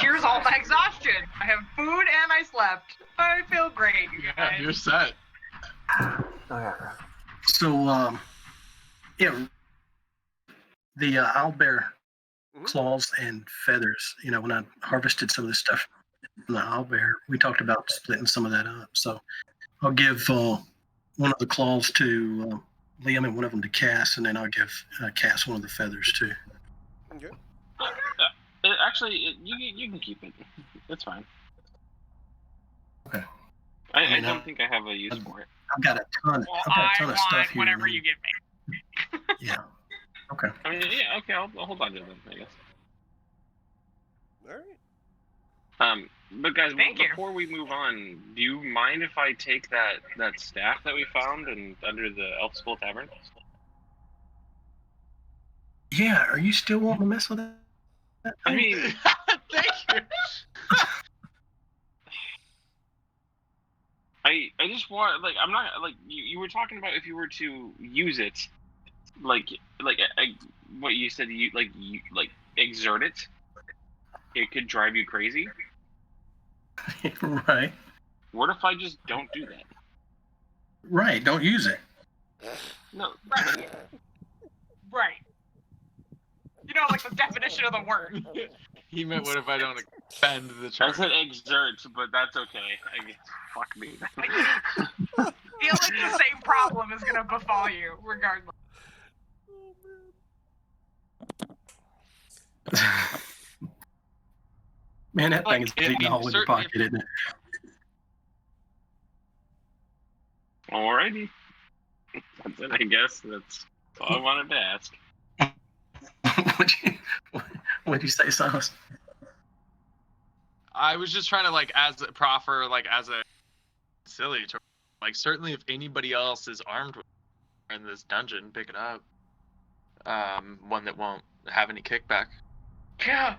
Here's all my exhaustion. I have food and I slept. I feel great, you Yeah, guys. you're set. Oh, yeah, bro. So, yeah, the owlbear claws and feathers. You know, when I harvested some of this stuff from the owlbear, we talked about splitting some of that up. So I'll give one of the claws to Liam and one of them to Cass, and then I'll give Cass one of the feathers too. Okay. Actually, you can keep it. That's fine. Okay. I don't think I have a use for it. I've got a ton. Well, I've got a I ton of stuff want here. whatever you give me. Yeah. Okay. I mean, yeah, okay, I'll hold on to them, I guess. All right. But guys, Thank you. before we move on, do you mind if I take that staff that we found under the Elf School Tavern? Yeah. Are you still wanting to mess with that? I mean, Thank you. I just want, like, I'm not, like, you were talking about if you were to use it, like what you said, you exert it, it could drive you crazy. Right. What if I just don't do that? Right. Don't use it. No. Right. You know, like the definition of the word. He meant, what if I don't offend the I church? said exert, but that's okay. I guess, fuck me. Feel like the same problem is gonna befall you, regardless. Man, that thing is I eating mean, a hole in your certainly pocket, isn't it? Alrighty. That's it, I guess. That's all I wanted to ask. What'd you say, Silas? I was just trying to, like, as a proffer, like, as a silly, like, certainly if anybody else is armed with in this dungeon, pick it up. One that won't have any kickback. Yeah.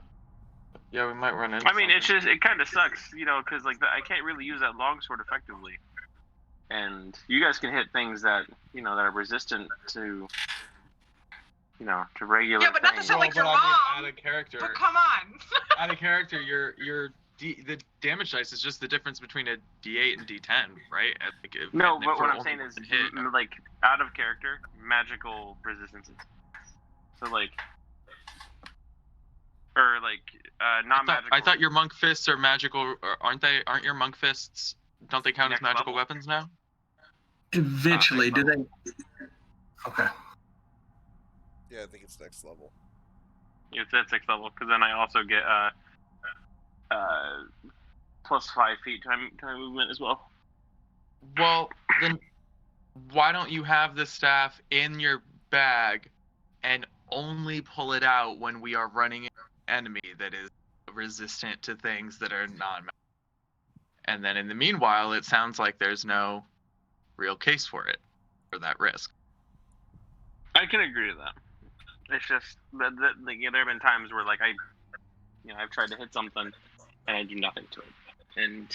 Yeah, we might run into I mean, something. it kind of sucks, you know, because, like, I can't really use that longsword effectively. And you guys can hit things that, you know, that are resistant to, you know, to regular Yeah, but not to things. sound like your Well, but I mom. mean, out of character. But come on. Out of character, the damage dice is just the difference between a D8 and D10, right? Like, No, and but for what I'm only saying is, one hit. like, out of character, magical resistances. So, like, or, like, non-magical. I thought your monk fists are magical, or aren't they? Aren't your monk fists? Don't they count as Next magical level. weapons now? Eventually, do they? Okay. Yeah, I think it's next level. It's at 6th level, because then I also get plus 5 feet time movement as well. Well, then why don't you have the staff in your bag and only pull it out when we are running an enemy that is resistant to things that are non-magical? And then in the meanwhile, it sounds like there's no real case for it, for that risk. I can agree to that. It's just that like, there have been times where, like, I've tried to hit something and I do nothing to it, and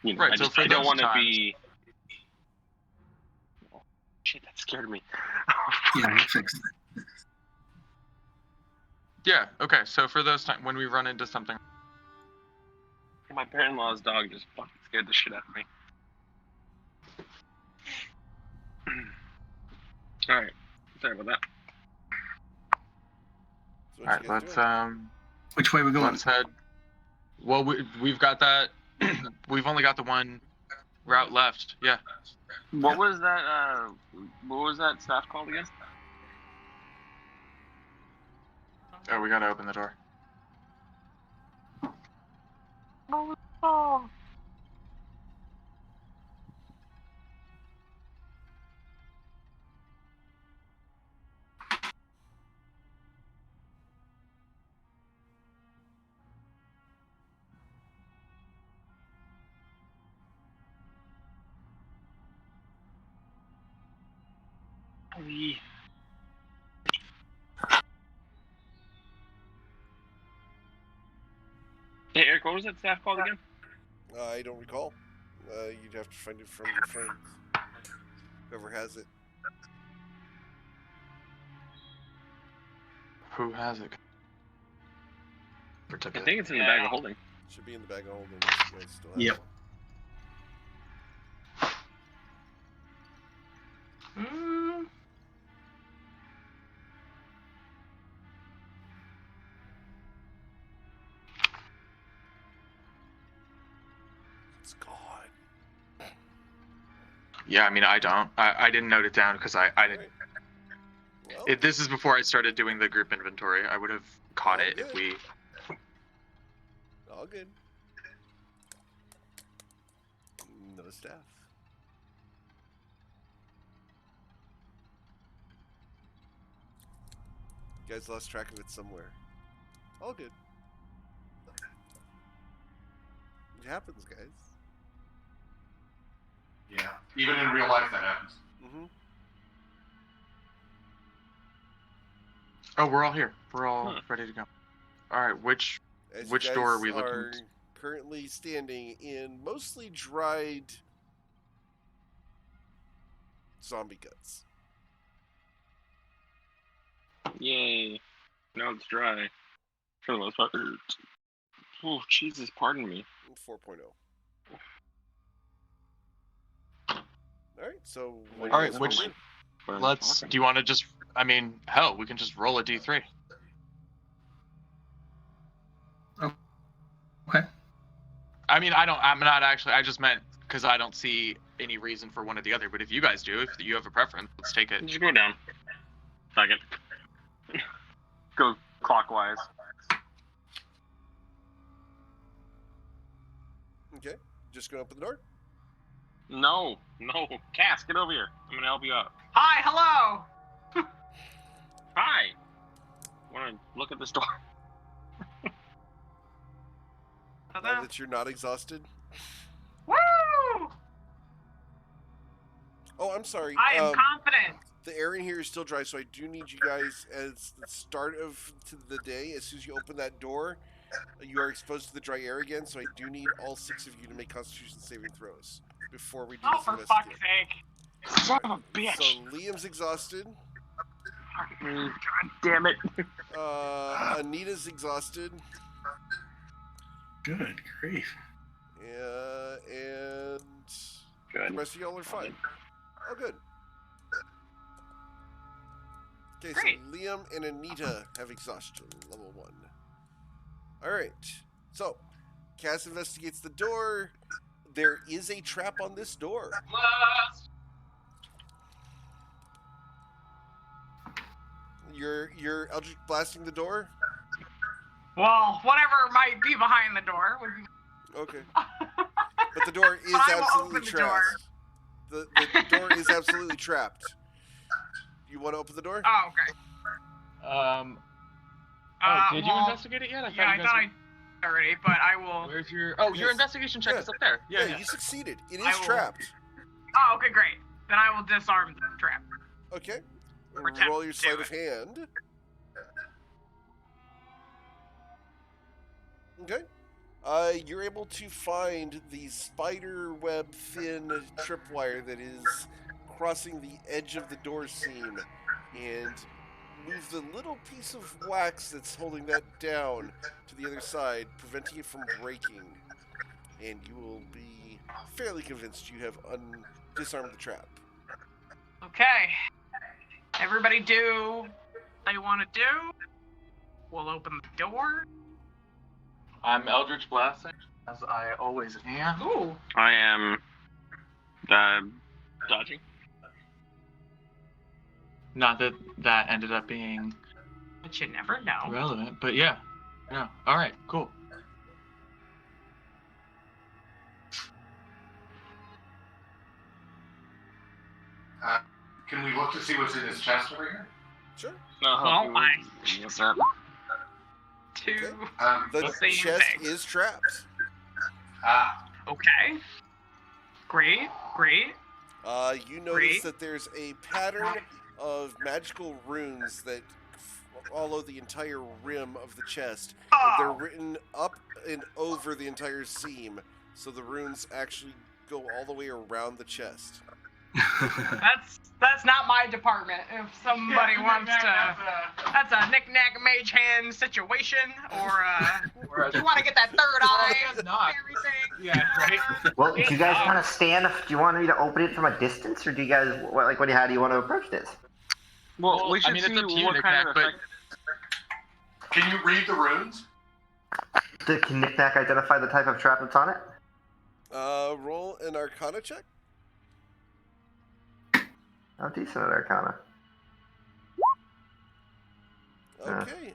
you know, Right, so for I don't those want to times- be. Oh, shit, that scared me. Yeah, we'll fix that. Yeah, okay, so for those times when we run into something. My parent-in-law's dog just fucking scared the shit out of me. All right, sorry about that. So All right, let's Which way we going? let's head. Well, we've got that. We've only got the one route left. Yeah. What was that? What was that staff called again? Oh, we gotta open the door. Oh. Hey, Eric, what was that staff called again? I don't recall. You'd have to find it from your friends. Whoever has it. Who has it? I think it's in the bag of holding. Should be in the bag of holding. You guys still have Yep. it. It's gone. Yeah, I mean, I don't. I didn't note it down because I didn't. Well, This is before I started doing the group inventory. I would have caught it if we. all good. No staff. You guys lost track of it somewhere. All good. It happens, guys. Yeah. Even in real life, that happens. Mm-hmm. Oh, we're all here. We're all ready to go. All right, which door are we looking are at? currently standing in mostly dried zombie guts. Yay. Now it's dry. For the most part. Oh, Jesus, pardon me. 4.0. Alright, so... All right, which... Let's... Do you want to just... I mean, hell, we can just roll a D3. Okay. I mean, I'm not actually... I just meant because I don't see any reason for one or the other. But if you guys do, if you have a preference, let's take it. Just go down. Second. Go clockwise. Okay, just gonna open the door? No. Cass, get over here. I'm gonna help you out. Hi, hello. Hi. Want to look at this door? Now that you're not exhausted? Woo! Oh, I'm sorry. I am confident. The air in here is still dry, so I do need you guys, as the start of the day, as soon as you open that door, you are exposed to the dry air again, so I do need all 6 of you to make Constitution saving throws before we do Oh, this for fuck's investigation. sake. Son of a bitch. So Liam's exhausted. God damn it. Anita's exhausted. Good grief. And Good. the rest of y'all are fine. Oh, good. Okay, Great. so Liam and Anita have exhaustion, level 1. Alright, so Cass investigates the door. There is a trap on this door. You're Eldritch blasting the door? Well, whatever might be behind the door would be. Okay. But the door is But I will absolutely open the door. trapped. The door is absolutely trapped. You want to open the door? Oh, okay. Did you well, investigate it yet? I thought I did already, but I will. Where's your... Oh, your Yes. investigation check Yeah. is up there. Yeah. You succeeded. It I is will- trapped. Oh, okay, great. Then I will disarm the trap. Okay. Attempt Roll your to sleight do of hand. Okay. You're able to find the spider web thin tripwire that is crossing the edge of the door seam and move the little piece of wax that's holding that down to the other side, preventing it from breaking. And you will be fairly convinced you have disarmed the trap. Okay. Everybody do what they want to do. will open the door. I'm Eldritch Blasting, as I always am. Ooh. I am dodging. Not that that ended up being But you never know. relevant, but yeah. No. All right, cool. Can we look to see what's in his chest over here? Sure. Well, What's that? Two. The Same chest thing. is trapped. Okay. Great. You notice that there's a pattern of magical runes that follow the entire rim of the chest. And they're written up and over the entire seam, so the runes actually go all the way around the chest. That's not my department. If somebody wants to, that's a knick-knack mage hand situation, or you want to get that third eye, everything. Yeah, right. Well, do you guys want to stand? Do you want me to open it from a distance, or do you guys how do you want to approach this? Well, we should it's see up to you, what Nick kind Nack, of but effect. Can you read the runes? Can Knick-Knack identify the type of trap that's on it? Roll an Arcana check. Oh, decent at Arcana. Okay.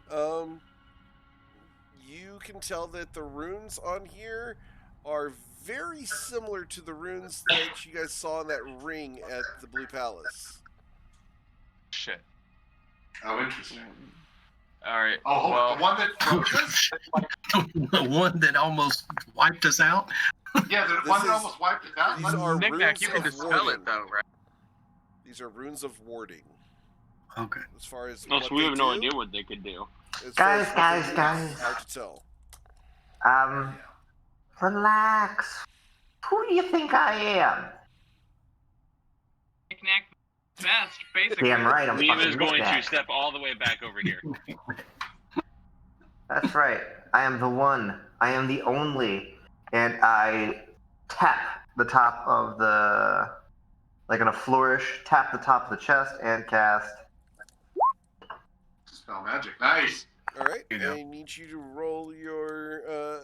You can tell that the runes on here are very similar to the runes that you guys saw in that ring at the Blue Palace. shit. Oh, interesting. All right. Oh, hold well, on. The one that broke us? The one that almost wiped us out. Yeah, the This one that is- almost wiped it out. These are Knick-Knack, you runes can of dispel warding. it though, right? These are runes of warding. Okay. As far as No, what so we they have no do, idea what they could do. as far as Guys, what they do, guys. it's hard to tell. Relax. Who do you think I am? Knick-knack best, basically. Damn right, I'm Liam fucking is going to Knick-Knack. step all the way back over here. That's right. I am the one. I am the only. And I tap the top of the, like in a flourish, tap the top of the chest and cast. Spell magic. Nice. All right, You know. I need you to roll your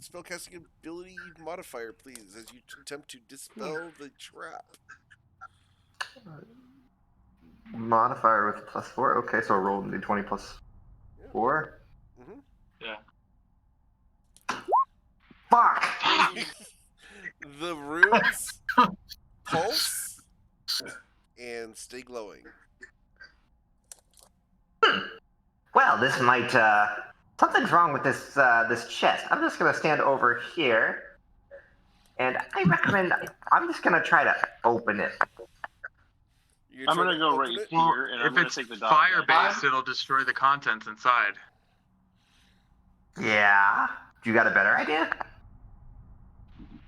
spellcasting ability modifier, please, as you attempt to dispel the trap. Modifier with +4. Okay, so I rolled the 20 plus 4. Mm-hmm. Yeah. Fuck! The runes pulse and stay glowing. Well, this might, something's wrong with this, this chest. I'm just gonna stand over here. And I recommend, I'm just gonna try to open it. You're I'm trying gonna to go open right it? here, and I'm If gonna it's take the dog. fire-based, it'll destroy the contents inside. Yeah? You got a better idea?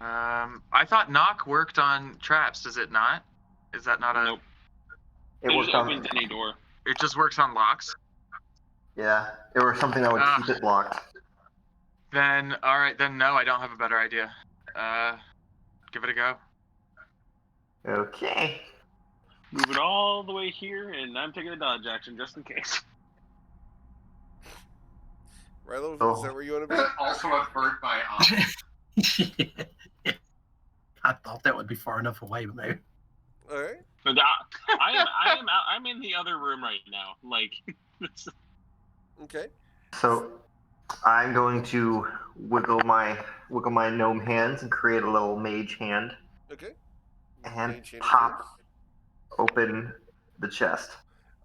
I thought knock worked on traps. Does it not? Is that not a? Nope. It It worked just on, opens any door. It just works on locks. yeah, it was something that would Ah. keep it blocked. Then all right. Then no, I don't have a better idea. Give it a go. Okay. Move it all the way here, and I'm taking a dodge action just in case. Rilo, Oh. is that where you want to be? Also avert my eye. I thought that would be far enough away, but maybe. All right. But I'm in the other room right now. Like, Okay. So, I'm going to wiggle my gnome hands and create a little mage hand Okay. and Mage hand pop open the chest.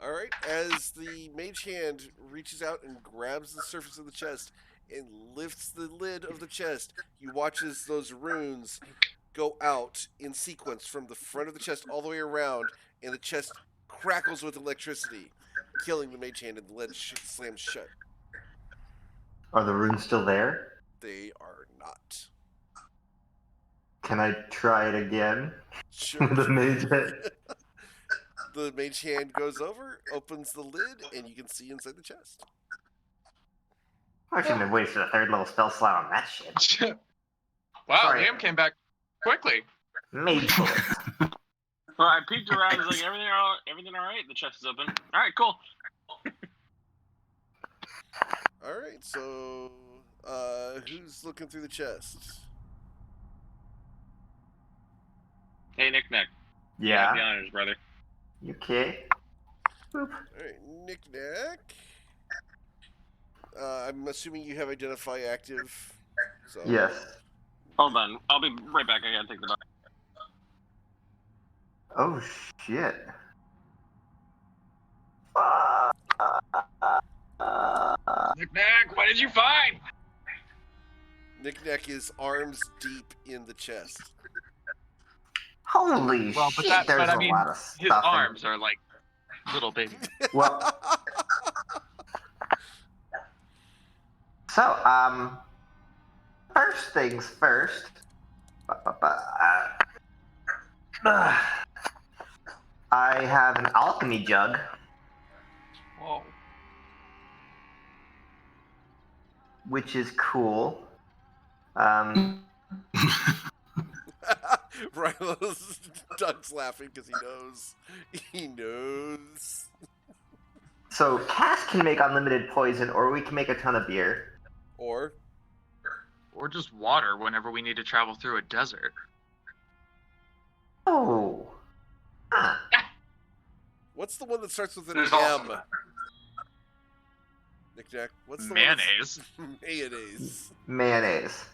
All right. As the mage hand reaches out and grabs the surface of the chest and lifts the lid of the chest, you watch as those runes go out in sequence from the front of the chest all the way around, and the chest crackles with electricity, killing the mage hand, and the lid slams shut. Are the runes still there? They are not. Can I try it again? Sure. The mage hand. The mage hand goes over, opens the lid, and you can see inside the chest. I shouldn't have wasted a third level spell slot on that shit. Wow, Sorry. Liam came back quickly. Mage hand. well, I peeked around. It's like everything all right. The chest is open. All right, cool. All right, so who's looking through the chest? Hey, Nick Nack. You Yeah. have the honors, brother. You okay? All right, Nick Nack. I'm assuming you have identify active. So. Yes. Hold on. I'll be right back. I gotta take the dog. Oh shit. Nick Nack, what did you find? Nick Nack is arms deep in the chest. Holy Well, shit! There's a lot of stuff. His arms are like little baby. Well, so first things first. I have an alchemy jug. Whoa. Which is cool. Doug's laughing because he knows. He knows. So Cass can make unlimited poison, or we can make a ton of beer. Or just water whenever we need to travel through a desert. Oh. Huh. What's the one that starts with an There's M? also- Nick Nack, what's the Mayonnaise. one Mayonnaise. Mayonnaise.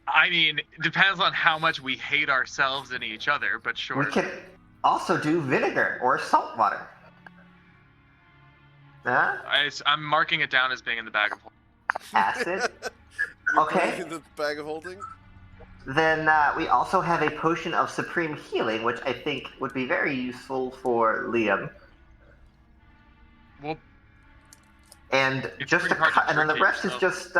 I mean, depends on how much we hate ourselves and each other, but sure. We can also do vinegar or salt water. Huh? I'm marking it down as being in the bag of holding. Acid. You're Okay. putting in the bag of holding? Then we also have a potion of supreme healing, which I think would be very useful for Liam. Well, And It's just a pretty hard to and then the drink it, rest is so- just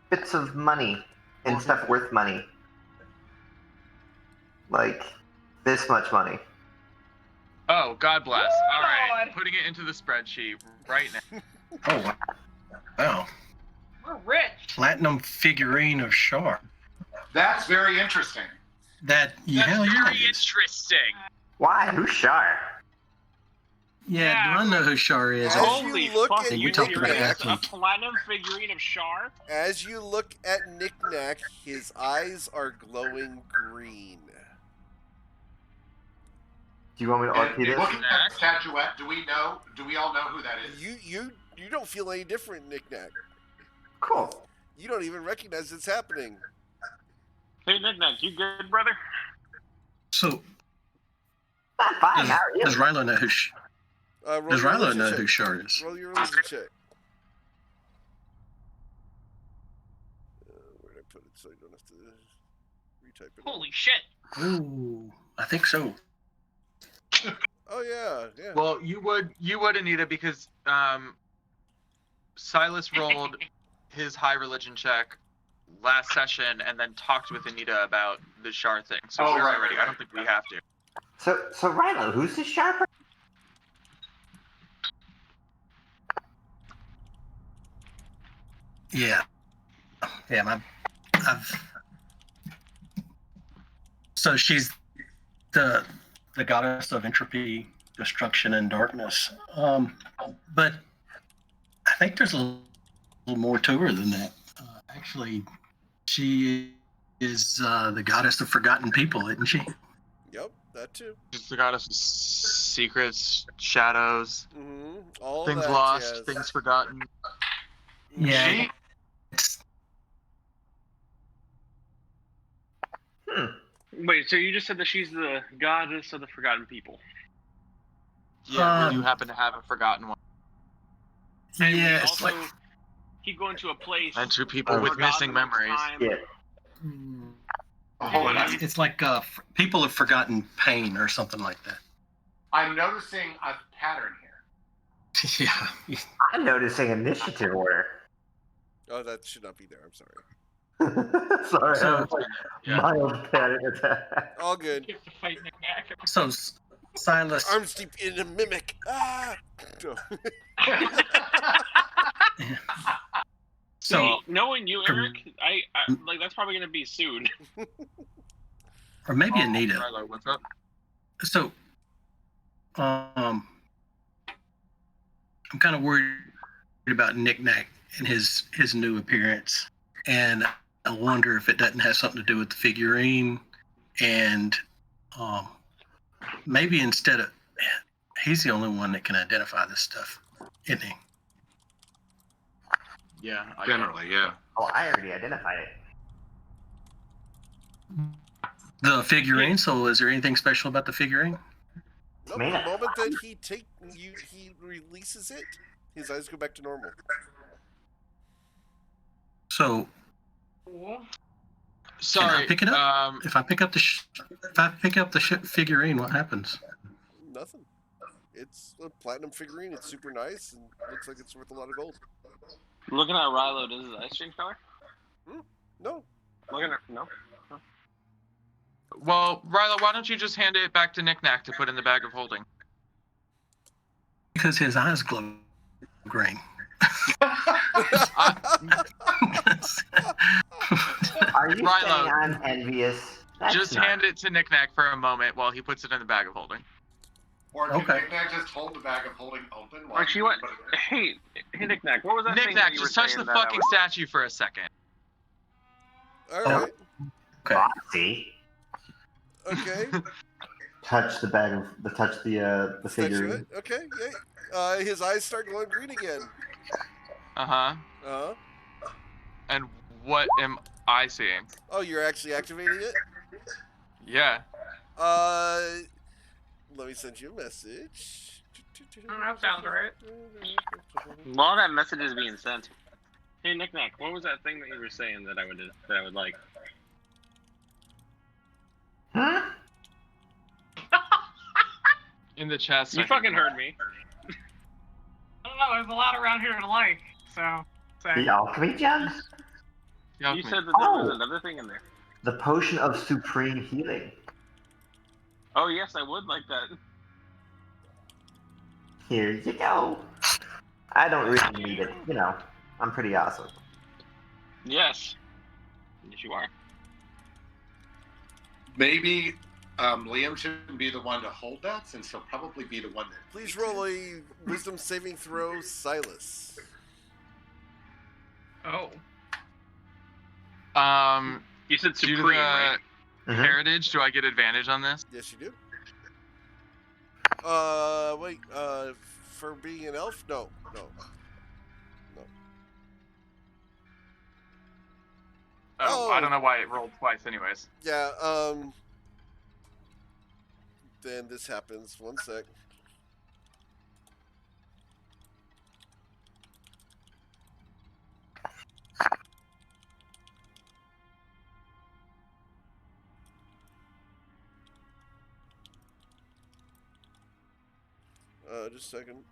bits of money and stuff worth money. Like this much money. oh, God bless. All right, God. putting it into the spreadsheet right now. Oh, wow. We're rich. Platinum figurine of Shar. That's very interesting. That, That's hell yeah. very it is. interesting. Why? Who's Shar? Yeah, do I know who Shar is? As Holy you look fuck! at you Nick talked about Nack, A platinum figurine of Shar? as you look at Nick Nack, his eyes are glowing green. Do you want me to And RP this? looking at the statuette, do we all know who that is? You don't feel any different, Nick Nack. Cool. You don't even recognize it's happening. Hey, Nick Nack, you good, brother? So, I'm fine. How are you? does Rilo know who Roll does your Rilo religion know check. who Shar is? Roll your religion check. Where did I put it so you don't have to retype it? Holy shit. Ooh, I think so. Oh yeah. Well, you would, Anita, because Silas rolled his high religion check last session and then talked with Anita about the Shar thing. So Oh, we're right, already. right, I don't think we have to. So Rilo, who's this Shar? Yeah. I've. So she's the goddess of entropy, destruction, and darkness. But I think there's a little more to her than that. Actually, she is the goddess of forgotten people, isn't she? Yep, that too. She's the goddess of secrets, shadows, All things that lost, jazz. things forgotten. Yeah. Wait, so you just said that she's the goddess of the forgotten people? Yeah, we do Um, happen to have a forgotten one. And we Yeah, it's also like keep going to a place. And to people Oh. with forgotten missing memories. time. Yeah. Hold on. it's like people have forgotten pain or something like that. I'm noticing a pattern here. Yeah. I'm noticing initiative order. Oh, that should not be there. I'm sorry. Sorry, So- I was like Yeah. mild panic attack. All good. You have to fight Nick Nack. So Silas, Arms deep in a mimic. Ah. No. so See, knowing you, from- Eric, I like that's probably gonna be soon. or maybe Anita. Rilo, what's up? So, I'm kind of worried about Knick-Knack and his new appearance, and I wonder if it doesn't have something to do with the figurine, and maybe instead of he's the only one that can identify this stuff, isn't he? Yeah. Generally, yeah. Oh, I already identified it. The figurine. So, is there anything special about the figurine? No, the moment that he releases it, his eyes go back to normal. So, sorry, can I pick it up? If I pick up the figurine, what happens? Nothing. It's a platinum figurine. It's super nice and looks like it's worth a lot of gold. Looking at Rilo, does his eyes change color? No. Looking at no. Well, Rilo, why don't you just hand it back to Knick-Knack to put in the bag of holding? Because his eyes glow green. Are you Rilo, saying I'm envious? Just hand it to Knick-Knack for a moment while he puts it in the bag of holding. Or can Knick-Knack just hold the bag of holding open? Actually, what? Hey, Knick-Knack, what was that thing Knick-Knack, that you were just touch the saying that fucking statue for a second. All right. Okay. See? Okay. Touch the bag of touch the figurine. Okay. Yeah. His eyes start glowing green again. Uh-huh. And what am I seeing? Oh, you're actually activating it? Yeah. Let me send you a message. That sounds right. A lot of that message is being sent. Hey, Knick-Knack, what was that thing that you were saying that I would like? Huh? In the chest. You fucking heard me. I don't know. There's a lot around here to like. So. The alchemy gems? You said that there was another thing in there. The potion of supreme healing. Oh yes, I would like that. Here you go. I don't really need it. You know, I'm pretty awesome. Yes. Yes, you are. Maybe Liam shouldn't be the one to hold that, since he'll probably be the one that... Please roll a wisdom saving throw, Silas. Oh. You said due supreme, to right? heritage, do I get advantage on this? Yes, you do. Wait, for being an elf? No. Oh, I don't know why it rolled twice anyways. Yeah, then this happens. One sec. Just a second.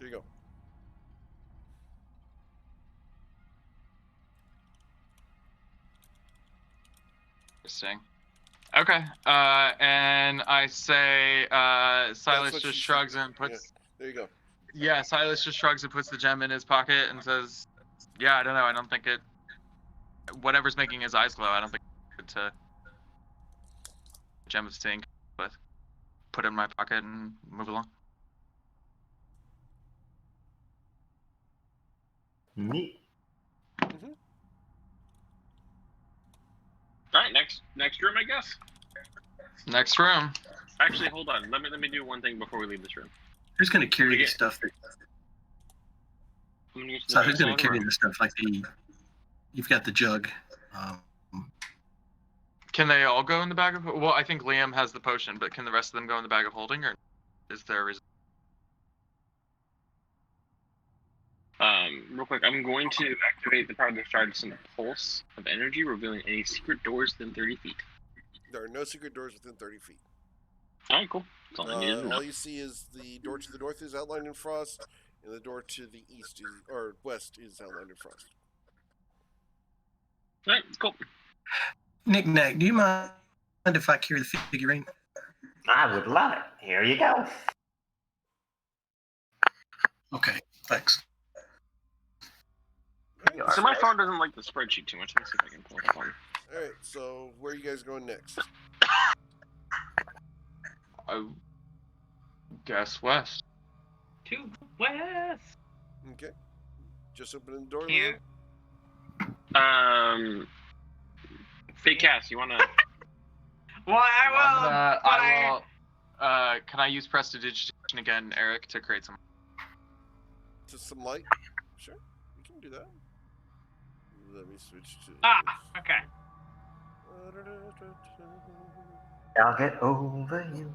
There you go. Interesting. Okay. And I say Silas just shrugs and puts. Yeah. There you go. Yeah, Silas just shrugs and puts the gem in his pocket and says, "Yeah, I don't know. I don't think it. Whatever's making his eyes glow, I don't think it's a gem of seeing." But put it in my pocket and move along. Neat. All right, next room, I guess. Next room. Actually, hold on. Let me do one thing before we leave this room. Who's going to carry the stuff? So who's going to carry the stuff? Like you've got the jug. Can they all go in the bag of? Well, I think Liam has the potion, but can the rest of them go in the bag of holding, or is there a reason? Real quick, I'm going to activate the power of the shard to send a pulse of energy, revealing any secret doors within 30 feet. There are no secret doors within 30 feet. All right, cool. That's all I needed to know. All you see is the door to the north is outlined in frost, and the door to the east or west is outlined in frost. All right, cool. Knick-Knack, do you mind if I carry the figurine? I would love it. Here you go. Okay, thanks. So my phone doesn't like the spreadsheet too much. Let's see if I can pull it up on. All right. So where are you guys going next? I guess west. To the west. Okay. Just opening the door. Here. Fake Cass, you wanna? Well, I will. Can I use prestidigitation again, Eric, to create some? Just some light. Sure, we can do that. Let me switch to. Okay. I'll get over you.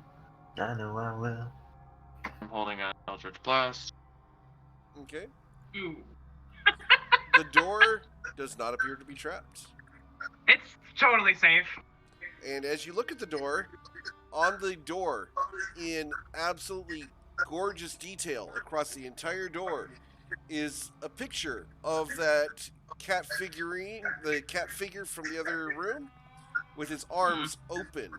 I know I will. I'm holding an Eldritch Blast. Okay. Ooh. The door does not appear to be trapped. It's totally safe. And as you look at the door, on the door, in absolutely gorgeous detail across the entire door, is a picture of that cat figurine, the cat figure from the other room, with his arms open.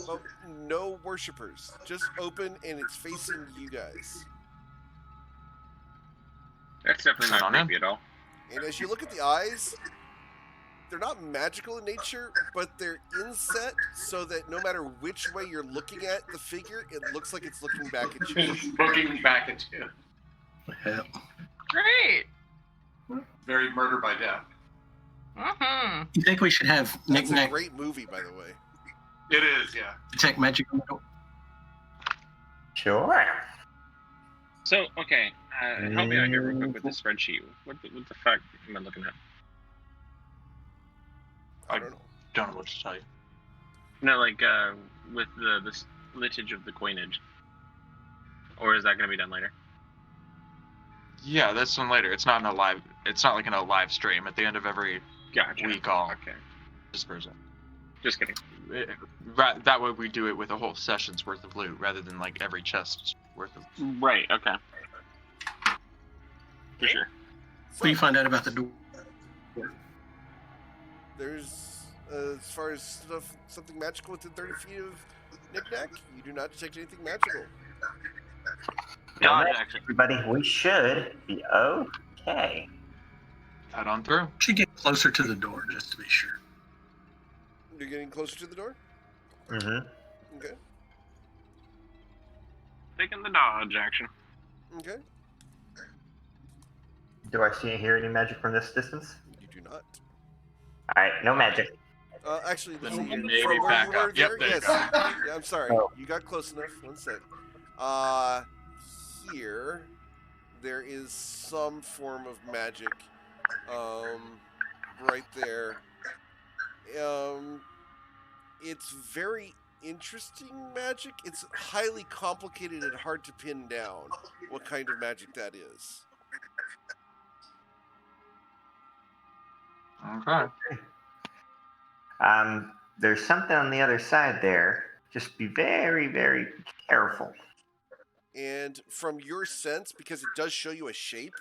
But no worshippers, just open, and it's facing you guys. That's definitely not creepy at all. And as you look at the eyes, they're not magical in nature, but they're inset so that no matter which way you're looking at the figure, it looks like it's looking back at you. It's looking back at you. Great. Very Murder by Death. Mm-hmm. You think we should have That's a knick-knack great movie, by the way. It is, yeah. detect magic on the door? Sure. So, okay, help me out here real quick with this spreadsheet. What the fuck am I looking at? I don't know. Don't know what to tell you. No, like, with the slitage of the coinage. Or is that going to be done later? Yeah, that's done later. It's not in a live. It's not like in a live stream. At the end of every week, I'll disperse it. Just kidding. That way, we do it with a whole session's worth of loot, rather than like every chest's worth of. Right. Okay. For sure. What do you find out about the door? There's, as far as something magical within 30 feet of Knick-Knack, you do not detect anything magical. Dodge action. Everybody, we should be okay. Head on through. Should get closer to the door just to be sure. You're getting closer to the door? Mm-hmm. Okay. Taking the dodge action. Okay. Do I see and hear any magic from this distance? You do not. Alright, no magic. Actually, let's see here. Maybe From where back you were up. Yep, there? there you Yes. go. Yeah, I'm sorry. Oh. You got close enough. One sec. Here, there is some form of magic. Right there. It's very interesting magic. It's highly complicated and hard to pin down what kind of magic that is. Okay. There's something on the other side there. Just be very, very careful. And from your sense, because it does show you a shape,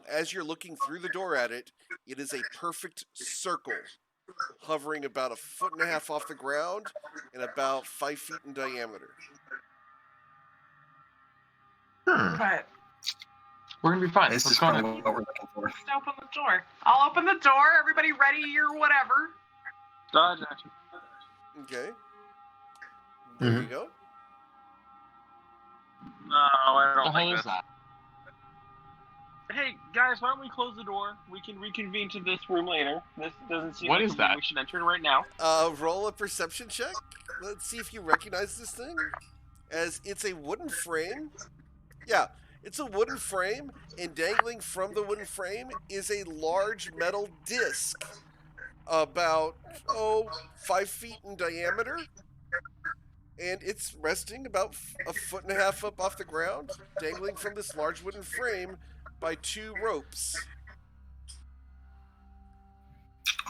as you're looking through the door at it, it is a perfect circle, hovering about 1.5 feet off the ground and about 5 feet in diameter. But We're gonna be fine. This Let's is go kind on. of what we're looking for. just open the door. I'll open the door. Everybody ready or whatever. Dodge action. Okay. There you go. No, I What don't the hell think is that? Hey guys, why don't we close the door? We can reconvene to this room later. This doesn't seem What like is the room that? we should enter right now. Roll a perception check. Let's see if you recognize this thing. As it's a wooden frame. Yeah, it's a wooden frame, and dangling from the wooden frame is a large metal disc, about 5 feet in diameter, and it's resting about 1.5 feet up off the ground, dangling from this large wooden frame by 2 ropes,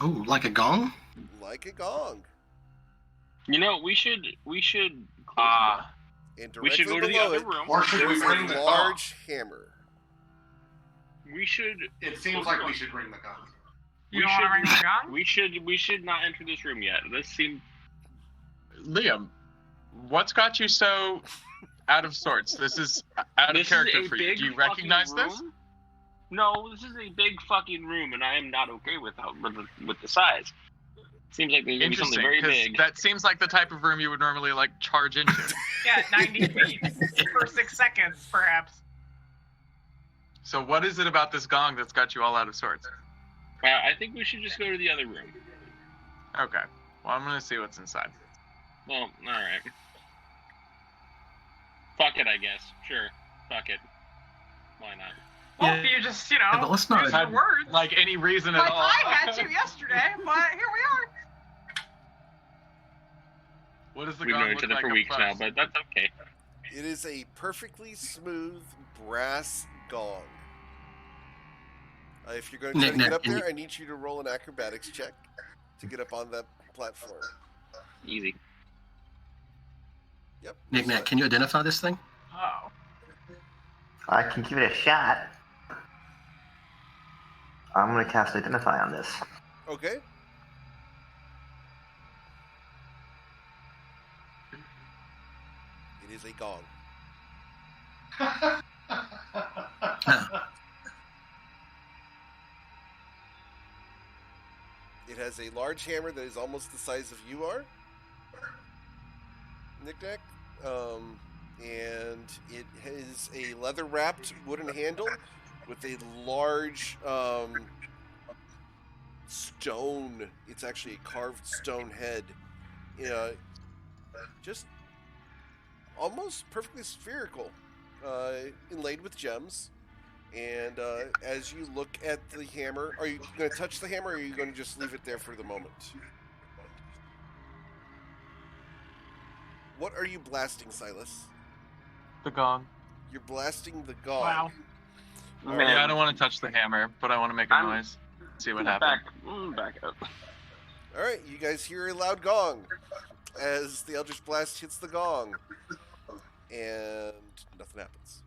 Oh, like a gong? like a gong. You know, we should close And we should directly go to the below other it, room. Or should we there's bring a the gun? large hammer. We should. It seems like we should bring the gun. You don't want to ring the gun? We should not enter this room yet. This seems. Liam, what's got you so out of sorts? This is out of This character is a for you. big Do you fucking recognize this? room. No, this is a big fucking room, and I am not okay with the size. Seems like there's gonna be something very big. That seems like the type of room you would normally like charge into. Yeah, 90 feet for 6 seconds, perhaps. So what is it about this gong that's got you all out of sorts? I think we should just go to the other room. Okay. Well, I'm gonna see what's inside. Well, all right. Fuck it, I guess. Sure. Fuck it. Why not? Well, if you just, but let's not use your words. Like any reason at Like all. I had to yesterday, but here we are. What does the We've gong known look each other like for up weeks now, close? but that's okay. It is a perfectly smooth brass gong. If you're going to try to get up there, I need you to roll an acrobatics check to get up on that platform. Easy. Yep. Nick, can you identify this thing? Oh. I can give it a shot. I'm going to cast Identify on this. Okay. It is a gong. It has a large hammer that is almost the size of you are, Knick-Knack, and it has a leather-wrapped wooden handle with a large stone. It's actually a carved stone head, just almost perfectly spherical, inlaid with gems. And as you look at the hammer, are you going to touch the hammer, or are you going to just leave it there for the moment? What are you blasting, Silas? The gong. You're blasting the gong. Wow. Yeah, I don't want to touch the hammer, but I want to make a noise. See what happens. Back up. All right, you guys hear a loud gong as the Eldritch Blast hits the gong, and nothing happens.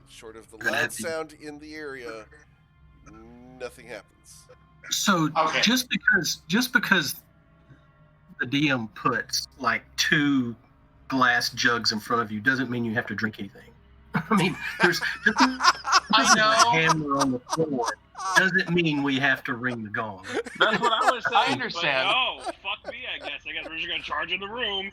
Short of the loud sound in the area, nothing happens. So just because the DM puts like 2 glass jugs in front of you doesn't mean you have to drink anything. I mean, there's I know. hammer on the floor doesn't mean we have to ring the gong. That's what I was saying. I understand. But, oh, fuck me, I guess. I guess we're just gonna charge in the room.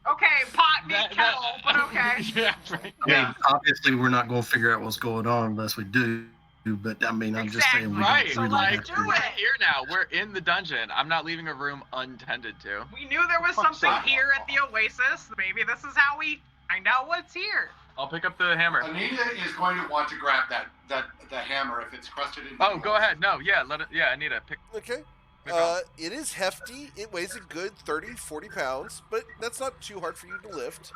Okay, pot meet kettle, but okay. Yeah, right. I mean, obviously we're not going to figure out what's going on unless we do. But I mean, I'm just saying we Right, don't really like, have to. we're here now. We're in the dungeon. I'm not leaving a room untended to. We knew there was something here at the Oasis. Maybe this is how we find out what's here. I'll pick up the hammer. Anita is going to want to grab the hammer if it's crusted in. Oh, go ahead. No, yeah, let it. Yeah, Anita, pick. Okay. It is hefty. It weighs a good 30-40 pounds, but that's not too hard for you to lift.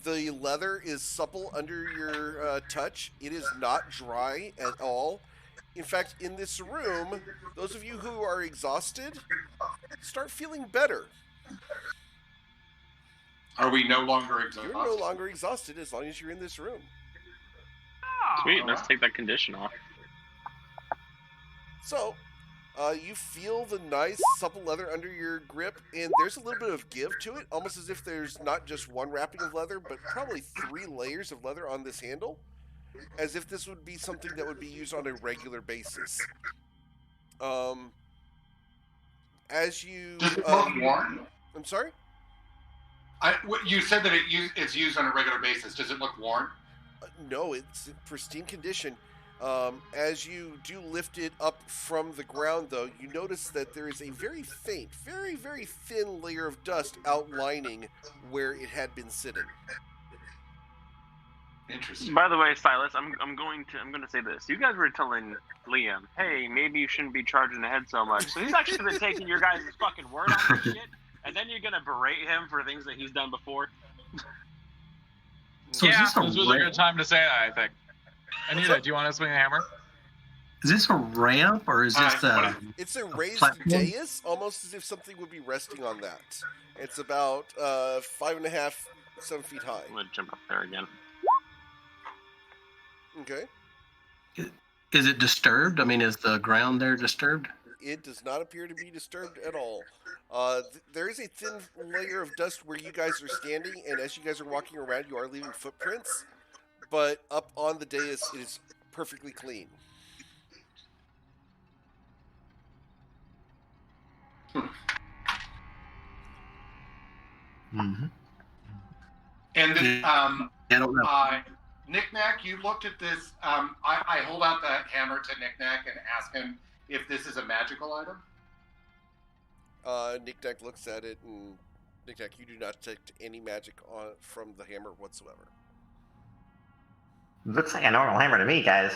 The leather is supple under your touch. It is not dry at all. In fact, in this room, those of you who are exhausted start feeling better. Are we no longer exhausted? You're no longer exhausted as long as you're in this room. Oh. Sweet, let's take that condition off. So, you feel the nice supple leather under your grip, and there's a little bit of give to it, almost as if there's not just one wrapping of leather, but probably 3 layers of leather on this handle, as if this would be something that would be used on a regular basis. As you... Does it look worn? I'm sorry? You said that it's used on a regular basis. Does it look worn? No, it's in pristine condition. As you do lift it up from the ground, though, you notice that there is a very faint, very, very thin layer of dust outlining where it had been sitting. Interesting. By the way, Silas, I'm going to say this. You guys were telling Liam, hey, maybe you shouldn't be charging ahead so much. So he's actually been taking your guys' fucking word on this shit, and then you're gonna berate him for things that he's done before. So Yeah. is this This was a good time to say that, I think. Anita, do you want to swing a hammer? Is this a ramp or is this It's a raised platform? dais, almost as if something would be resting on that. It's about 5.5, 7 feet high. I'm gonna jump up there again. Okay. Is it disturbed? I mean, is the ground there disturbed? it does not appear to be disturbed at all. There is a thin layer of dust where you guys are standing, and as you guys are walking around, you are leaving footprints. But up on the dais, it is perfectly clean. Mm-hmm. And then, I don't know. Knick-Knack, you looked at this. I hold out the hammer to Knick-Knack and ask him if this is a magical item. Knick-Knack looks at it, and Knick-Knack, you do not detect any magic from the hammer whatsoever. Looks like a normal hammer to me, guys.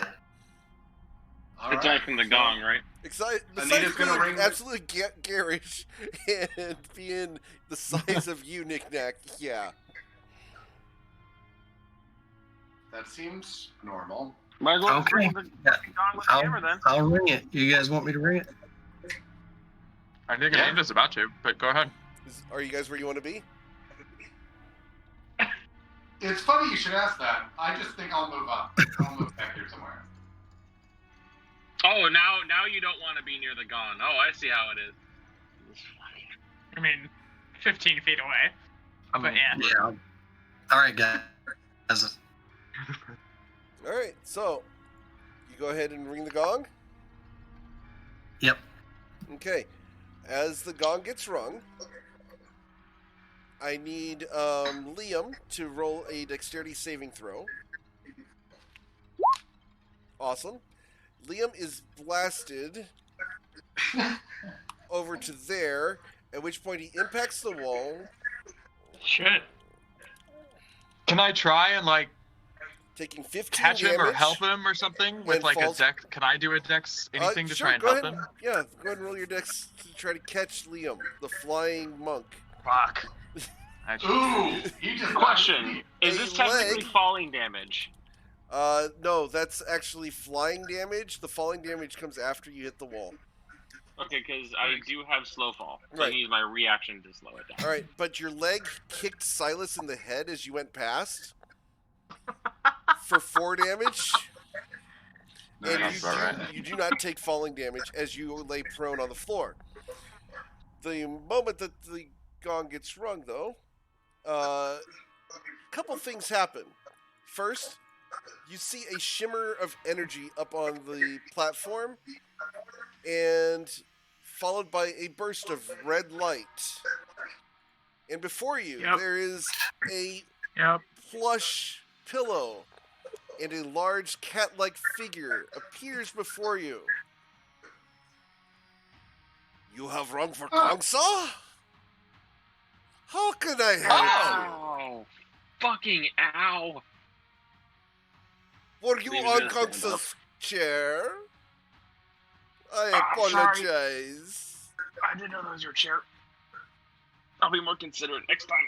It's right from the gong, right? Besides Anita's gonna being ring absolutely garish and being the size of you, Knick-Knack, yeah. That seems normal. Might as well Okay. ring the gong with the hammer then. I'll ring it. You guys want me to ring it? I think I'm just about to, but go ahead. Are you guys where you want to be? It's funny you should ask that. I just think I'll move up. I'll move back here somewhere. Oh, now you don't want to be near the gong. Oh, I see how it is. I mean, 15 feet away. But yeah. Yeah. All right, guys. All right, so you go ahead and ring the gong. Yep. Okay, as the gong gets rung, I need Liam to roll a dexterity saving throw. Awesome. Liam is blasted over to there, at which point he impacts the wall. Shit. Can I try and like taking 15 catch him or damage, help him or something with like falls- a dex? Can I do a dex anything to sure, try and go help ahead. him? Yeah, go ahead and roll your dex to try to catch Liam, the flying monk. Fuck. Ooh, he just Question: Is this technically leg. falling damage? No, that's actually flying damage. The falling damage comes after you hit the wall. Okay, because I do have slow fall, so I Right. need my reaction to slow it down. All right, but your leg kicked Silas in the head as you went past for 4 damage. And That's about right. you do not take falling damage as you lay prone on the floor. The moment that the gong gets rung, though, a couple things happen. First, you see a shimmer of energy up on the platform, and followed by a burst of red light. And before you, there is a plush pillow, and a large cat-like figure appears before you. You have rung for Kongsa? How can I help you? Oh, fucking ow! Were you Leave on this stand up. Kongsa's chair? I sorry. apologize. I didn't know that was your chair. I'll be more considerate next time.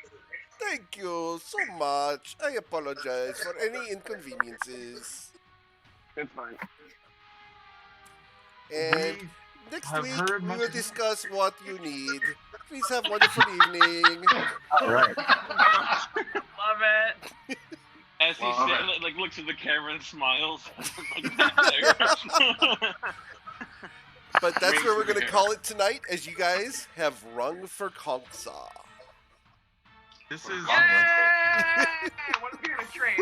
Thank you so much. I apologize for any inconveniences. It's fine. And next have week, heard we much will of- discuss what you need. Please have a wonderful evening. All right. Love it. As he Love like looks at the camera and smiles. But that's where we're going to call it tonight, as you guys have rung for Kongsa. This is Yay! What a beautiful trade.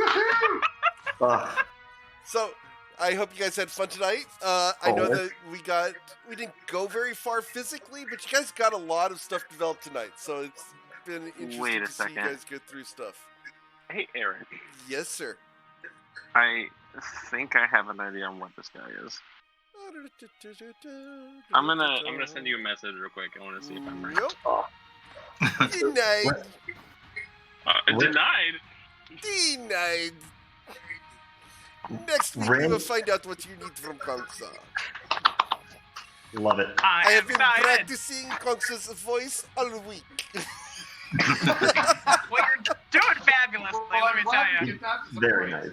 Ugh. So, I hope you guys had fun tonight. I know Always. that we didn't go very far physically, but you guys got a lot of stuff developed tonight. So it's been interesting Wait a to see you second. guys get through stuff. Hey, Aaron. Yes, sir. I think I have an idea on what this guy is. I'm gonna send you a message real quick. I want to see if I'm right. Nope. Denied. Denied. Denied. Next week, we Ren- will find out what you need from Kongsa. Love it. I have been excited. practicing Kongsa's voice all week. Well, you're doing fabulously, let me tell you. Very nice.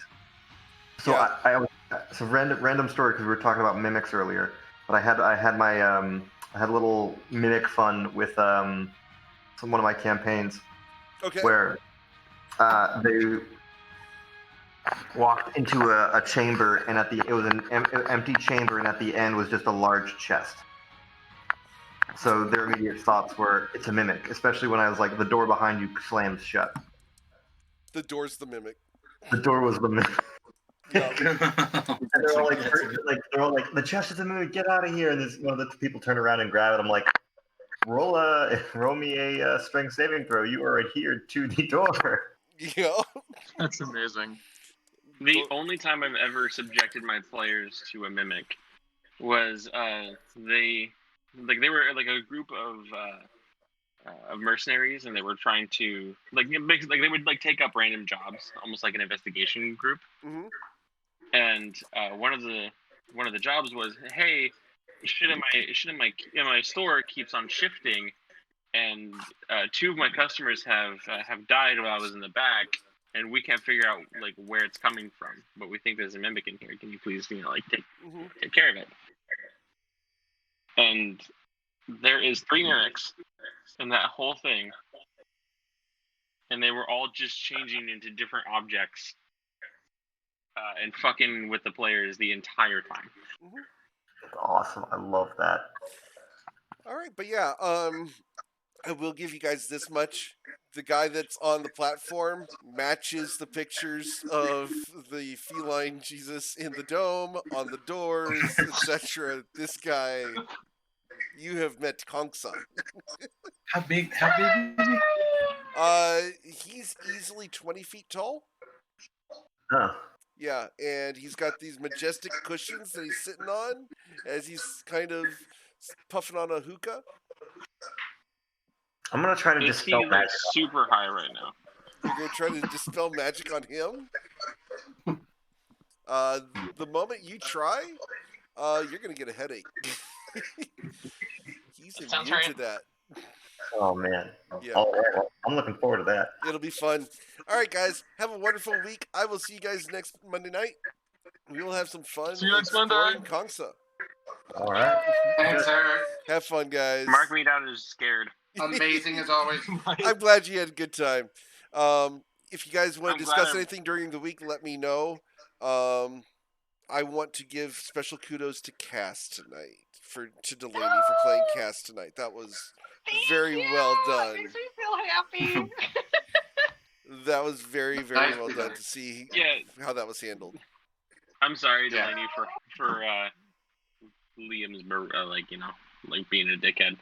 So Yeah. so random story because we were talking about mimics earlier, but I had a little mimic fun with one of my campaigns Okay. where they walked into a chamber and it was an empty chamber and at the end was just a large chest. So their immediate thoughts were, it's a mimic, especially when I was like, the door behind you slams shut. The door's the mimic. The door was the mimic. Yeah. And they're all like, the chest is a mimic, get out of here. And this, one of the people turn around and grab it. I'm like, roll me a strength saving throw. You are adhered to the door. Yeah. That's amazing. The only time I've ever subjected my players to a mimic was they were like a group of mercenaries, and they were trying to they would like take up random jobs, almost like an investigation group. Mm-hmm. And one of the jobs was, hey, shit in my store keeps on shifting, and two of my customers have died while I was in the back, and we can't figure out like where it's coming from, but we think there's a mimic in here. Can you please take care of it? And there is 3 mimics in that whole thing, and they were all just changing into different objects and fucking with the players the entire time. Mm-hmm. That's awesome. I love that. All right, but yeah, I will give you guys this much. The guy that's on the platform matches the pictures of the feline Jesus in the dome, on the doors, etc. This guy, you have met Kongsa. How big is he? He's easily 20 feet tall. Huh. Yeah, and he's got these majestic cushions that he's sitting on as he's kind of puffing on a hookah. I'm gonna try to Is dispel he magic. super high right now? You're gonna try to dispel magic on him. The moment you try, you're gonna get a headache. He's Sounds immune right. to that. Oh man. Yeah. All right, well, I'm looking forward to that. It'll be fun. All right, guys, have a wonderful week. I will see you guys next Monday night. We will have some fun See you next Monday. exploring Kongsa. All right. Thanks, Eric. Have fun, guys. Mark me down as scared. Amazing as always. I'm glad you had a good time. If you guys want I'm to glad discuss I'm- anything during the week, let me know. I want to give special kudos to Cass tonight to Delaney for playing Cass tonight. That was very well That done. makes me feel happy. That was very, very well done to see how that was handled. I'm sorry, Delaney, for Liam's being a dickhead.